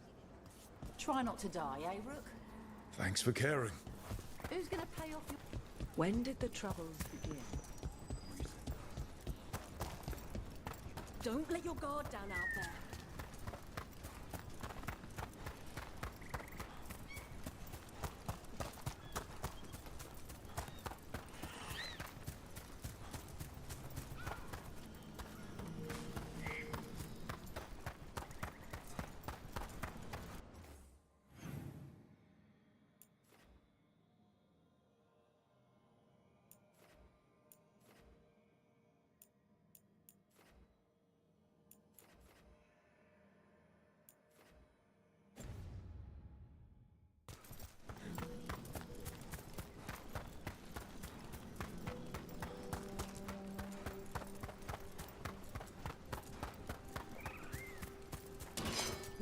[SPEAKER 3] Try not to die, eh, Rook?
[SPEAKER 7] Thanks for caring.
[SPEAKER 3] Who's gonna pay off your...
[SPEAKER 1] When did the troubles begin? Don't let your guard down out there.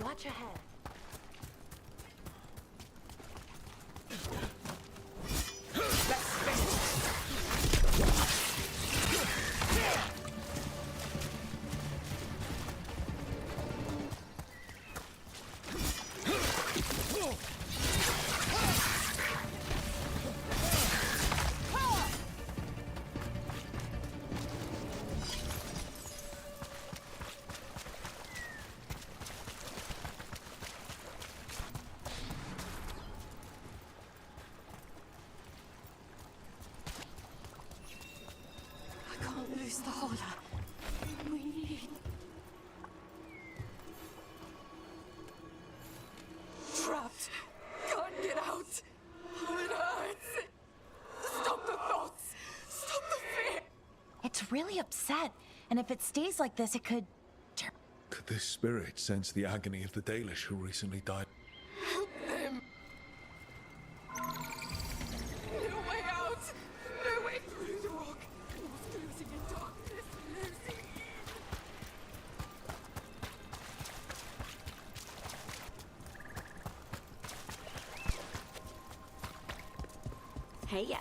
[SPEAKER 3] Watch ahead.
[SPEAKER 1] The order. We need... Trapped. Can't get out. It hurts. Stop the thoughts. Stop the fear.
[SPEAKER 10] It's really upset, and if it stays like this, it could...
[SPEAKER 7] Could this spirit sense the agony of the Dalish who recently died?
[SPEAKER 1] Help them. No way out. No way through the rock. Lost losing in darkness. Losing.
[SPEAKER 10] Hey, yeah.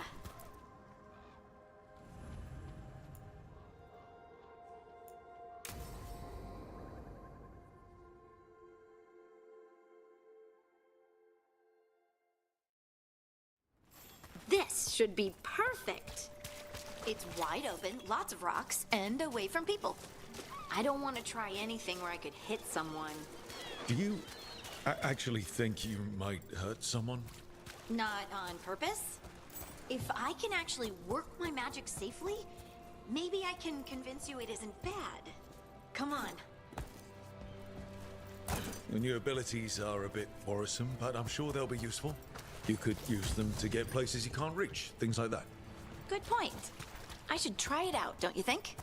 [SPEAKER 10] This should be perfect. It's wide open, lots of rocks, and away from people. I don't want to try anything where I could hit someone.
[SPEAKER 7] Do you actually think you might hurt someone?
[SPEAKER 10] Not on purpose. If I can actually work my magic safely, maybe I can convince you it isn't bad. Come on.
[SPEAKER 7] Your new abilities are a bit worrisome, but I'm sure they'll be useful. You could use them to get places you can't reach, things like that.
[SPEAKER 10] Good point. I should try it out, don't you think?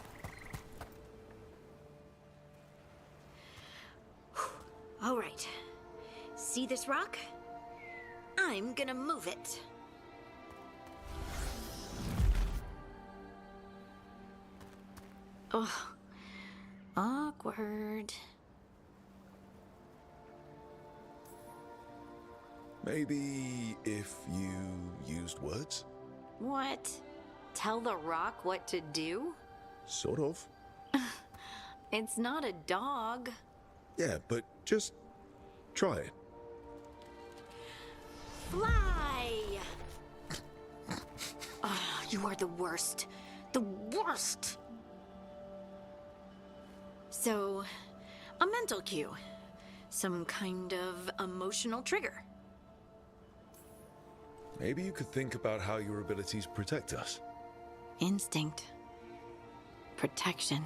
[SPEAKER 10] All right. See this rock? I'm gonna move it. Oh, awkward.
[SPEAKER 7] Maybe if you used words?
[SPEAKER 10] What? Tell the rock what to do?
[SPEAKER 7] Sort of.
[SPEAKER 10] It's not a dog.
[SPEAKER 7] Yeah, but just try it.
[SPEAKER 10] Fly! Oh, you are the worst. The worst! So, a mental cue. Some kind of emotional trigger.
[SPEAKER 7] Maybe you could think about how your abilities protect us.
[SPEAKER 10] Instinct. Protection.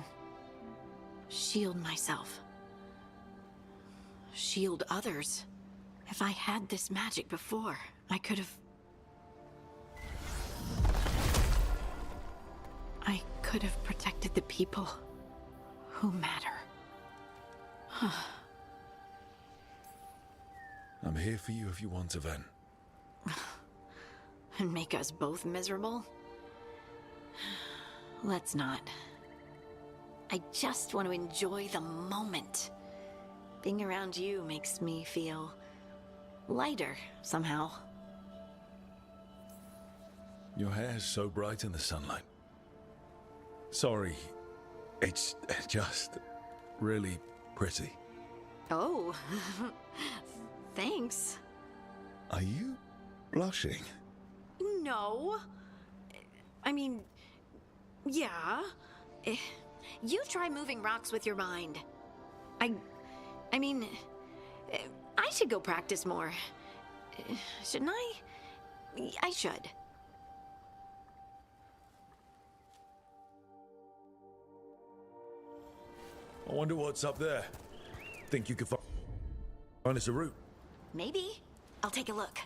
[SPEAKER 10] Shield myself. Shield others. If I had this magic before, I could have... I could have protected the people who matter.
[SPEAKER 7] I'm here for you if you want to, Ven.
[SPEAKER 10] And make us both miserable? Let's not. I just want to enjoy the moment. Being around you makes me feel lighter somehow.
[SPEAKER 7] Your hair is so bright in the sunlight. Sorry, it's just really pretty.
[SPEAKER 10] Oh, thanks.
[SPEAKER 7] Are you blushing?
[SPEAKER 10] No. I mean, yeah. You try moving rocks with your mind. I mean, I should go practice more. Shouldn't I? I should.
[SPEAKER 7] I wonder what's up there. Think you could find us a route?
[SPEAKER 10] Maybe. I'll take a look.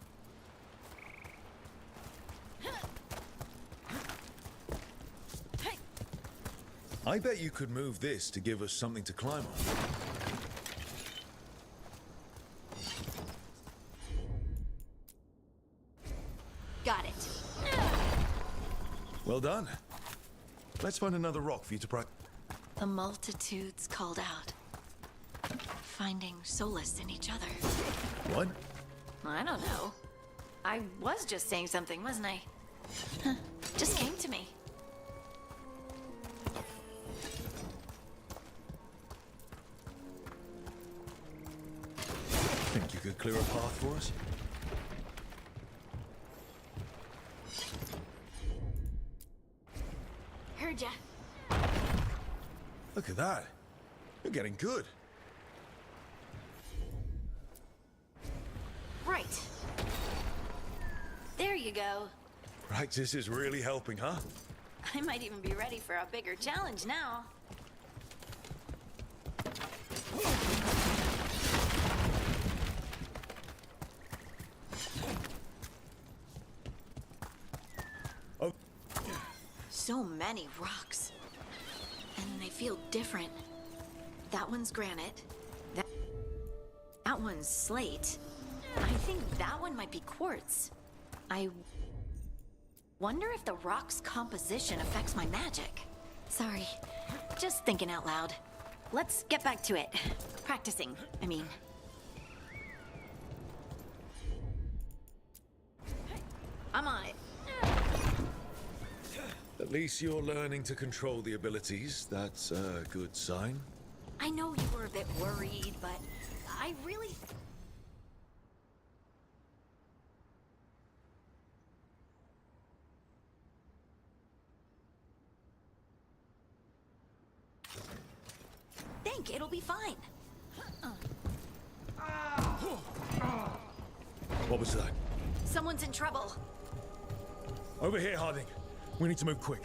[SPEAKER 7] I bet you could move this to give us something to climb on.
[SPEAKER 10] Got it.
[SPEAKER 7] Well done. Let's find another rock for you to practice.
[SPEAKER 10] The multitudes called out, finding solace in each other.
[SPEAKER 7] What?
[SPEAKER 10] I don't know. I was just saying something, wasn't I? Huh. Just came to me.
[SPEAKER 7] Think you could clear a path for us?
[SPEAKER 10] Heard ya.
[SPEAKER 7] Look at that. You're getting good.
[SPEAKER 10] Right. There you go.
[SPEAKER 7] Practice is really helping, huh?
[SPEAKER 10] I might even be ready for a bigger challenge now.
[SPEAKER 7] Oh.
[SPEAKER 10] So many rocks. And they feel different. That one's granite. That one's slate. I think that one might be quartz. I wonder if the rock's composition affects my magic. Sorry, just thinking out loud. Let's get back to it. Practicing, I mean. I'm on it.
[SPEAKER 7] At least you're learning to control the abilities. That's a good sign.
[SPEAKER 10] I know you were a bit worried, but I really... think. It'll be fine.
[SPEAKER 7] What was that?
[SPEAKER 10] Someone's in trouble.
[SPEAKER 7] Over here, Harding. We need to move quick.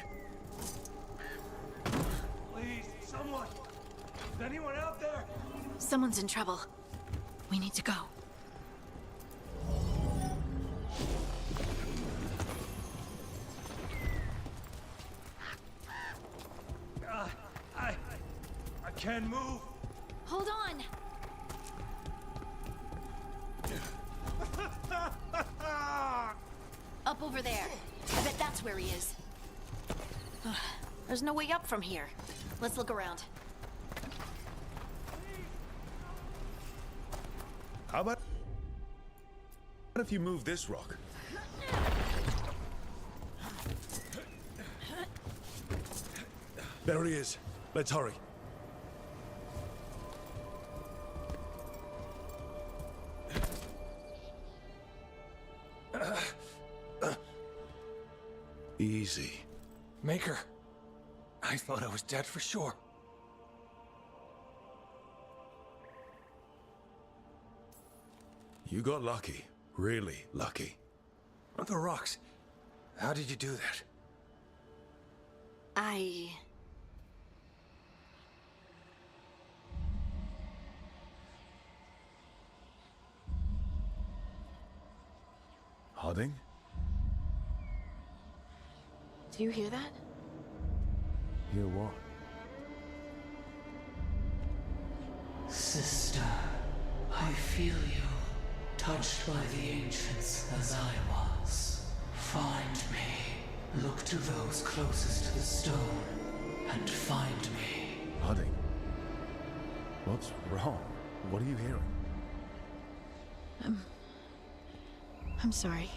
[SPEAKER 6] Please, someone! Is anyone out there?
[SPEAKER 10] Someone's in trouble. We need to go.
[SPEAKER 6] I can't move.
[SPEAKER 10] Hold on. Up over there. I bet that's where he is. There's no way up from here. Let's look around.
[SPEAKER 7] How about if you move this rock? There he is. Let's hurry. Easy.
[SPEAKER 6] Maker. I thought I was dead for sure.
[SPEAKER 7] You got lucky. Really lucky.
[SPEAKER 6] The rocks. How did you do that?
[SPEAKER 7] Harding?
[SPEAKER 10] Do you hear that?
[SPEAKER 7] Hear what?
[SPEAKER 19] Sister, I feel you, touched by the ancients as I was. Find me, look to those closest to the stone, and find me.
[SPEAKER 7] Harding? What's wrong? What are you hearing?
[SPEAKER 10] I'm sorry.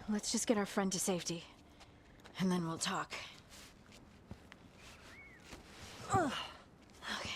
[SPEAKER 10] Let's just get our friend to safety, and then we'll talk. Ugh. Okay.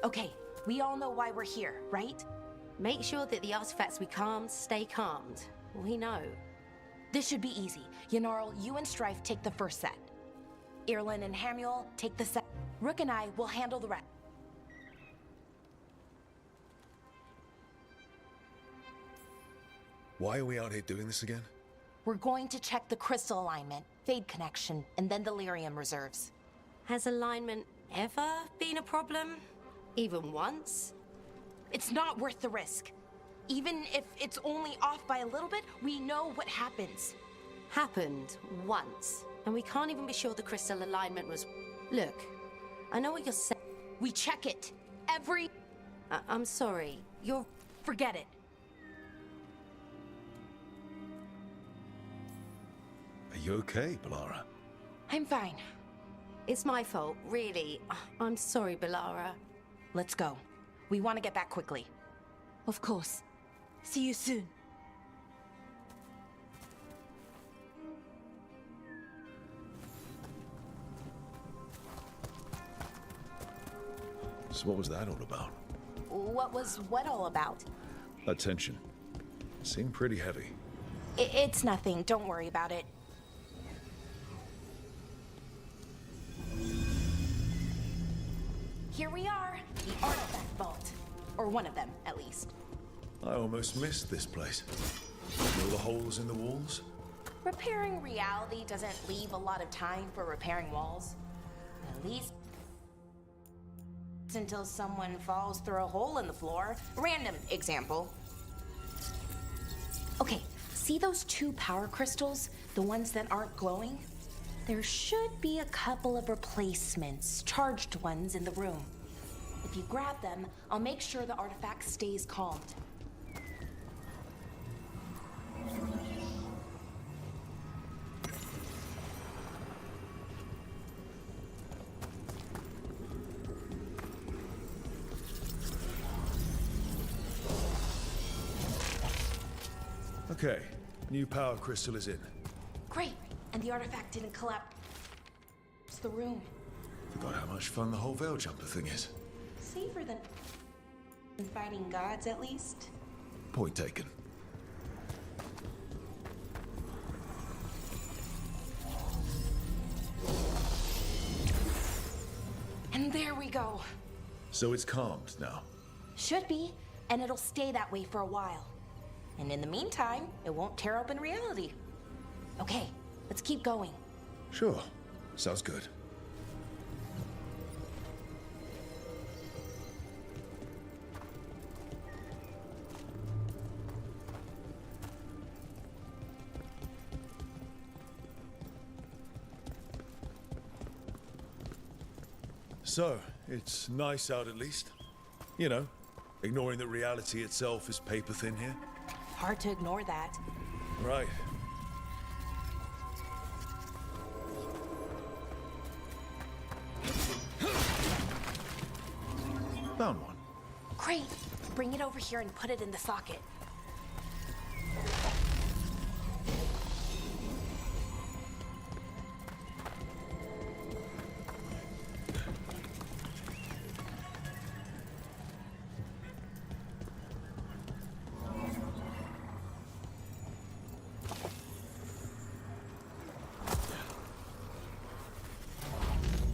[SPEAKER 14] Okay, we all know why we're here, right?
[SPEAKER 17] Make sure that the artifacts we calmed stay calmed. We know.
[SPEAKER 14] This should be easy. Yanarl, you and Strife take the first set. Irlin and Hamuel take the second. Rook and I will handle the rest.
[SPEAKER 7] Why are we out here doing this again?
[SPEAKER 14] We're going to check the crystal alignment, fade connection, and then the lyrium reserves.
[SPEAKER 17] Has alignment ever been a problem? Even once?
[SPEAKER 14] It's not worth the risk. Even if it's only off by a little bit, we know what happens.
[SPEAKER 17] Happened once. And we can't even be sure the crystal alignment was... Look, I know what you're saying.
[SPEAKER 14] We check it. Every...
[SPEAKER 17] I'm sorry. You're...
[SPEAKER 14] Forget it.
[SPEAKER 7] Are you okay, Balara?
[SPEAKER 14] I'm fine.
[SPEAKER 17] It's my fault, really. I'm sorry, Balara.
[SPEAKER 14] Let's go. We want to get back quickly.
[SPEAKER 10] Of course. See you soon.
[SPEAKER 7] So what was that all about?
[SPEAKER 14] What was what all about?
[SPEAKER 7] That tension. Seemed pretty heavy.
[SPEAKER 14] It's nothing. Don't worry about it. Here we are, the artifact vault. Or one of them, at least.
[SPEAKER 7] I almost missed this place. You know the holes in the walls?
[SPEAKER 14] Repairing reality doesn't leave a lot of time for repairing walls. At least until someone falls through a hole in the floor. Random example. Okay, see those 2 power crystals? The ones that aren't glowing? There should be a couple of replacements, charged ones in the room. If you grab them, I'll make sure the artifact stays calmed.
[SPEAKER 7] Okay, new power crystal is in.
[SPEAKER 14] Great, and the artifact didn't collapse the room.
[SPEAKER 7] Forgot how much fun the whole veil jumper thing is.
[SPEAKER 14] Safer than fighting gods, at least.
[SPEAKER 7] Point taken.
[SPEAKER 14] And there we go.
[SPEAKER 7] So it's calmed now.
[SPEAKER 14] Should be, and it'll stay that way for a while. And in the meantime, it won't tear open reality. Okay, let's keep going.
[SPEAKER 7] Sure. Sounds good. So, it's nice out at least. You know, ignoring that reality itself is paper thin here.
[SPEAKER 14] Hard to ignore that.
[SPEAKER 7] Right. Found one.
[SPEAKER 14] Great. Bring it over here and put it in the socket.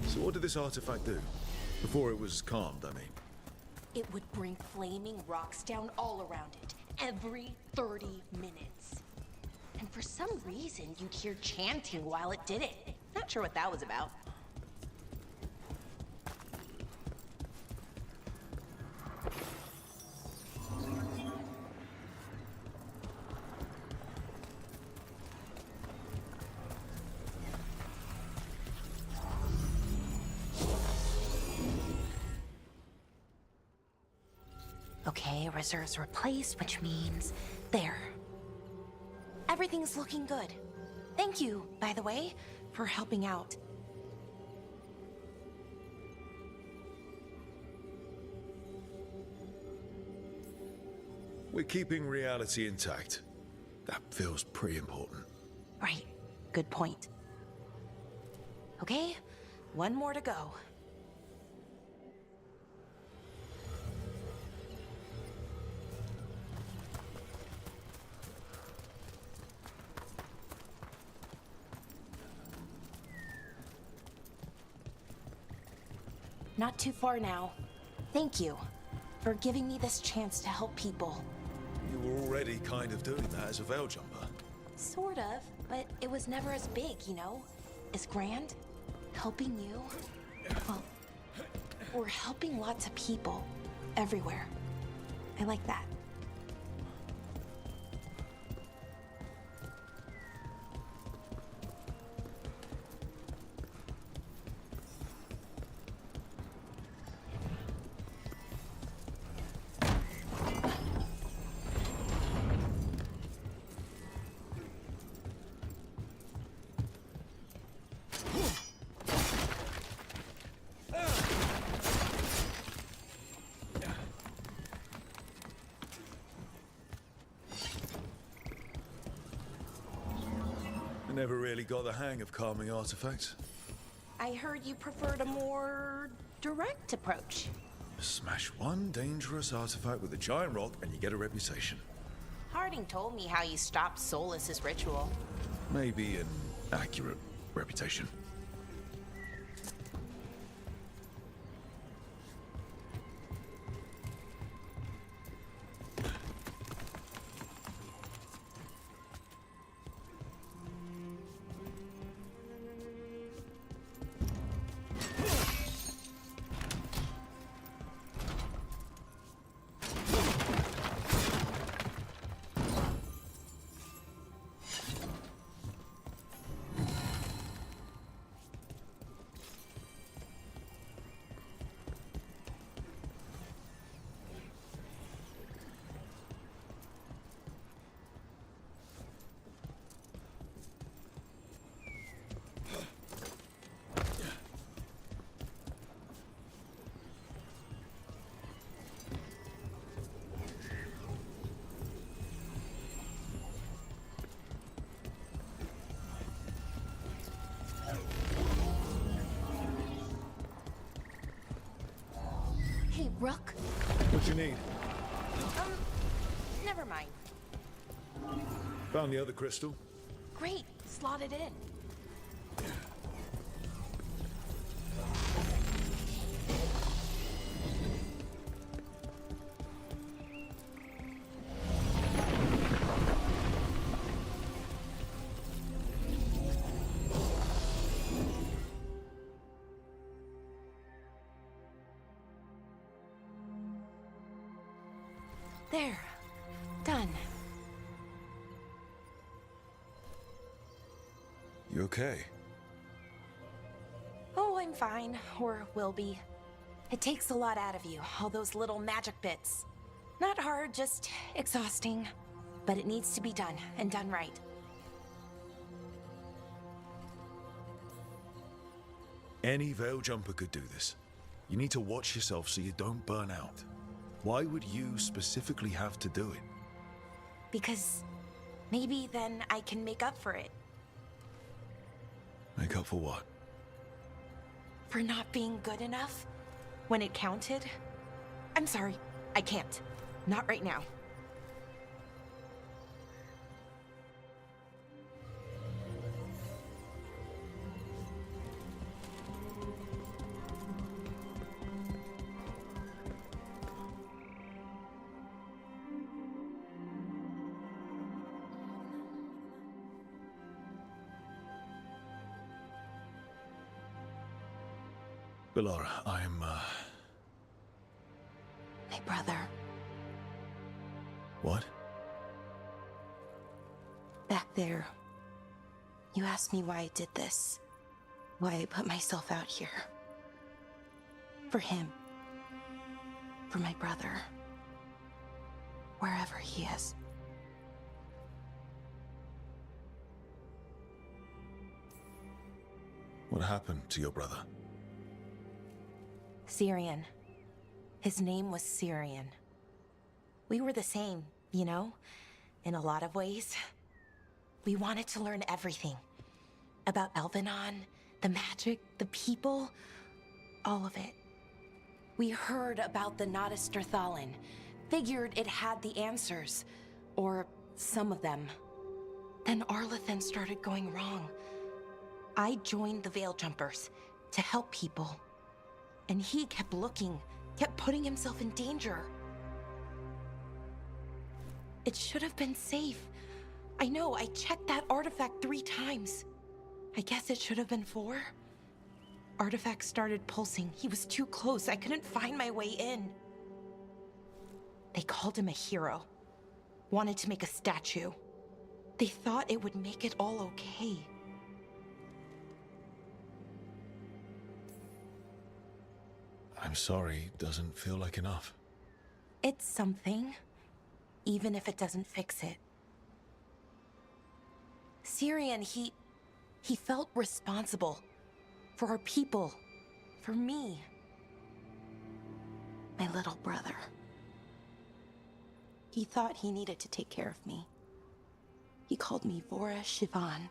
[SPEAKER 7] So what did this artifact do? Before it was calmed, I mean.
[SPEAKER 14] It would bring flaming rocks down all around it, every 30 minutes. And for some reason, you'd hear chanting while it did it. Not sure what that was about. Okay, reserves replaced, which means there. Everything's looking good. Thank you, by the way, for helping out.
[SPEAKER 7] We're keeping reality intact. That feels pretty important.
[SPEAKER 14] Right, good point. Okay, one more to go. Not too far now. Thank you for giving me this chance to help people.
[SPEAKER 7] You were already kind of doing that as a veil jumper.
[SPEAKER 14] Sort of, but it was never as big, you know? As grand. Helping you. Well, we're helping lots of people. Everywhere. I like that.
[SPEAKER 7] Never really got the hang of calming artifacts.
[SPEAKER 14] I heard you preferred a more direct approach.
[SPEAKER 7] Smash one dangerous artifact with a giant rock and you get a reputation.
[SPEAKER 14] Harding told me how you stopped Solus's ritual.
[SPEAKER 7] Maybe an accurate reputation.
[SPEAKER 14] Hey, Rook.
[SPEAKER 7] What you need?
[SPEAKER 14] Never mind.
[SPEAKER 7] Found the other crystal.
[SPEAKER 14] Great, slot it in. There. Done.
[SPEAKER 7] You okay?
[SPEAKER 14] Oh, I'm fine. Or will be. It takes a lot out of you, all those little magic bits. Not hard, just exhausting. But it needs to be done, and done right.
[SPEAKER 7] Any veil jumper could do this. You need to watch yourself so you don't burn out. Why would you specifically have to do it?
[SPEAKER 14] Because maybe then I can make up for it.
[SPEAKER 7] Make up for what?
[SPEAKER 14] For not being good enough when it counted. I'm sorry, I can't. Not right now.
[SPEAKER 7] Bellara, I'm,
[SPEAKER 14] My brother.
[SPEAKER 7] What?
[SPEAKER 14] Back there. You asked me why I did this. Why I put myself out here. For him. For my brother. Wherever he is.
[SPEAKER 7] What happened to your brother?
[SPEAKER 14] Syrian. His name was Syrian. We were the same, you know, in a lot of ways. We wanted to learn everything. About Elvenon, the magic, the people, all of it. We heard about the Notisterthalin, figured it had the answers, or some of them. Then Arlathan started going wrong. I joined the Veil Jumpers to help people. And he kept looking, kept putting himself in danger. It should have been safe. I know, I checked that artifact 3 times. I guess it should have been 4. Artifact started pulsing. He was too close. I couldn't find my way in. They called him a hero. Wanted to make a statue. They thought it would make it all okay.
[SPEAKER 7] I'm sorry, doesn't feel like enough.
[SPEAKER 14] It's something, even if it doesn't fix it. Syrian, he felt responsible for our people, for me. My little brother. He thought he needed to take care of me. He called me Vora Shivan,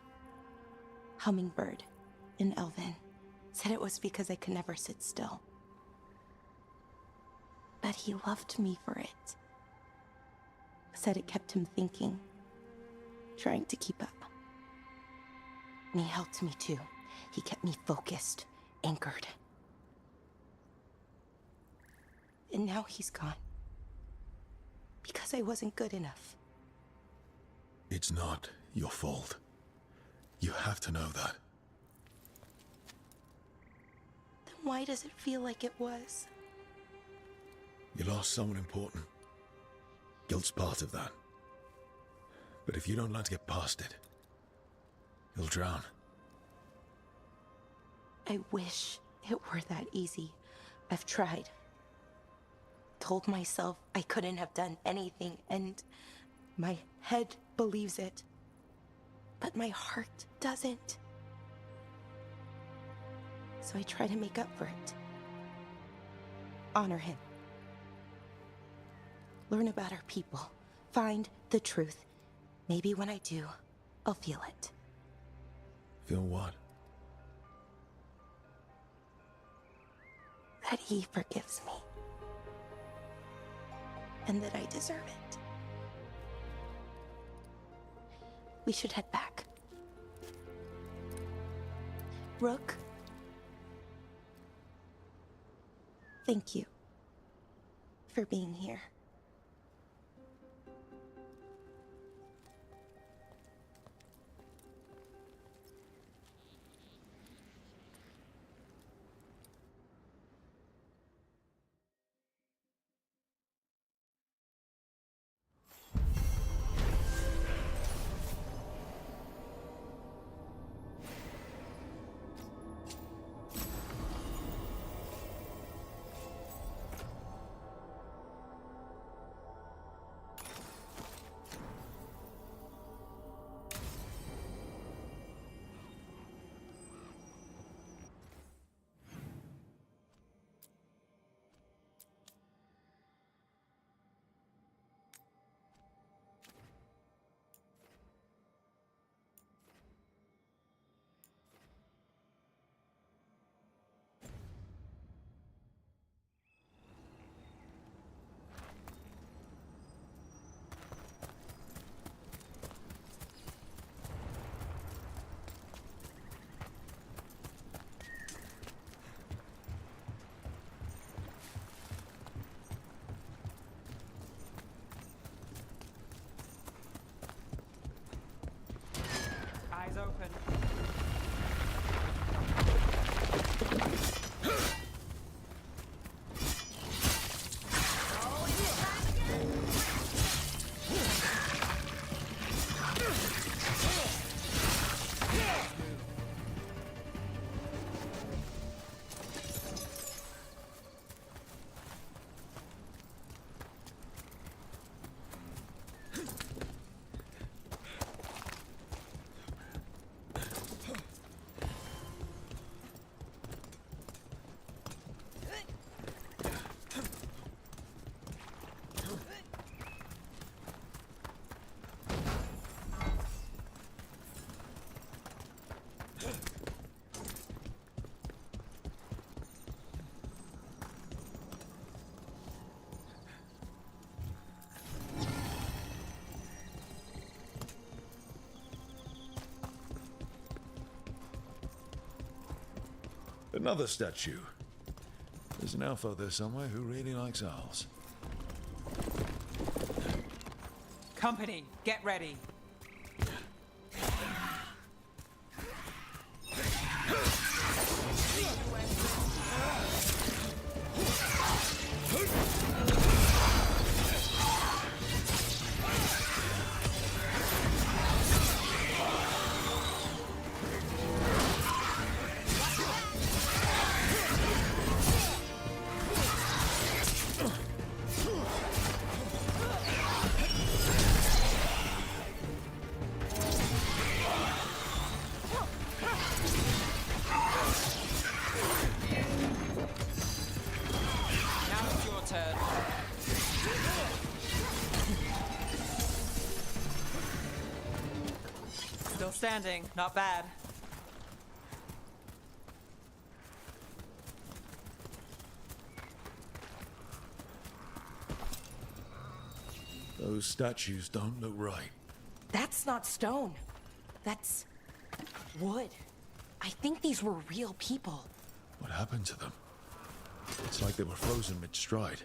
[SPEAKER 14] hummingbird in Elven. Said it was because I could never sit still. that he loved me for it. Said it kept him thinking, trying to keep up. And he helped me too. He kept me focused, anchored. And now he's gone. Because I wasn't good enough.
[SPEAKER 7] It's not your fault. You have to know that.
[SPEAKER 14] Then why does it feel like it was?
[SPEAKER 7] You lost someone important. Guilt's part of that. But if you don't learn to get past it, you'll drown.
[SPEAKER 14] I wish it were that easy. I've tried. Told myself I couldn't have done anything, and my head believes it. But my heart doesn't. So I try to make up for it. Honor him. Learn about our people. Find the truth. Maybe when I do, I'll feel it.
[SPEAKER 7] Feel what?
[SPEAKER 14] That he forgives me. And that I deserve it. We should head back. Rook. Thank you for being here.
[SPEAKER 2] Eyes open.
[SPEAKER 7] Another statue. There's an elf out there somewhere who really likes owls.
[SPEAKER 2] Company, get ready. Still standing, not bad.
[SPEAKER 7] Those statues don't look right.
[SPEAKER 14] That's not stone. That's wood. I think these were real people.
[SPEAKER 7] What happened to them? It's like they were frozen mid-stride.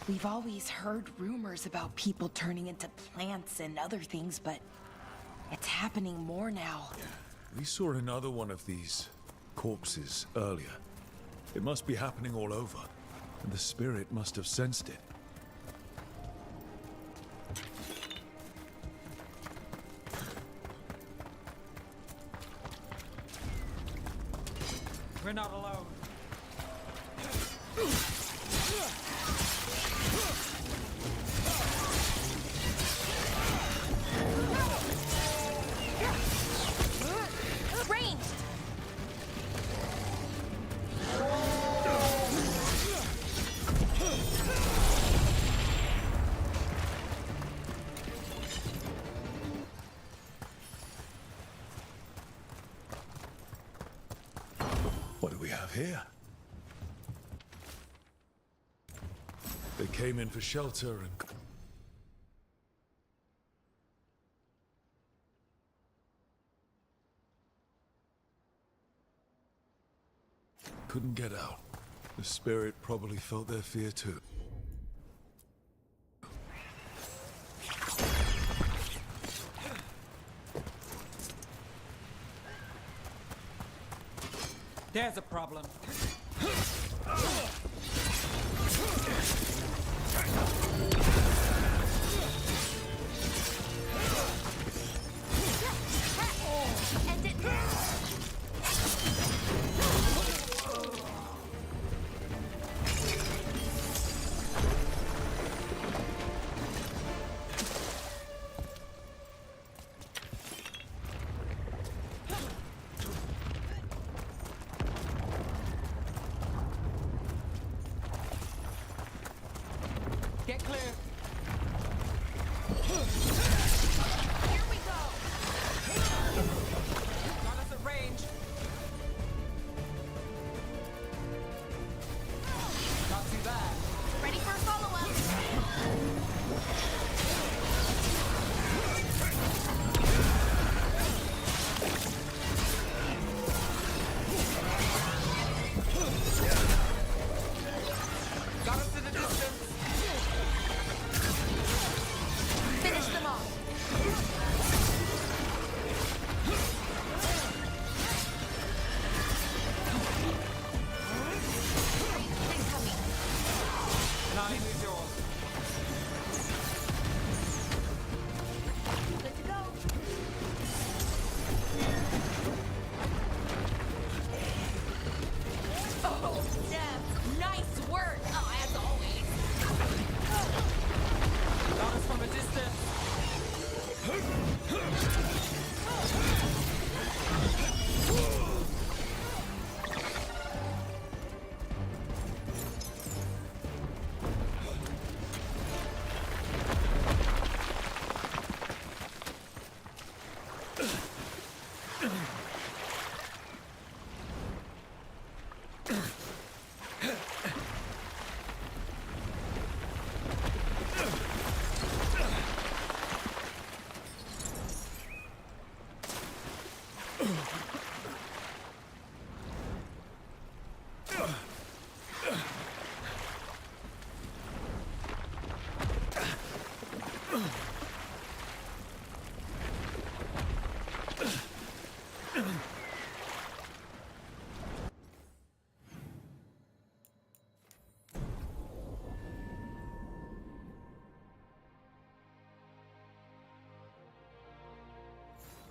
[SPEAKER 14] We've always heard rumors about people turning into plants and other things, but it's happening more now.
[SPEAKER 7] We saw another one of these corpses earlier. It must be happening all over, and the spirit must have sensed it.
[SPEAKER 2] We're not alone.
[SPEAKER 14] Ranged!
[SPEAKER 7] What do we have here? They came in for shelter and... couldn't get out. The spirit probably felt their fear too.
[SPEAKER 2] There's a problem.
[SPEAKER 14] End it.
[SPEAKER 2] Get clear.
[SPEAKER 14] Here we go.
[SPEAKER 2] Got us at range. Not too bad.
[SPEAKER 14] Ready for a follow-up.
[SPEAKER 2] Got us in the distance.
[SPEAKER 14] Finish them off. Incoming.
[SPEAKER 2] Nine is yours.
[SPEAKER 14] Good to go. Oh, Deb, nice work. Oh, as always.
[SPEAKER 2] Got us from a distance.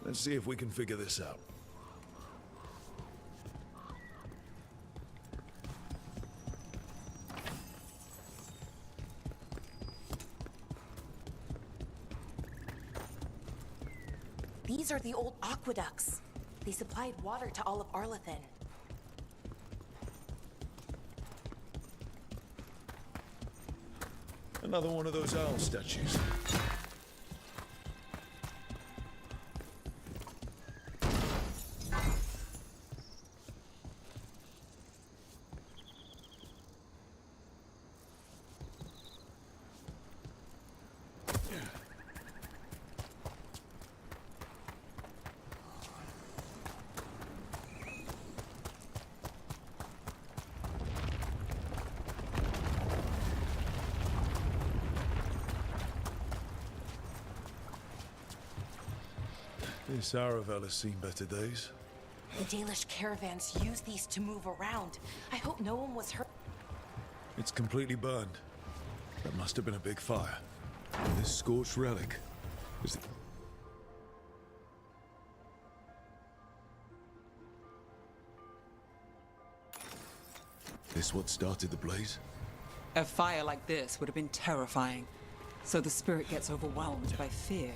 [SPEAKER 7] Let's see if we can figure this out.
[SPEAKER 14] These are the old aqueducts. They supplied water to all of Arlathan.
[SPEAKER 7] Another one of those owl statues. This Aravel has seen better days.
[SPEAKER 14] The Dalish caravans use these to move around. I hope no one was hurt.
[SPEAKER 7] It's completely burned. That must have been a big fire. And this scorched relic is... This what started the blaze?
[SPEAKER 2] A fire like this would have been terrifying, so the spirit gets overwhelmed by fear.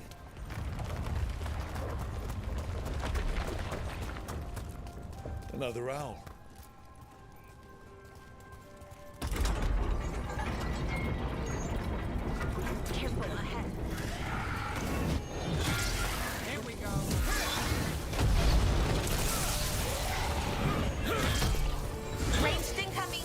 [SPEAKER 7] Another owl.
[SPEAKER 14] Careful ahead.
[SPEAKER 2] Here we go.
[SPEAKER 14] Ranged incoming.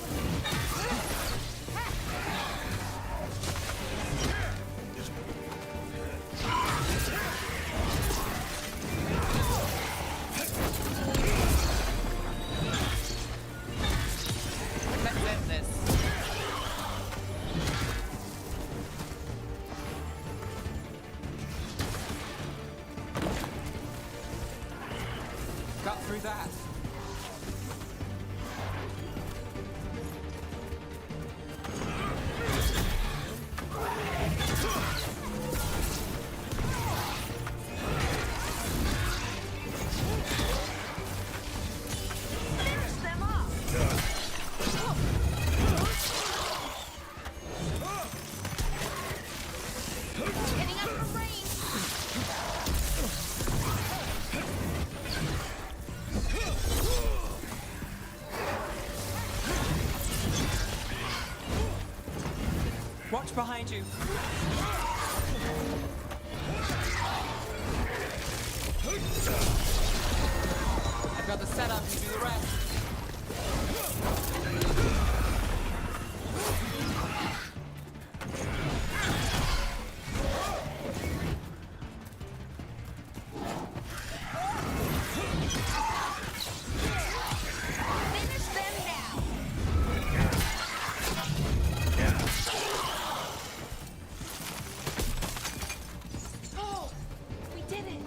[SPEAKER 2] Got through that.
[SPEAKER 14] Finish them off. Hitting up from range.
[SPEAKER 2] Watch behind you. I've got the setup, you do the rest.
[SPEAKER 14] Finish them now. Oh, we did it.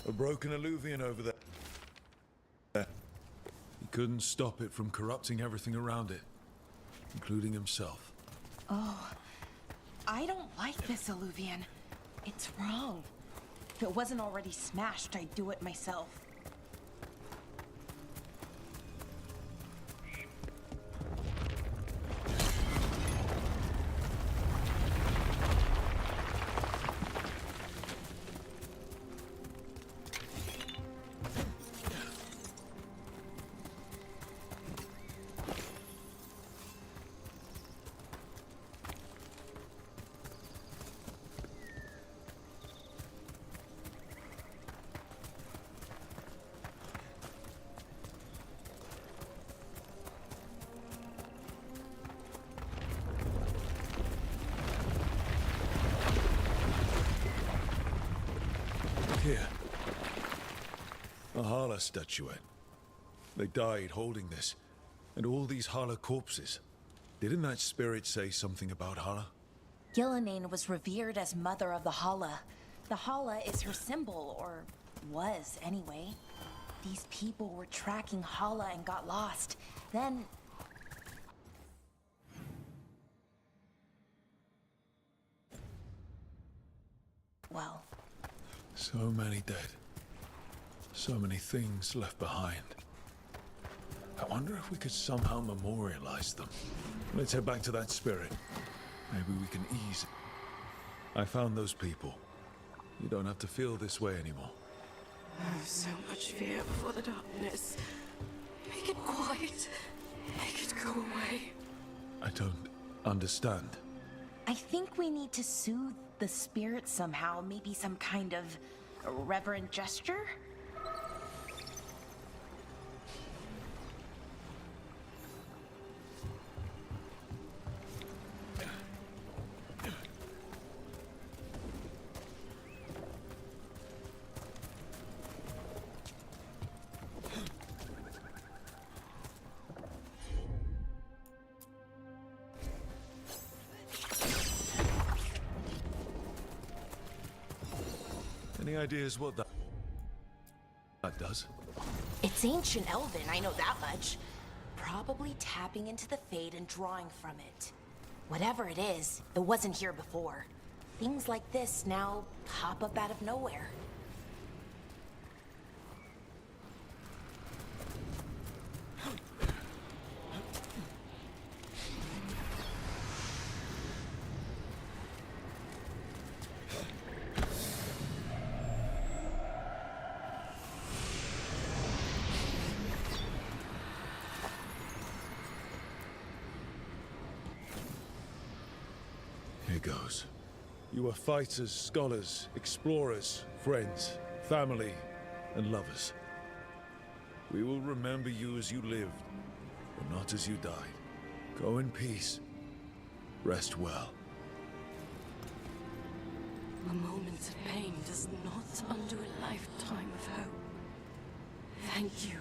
[SPEAKER 7] A broken alluvian over there. He couldn't stop it from corrupting everything around it, including himself.
[SPEAKER 14] Oh, I don't like this alluvian. It's wrong. If it wasn't already smashed, I'd do it myself.
[SPEAKER 7] Hala statuette. They died holding this, and all these Hala corpses. Didn't that spirit say something about Hala?
[SPEAKER 14] Gillenane was revered as mother of the Hala. The Hala is her symbol, or was anyway. These people were tracking Hala and got lost. Then... well...
[SPEAKER 7] So many dead. So many things left behind. I wonder if we could somehow memorialize them. Let's head back to that spirit. Maybe we can ease it. I found those people. You don't have to feel this way anymore.
[SPEAKER 1] Oh, so much fear before the darkness. Make it quiet. Make it go away.
[SPEAKER 7] I don't understand.
[SPEAKER 14] I think we need to soothe the spirit somehow. Maybe some kind of reverent gesture?
[SPEAKER 7] Any ideas what that does?
[SPEAKER 14] It's ancient Elven, I know that much. Probably tapping into the Fade and drawing from it. Whatever it is, it wasn't here before. Things like this now pop up out of nowhere.
[SPEAKER 7] Here goes. You are fighters, scholars, explorers, friends, family, and lovers. We will remember you as you lived, but not as you died. Go in peace. Rest well.
[SPEAKER 1] A moment of pain does not undo a lifetime of hope. Thank you.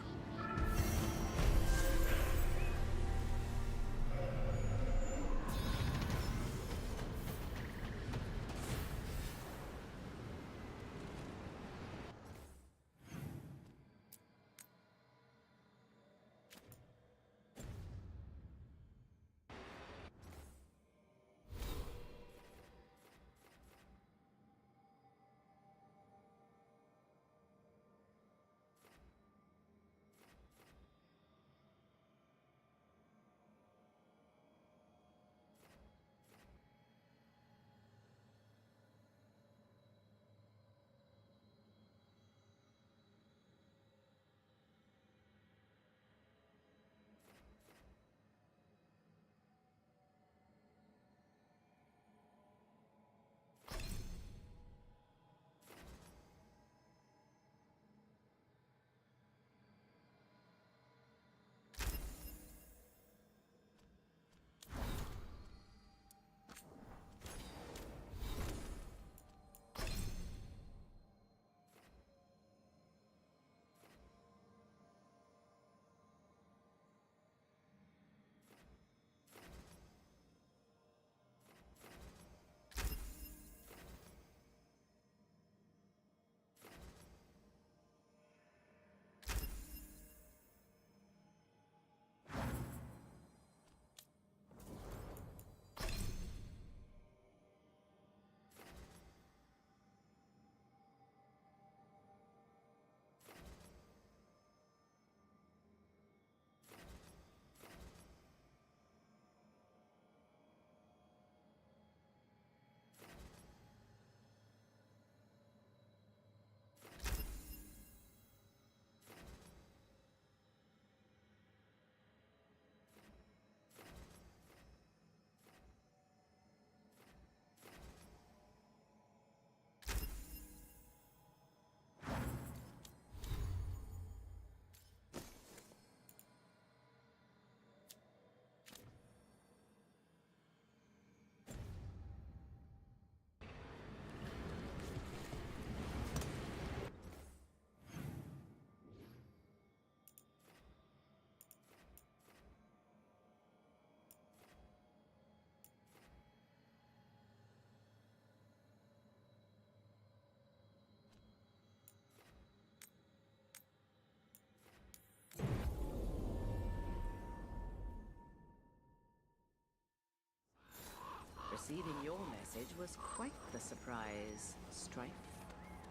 [SPEAKER 20] Receiving your message was quite the surprise, Strife.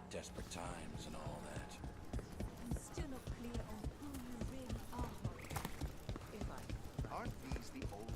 [SPEAKER 6] Desperate times and all that.
[SPEAKER 11] I'm still not clear on who you really are. If I...
[SPEAKER 8] Aren't these the old...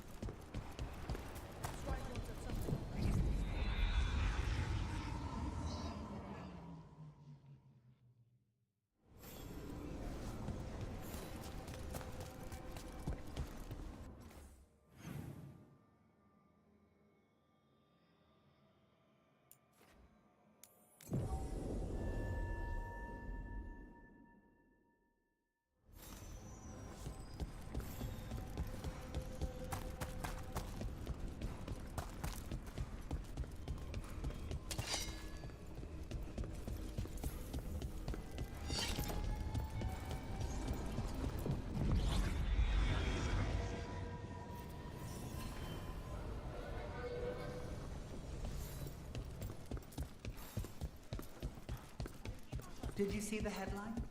[SPEAKER 21] Did you see the headline?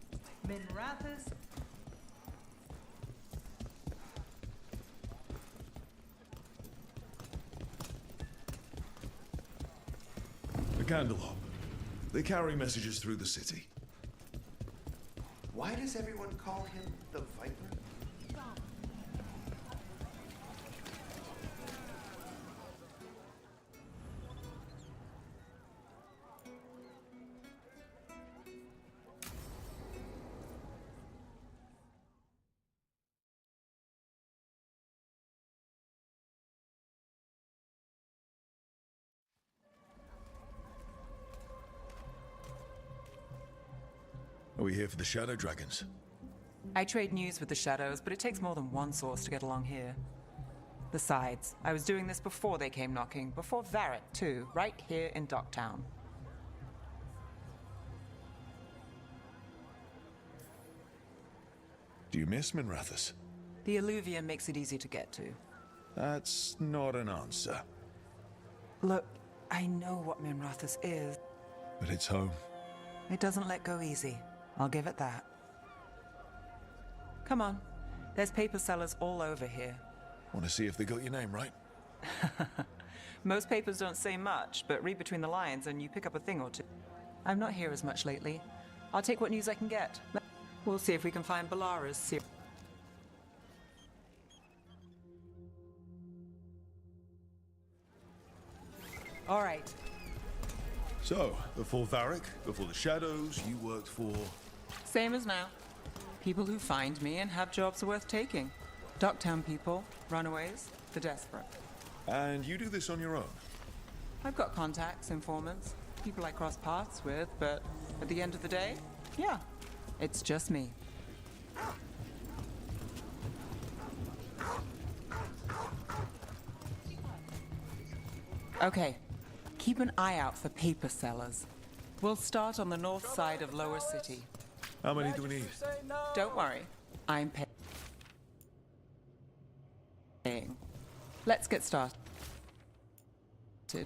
[SPEAKER 21] Minrathous?
[SPEAKER 7] A candle hop. They carry messages through the city.
[SPEAKER 8] Why does everyone call him the Viper?
[SPEAKER 7] Are we here for the Shadow Dragons?
[SPEAKER 2] I trade news with the Shadows, but it takes more than one source to get along here. Besides, I was doing this before they came knocking, before Varret too, right here in Docktown.
[SPEAKER 7] Do you miss Minrathous?
[SPEAKER 2] The Alluvium makes it easy to get to.
[SPEAKER 7] That's not an answer.
[SPEAKER 2] Look, I know what Minrathous is.
[SPEAKER 7] But it's home.
[SPEAKER 2] It doesn't let go easy. I'll give it that. Come on. There's paper sellers all over here.
[SPEAKER 7] Want to see if they got your name right?
[SPEAKER 2] Most papers don't say much, but read between the lines and you pick up a thing or two. I'm not here as much lately. I'll take what news I can get. We'll see if we can find Balara's series. All right.
[SPEAKER 7] So, before Varric, before the Shadows, you worked for...
[SPEAKER 2] Same as now. People who find me and have jobs worth taking. Docktown people, runaways, the desperate.
[SPEAKER 7] And you do this on your own?
[SPEAKER 2] I've got contacts, informants, people I cross paths with, but at the end of the day, yeah, it's just me. Okay, keep an eye out for paper sellers. We'll start on the north side of Lower City.
[SPEAKER 7] How many do we need?
[SPEAKER 2] Don't worry, I'm paying. Let's get started.
[SPEAKER 22] The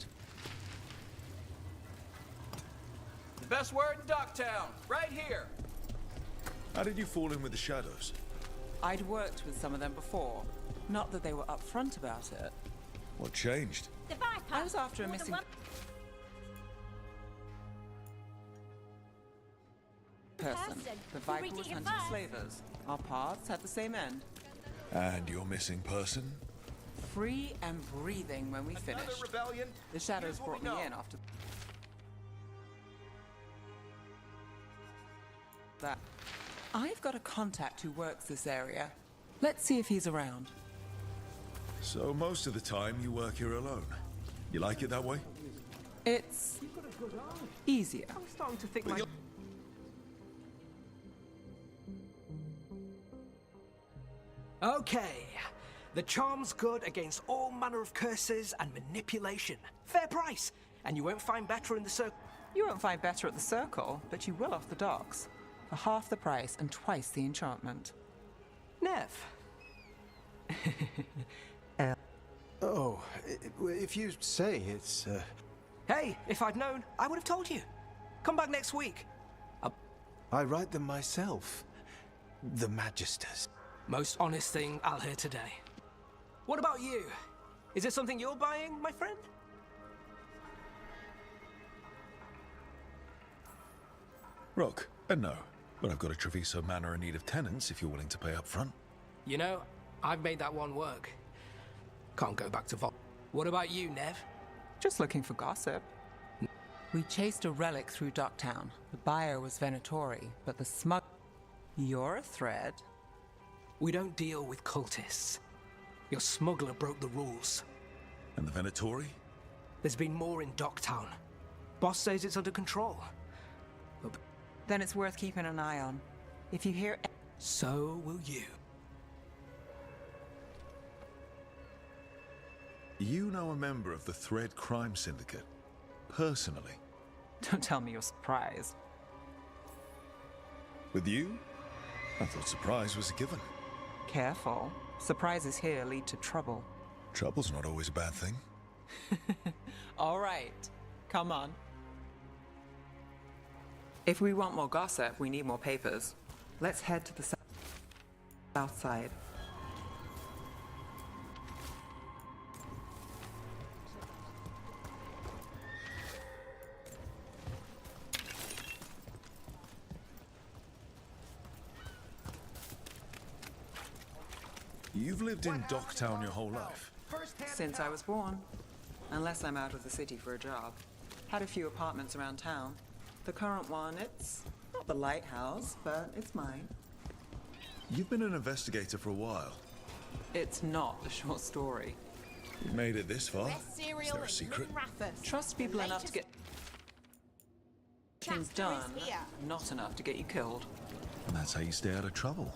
[SPEAKER 22] best word in Docktown, right here.
[SPEAKER 7] How did you fall in with the Shadows?
[SPEAKER 2] I'd worked with some of them before. Not that they were upfront about it.
[SPEAKER 7] What changed?
[SPEAKER 11] The Viper!
[SPEAKER 2] I was after a missing person. The Viper was hunting slavers. Our paths had the same end.
[SPEAKER 7] And your missing person?
[SPEAKER 2] Free and breathing when we finished.
[SPEAKER 8] Rebellion.
[SPEAKER 2] The Shadows brought me in after that. I've got a contact who works this area. Let's see if he's around.
[SPEAKER 7] So most of the time you work here alone. You like it that way?
[SPEAKER 2] It's easier.
[SPEAKER 22] I'm starting to think
[SPEAKER 24] Okay. The charm's good against all manner of curses and manipulation. Fair price. And you won't find better in the circle.
[SPEAKER 2] You won't find better at the Circle, but you will off the docks. For half the price and twice the enchantment.
[SPEAKER 24] Nev.
[SPEAKER 25] Oh, if you say it's,
[SPEAKER 24] Hey, if I'd known, I would have told you. Come back next week.
[SPEAKER 25] I write them myself. The Magisters.
[SPEAKER 24] Most honest thing I'll hear today. What about you? Is it something you're buying, my friend?
[SPEAKER 7] Rock, no. But I've got a Treviso Manor in need of tenants if you're willing to pay up front.
[SPEAKER 24] You know, I've made that one work. Can't go back to Vol. What about you, Nev?
[SPEAKER 2] Just looking for gossip. We chased a relic through Docktown. The buyer was Venatori, but the smug... You're a threat.
[SPEAKER 24] We don't deal with cultists. Your smuggler broke the rules.
[SPEAKER 7] And the Venatori?
[SPEAKER 24] There's been more in Docktown. Boss says it's under control.
[SPEAKER 2] Then it's worth keeping an eye on. If you hear...
[SPEAKER 24] So will you.
[SPEAKER 7] You know a member of the Thread Crime Syndicate? Personally?
[SPEAKER 2] Don't tell me you're surprised.
[SPEAKER 7] With you? I thought surprise was a given.
[SPEAKER 2] Careful. Surprises here lead to trouble.
[SPEAKER 7] Trouble's not always a bad thing.
[SPEAKER 2] All right. Come on. If we want more gossip, we need more papers. Let's head to the south side.
[SPEAKER 7] You've lived in Docktown your whole life?
[SPEAKER 2] Since I was born. Unless I'm out of the city for a job. Had a few apartments around town. The current one, it's not the lighthouse, but it's mine.
[SPEAKER 7] You've been an investigator for a while.
[SPEAKER 2] It's not a short story.
[SPEAKER 7] You made it this far. Is there a secret?
[SPEAKER 2] Trust people enough to get things done, not enough to get you killed.
[SPEAKER 7] And that's how you stay out of trouble.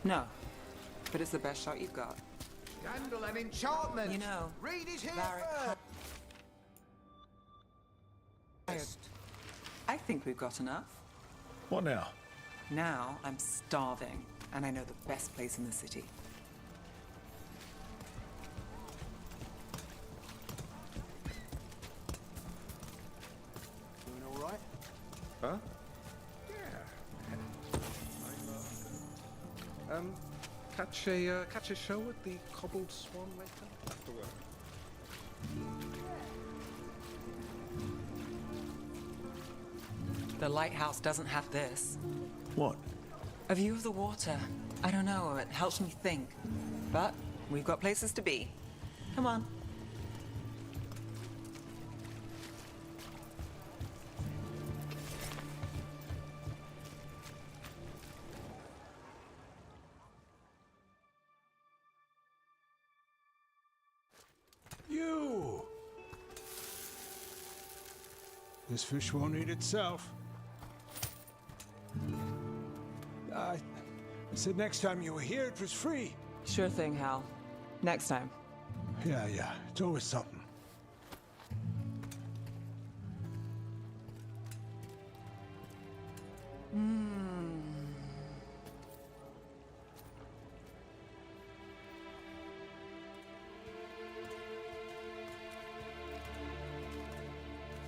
[SPEAKER 2] No, but it's the best shot you've got.
[SPEAKER 5] Scandal and enchantment.
[SPEAKER 2] You know,
[SPEAKER 5] read it here
[SPEAKER 2] first. I think we've got enough.
[SPEAKER 7] What now?
[SPEAKER 2] Now I'm starving, and I know the best place in the city.
[SPEAKER 5] Doing all right?
[SPEAKER 6] Huh? Yeah. Catch a show at the Cobbled Swan later after work.
[SPEAKER 2] The lighthouse doesn't have this.
[SPEAKER 7] What?
[SPEAKER 2] A view of the water. I don't know, it helps me think. But we've got places to be. Come on.
[SPEAKER 5] You! This fish won't eat itself. I said next time you were here, it was free.
[SPEAKER 2] Sure thing, Hal. Next time.
[SPEAKER 5] Yeah, it's always something.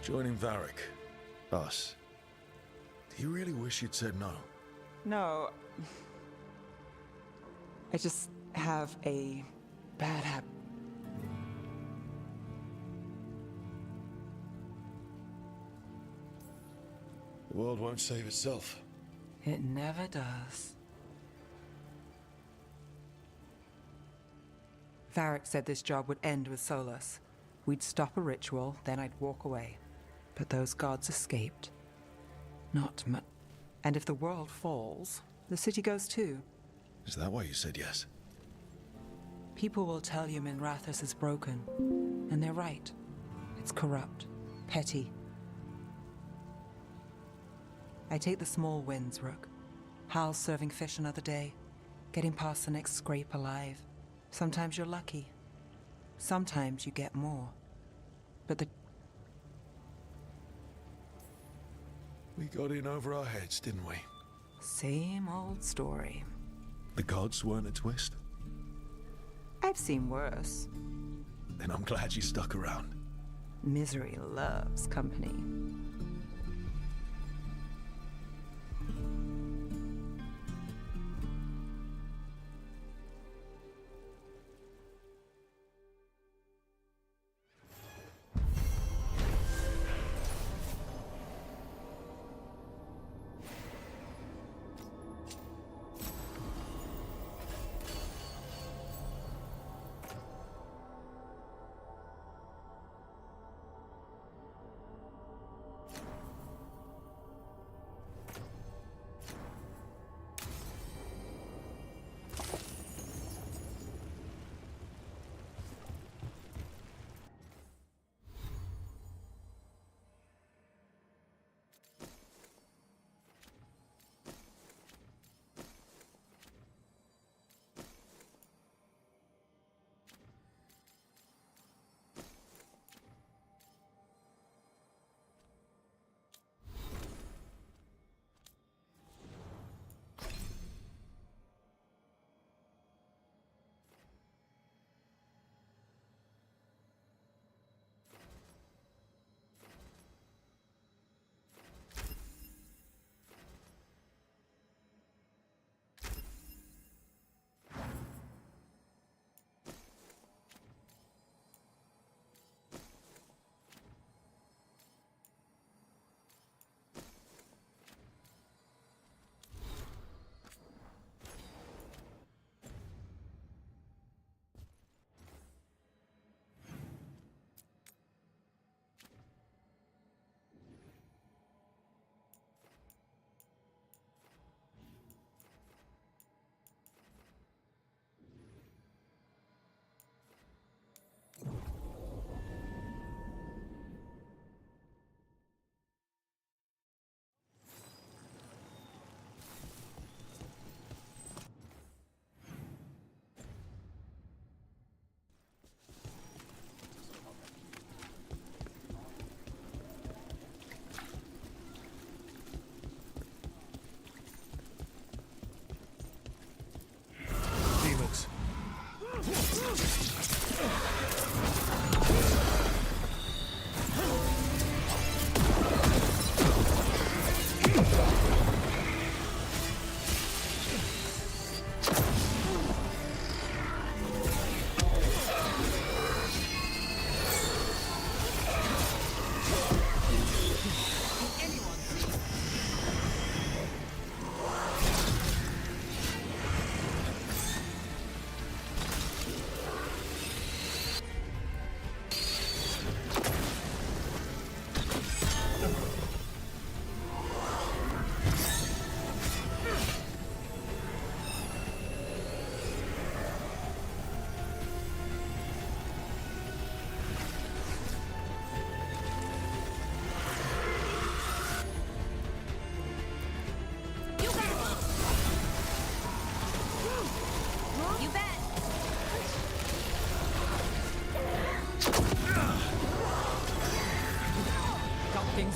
[SPEAKER 7] Joining Varric. Us. Do you really wish you'd said no?
[SPEAKER 2] No. I just have a bad habit.
[SPEAKER 7] The world won't save itself.
[SPEAKER 2] It never does. Varric said this job would end with Solus. We'd stop a ritual, then I'd walk away. But those gods escaped. Not much. And if the world falls, the city goes too.
[SPEAKER 7] Is that why you said yes?
[SPEAKER 2] People will tell you Minrathous is broken. And they're right. It's corrupt. Petty. I take the small wins, Rook. Hal's serving fish another day. Getting past the next scrape alive. Sometimes you're lucky. Sometimes you get more. But the...
[SPEAKER 7] We got in over our heads, didn't we?
[SPEAKER 2] Same old story.
[SPEAKER 7] The gods weren't a twist?
[SPEAKER 2] I've seen worse.
[SPEAKER 7] Then I'm glad you stuck around.
[SPEAKER 2] Misery loves company.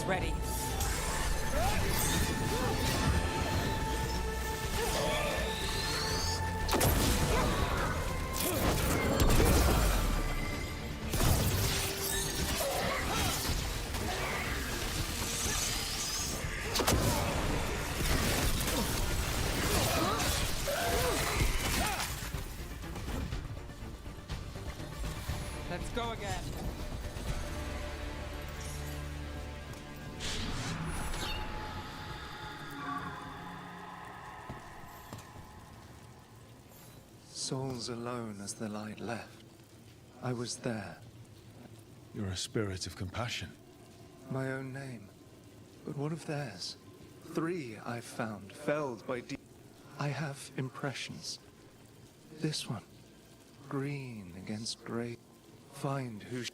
[SPEAKER 2] It's ready. Let's go again.
[SPEAKER 25] Souls alone as the light left. I was there.
[SPEAKER 7] You're a spirit of compassion.
[SPEAKER 25] My own name. But what of theirs? 3 I've found, felled by deep. I have impressions. This one. Green against grey. Find who...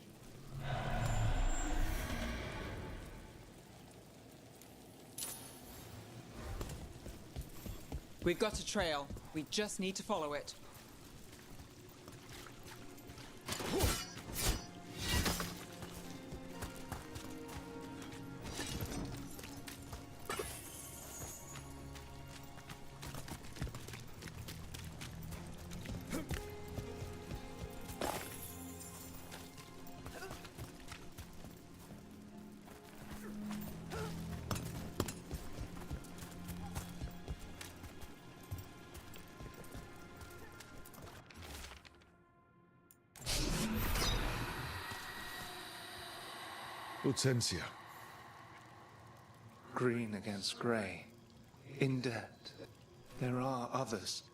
[SPEAKER 2] We've got a trail. We just need to follow it.
[SPEAKER 7] Utensia.
[SPEAKER 25] Green against grey. In debt. There are others.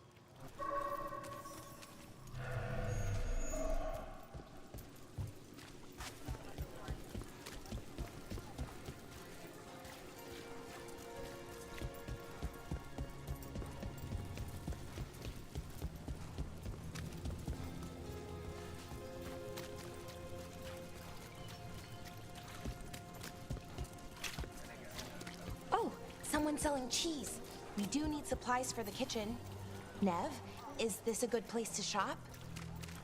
[SPEAKER 14] Someone selling cheese. We do need supplies for the kitchen. Nev, is this a good place to shop?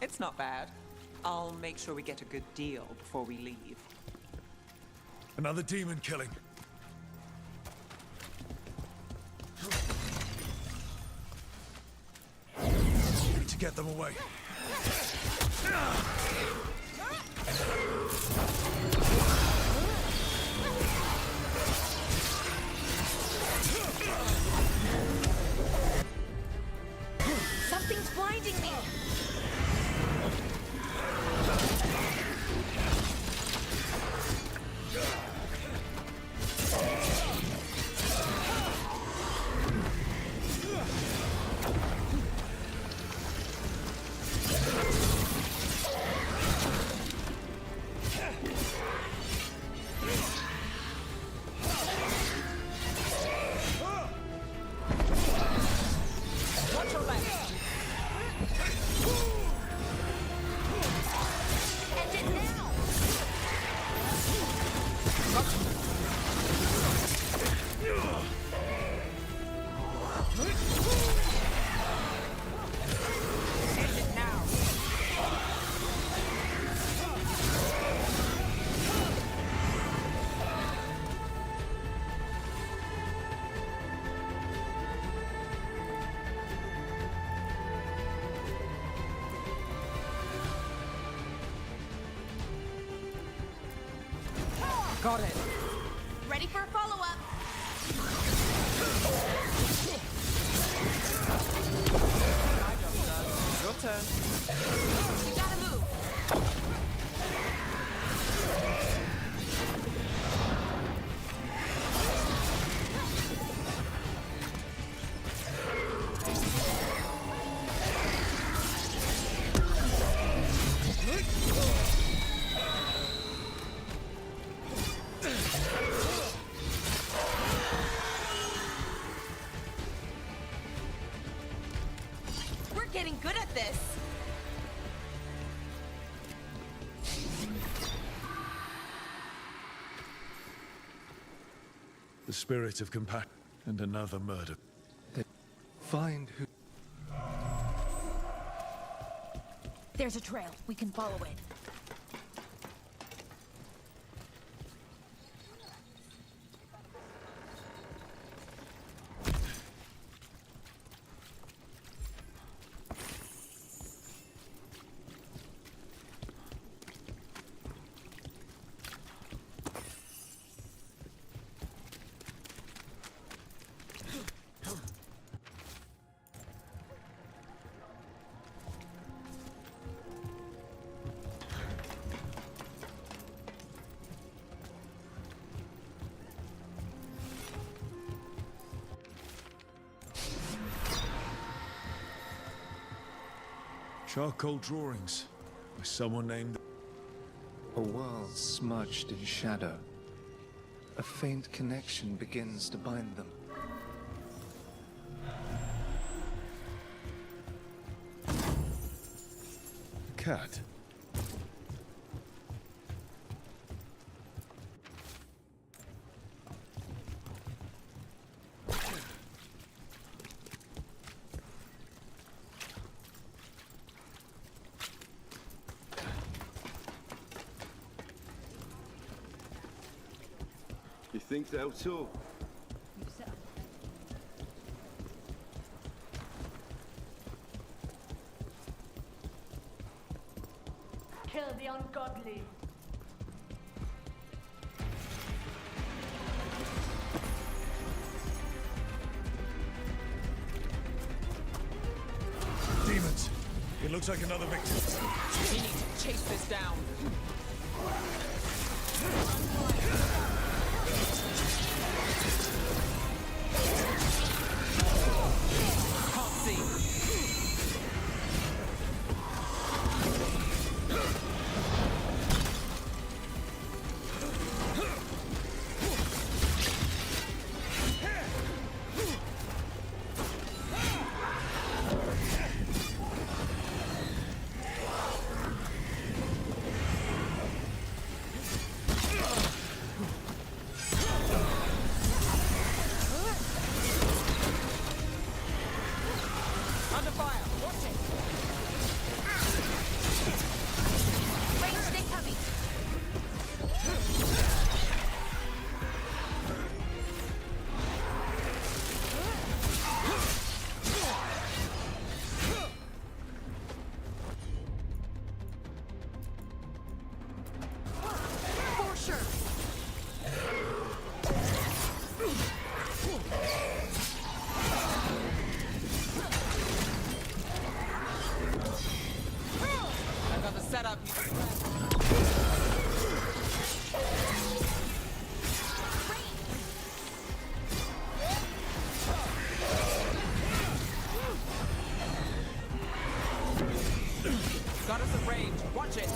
[SPEAKER 2] It's not bad. I'll make sure we get a good deal before we leave.
[SPEAKER 7] Another demon killing. Need to get them away.
[SPEAKER 14] Something's blinding me!
[SPEAKER 2] Got it.
[SPEAKER 14] Ready for a follow-up.
[SPEAKER 2] Your turn.
[SPEAKER 14] We gotta move. We're getting good at this.
[SPEAKER 7] The spirit of compassion and another murder.
[SPEAKER 25] Find who...
[SPEAKER 14] There's a trail. We can follow it.
[SPEAKER 7] Charcoal drawings by someone named...
[SPEAKER 25] A world smudged in shadow. A faint connection begins to bind them.
[SPEAKER 7] Cat.
[SPEAKER 9] You think they'll talk?
[SPEAKER 12] Kill the ungodly.
[SPEAKER 7] Demons! It looks like another victim.
[SPEAKER 2] We need to chase this down. Can't see. Got us at range. Watch it.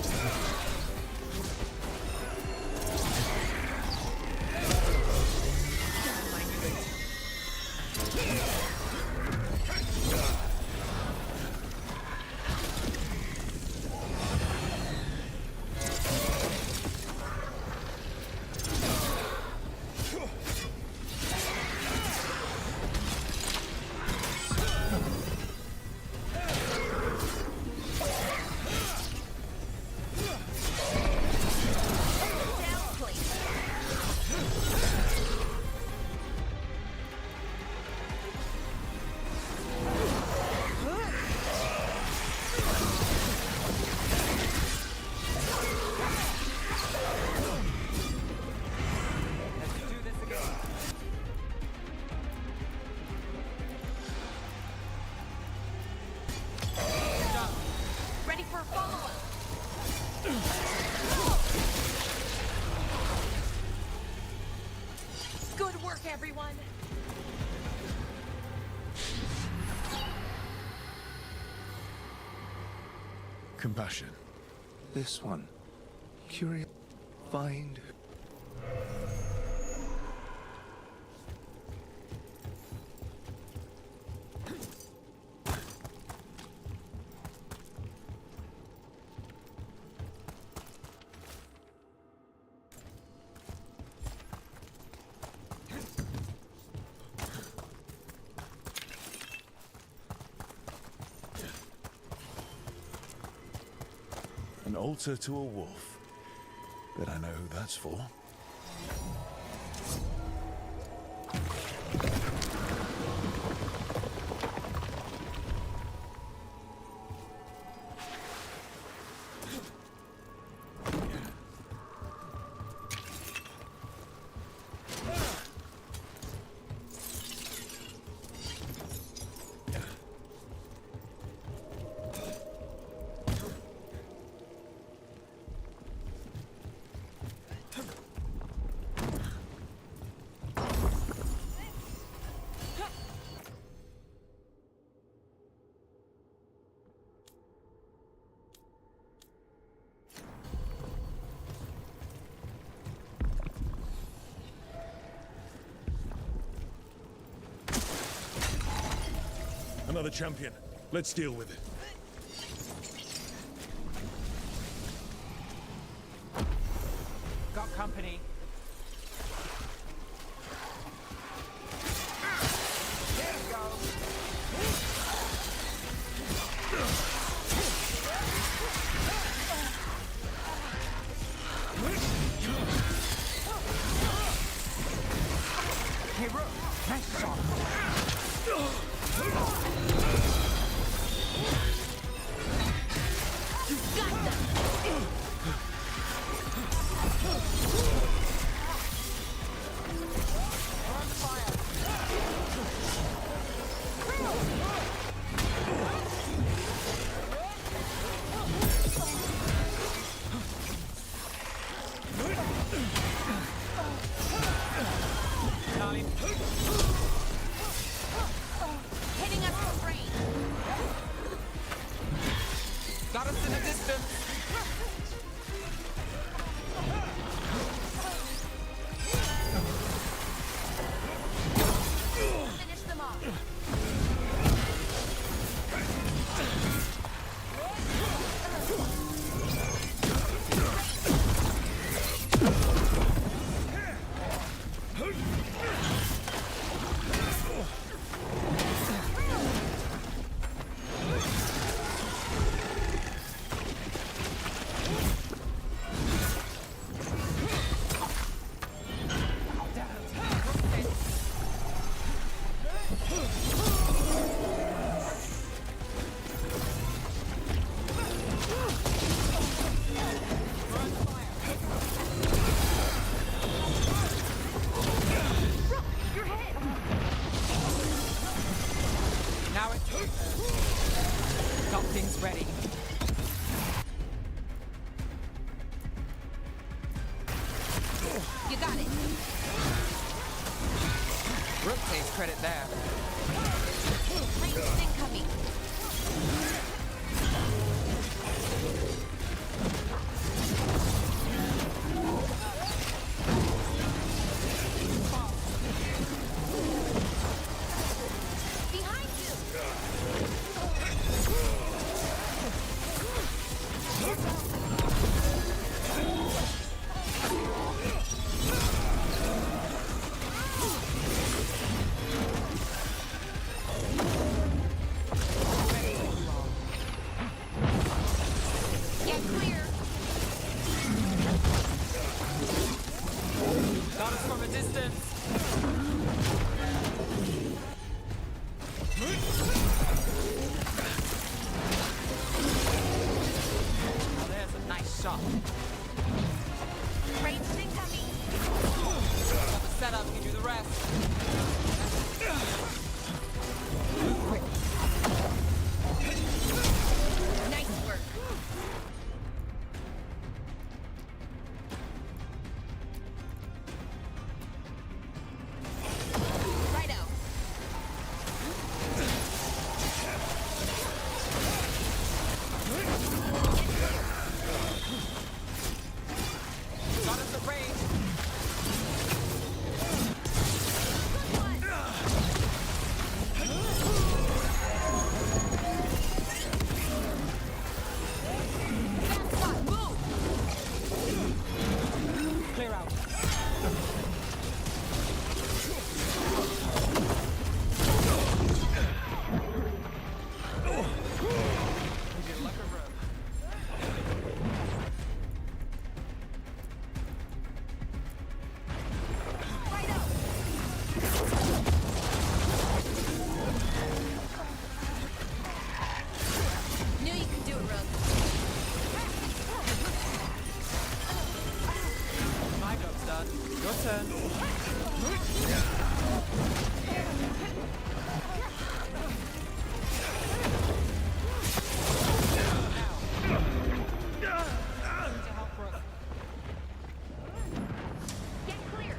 [SPEAKER 10] Everyone.
[SPEAKER 7] Compassion.
[SPEAKER 25] This one. Curious. Find.
[SPEAKER 7] An altar to a wolf. Bet I know who that's for. another champion. Let's deal with it.
[SPEAKER 2] Got company. There we go. Hey, Rook, nice shot.
[SPEAKER 1] You got them!
[SPEAKER 2] Hitting us from range. Got us in the distance.
[SPEAKER 1] Finish them off.
[SPEAKER 2] Now it's got things ready.
[SPEAKER 1] You got it.
[SPEAKER 2] Rook takes credit there.
[SPEAKER 1] Ranged incoming. Behind Get clear.
[SPEAKER 2] Got us from a distance. Now there's a nice shot.
[SPEAKER 1] Ranged incoming.
[SPEAKER 2] Got the setup, you do the rest. Quick.
[SPEAKER 1] Nice work. Righto.
[SPEAKER 2] Got us at range. Clear out. Would you like a rub?
[SPEAKER 1] Knew you could do it, Rook.
[SPEAKER 2] My job's done. Your turn.
[SPEAKER 1] Get clear.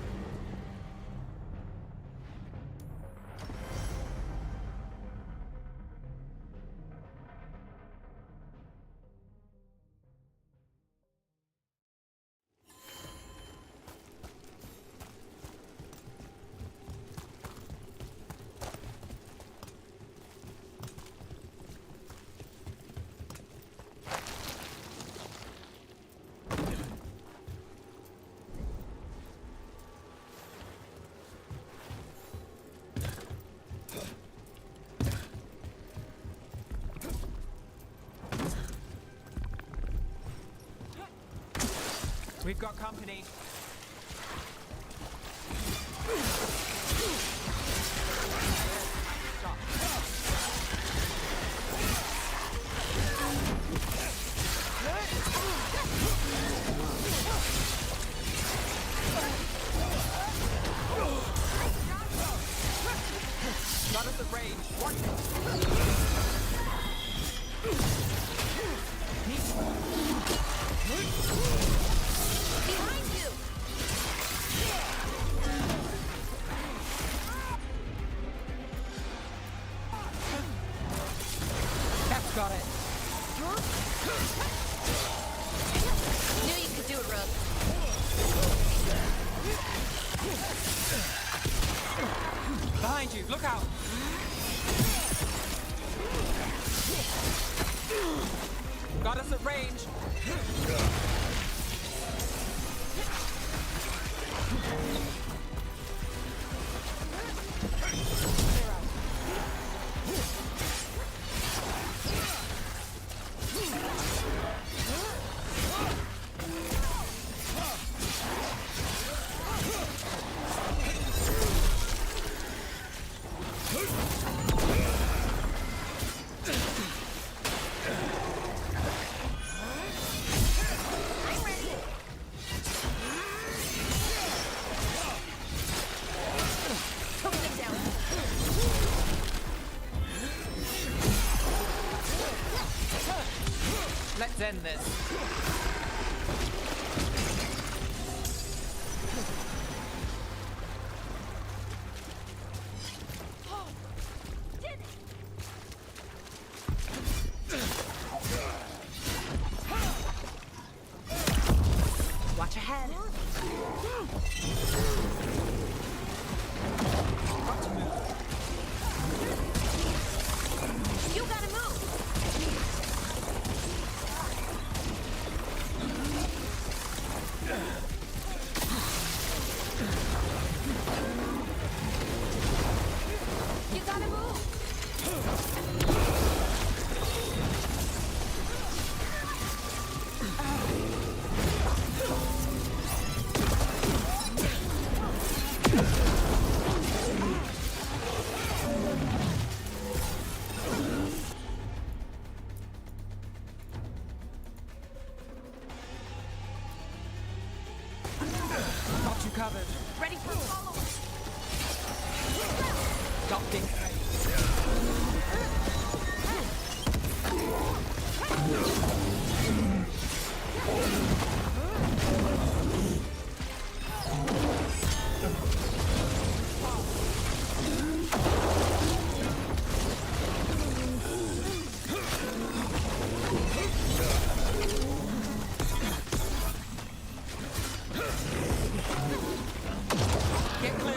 [SPEAKER 2] We've got company. Stop. Got us at range. Watch it.
[SPEAKER 10] Behind you!
[SPEAKER 2] That's got it.
[SPEAKER 10] Knew you could do it, Rook.
[SPEAKER 2] Behind you, look out! Got us at range. Let's end this.
[SPEAKER 14] Watch ahead.
[SPEAKER 10] You gotta move! You gotta move!
[SPEAKER 2] Got you covered.
[SPEAKER 10] Ready for follow-up!
[SPEAKER 2] Got things ready. Get clear.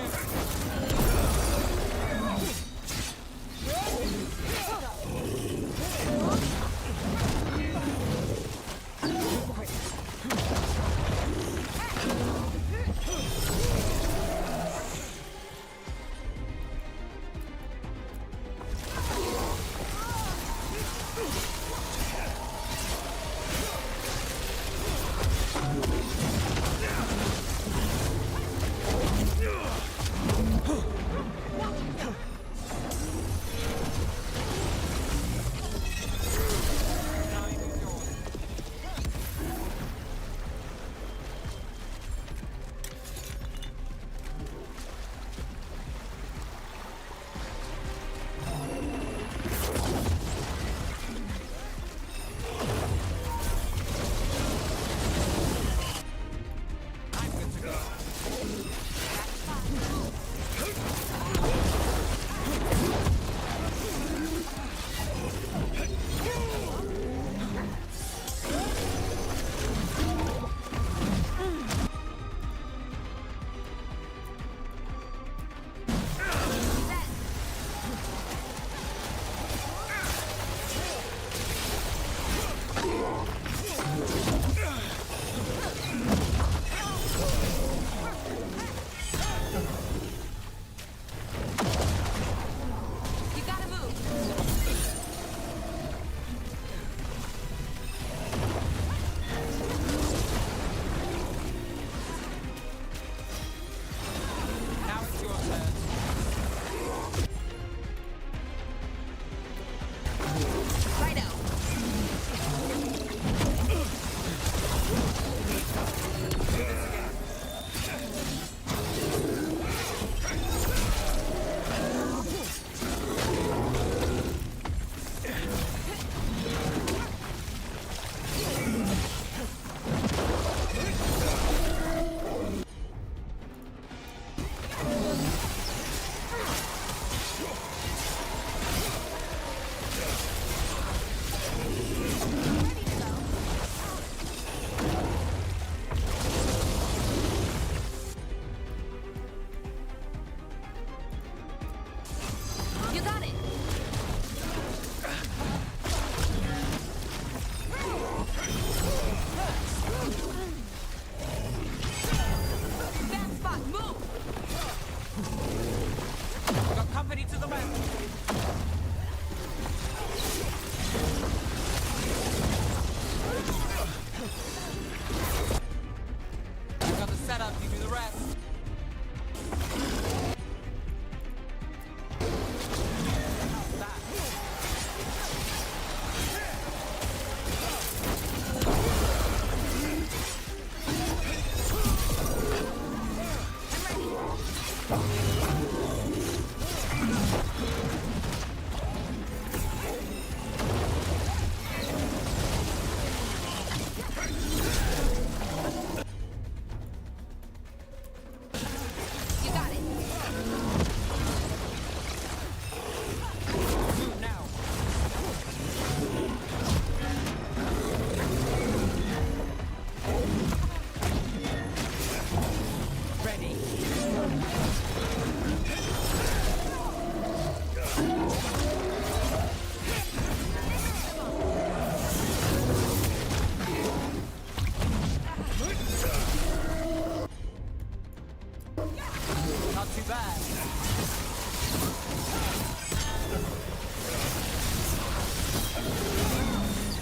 [SPEAKER 2] bad.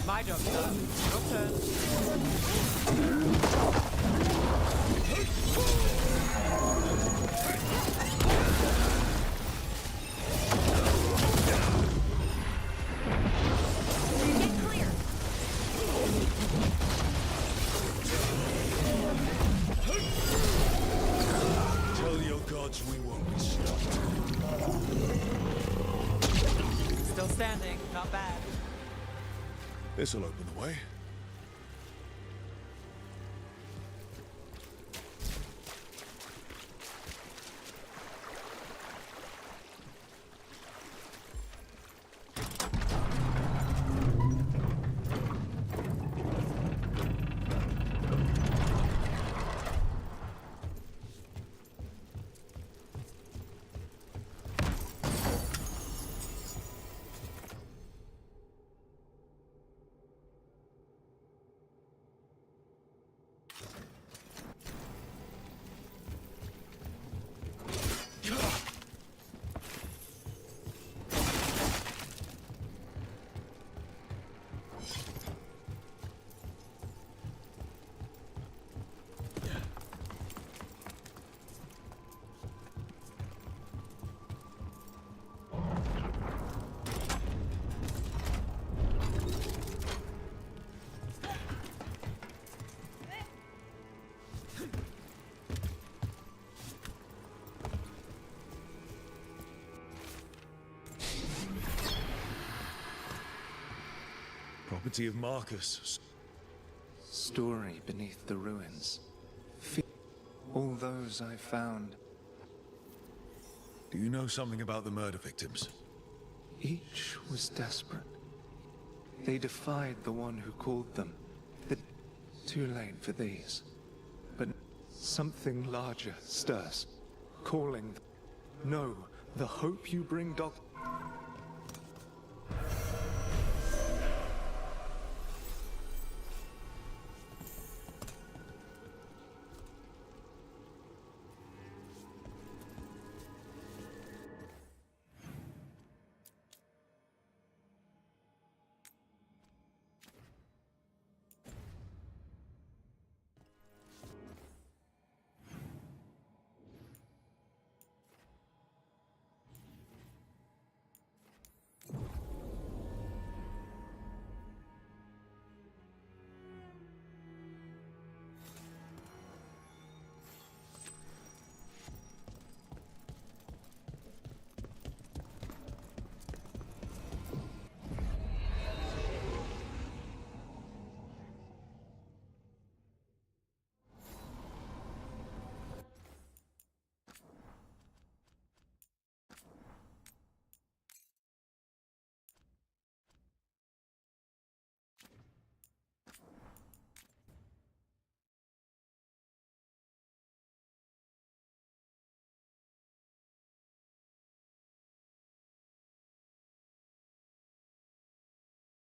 [SPEAKER 2] My job done. Your turn.
[SPEAKER 7] Tell your gods we won't be stopped.
[SPEAKER 2] Still standing, not bad.
[SPEAKER 7] This'll open the way. Property of Marcus.
[SPEAKER 25] Story beneath the ruins. All those I found.
[SPEAKER 7] Do you know something about the murder victims?
[SPEAKER 25] Each was desperate. They defied the one who called them. Too late for these. But something larger stirs, calling. No, the hope you bring,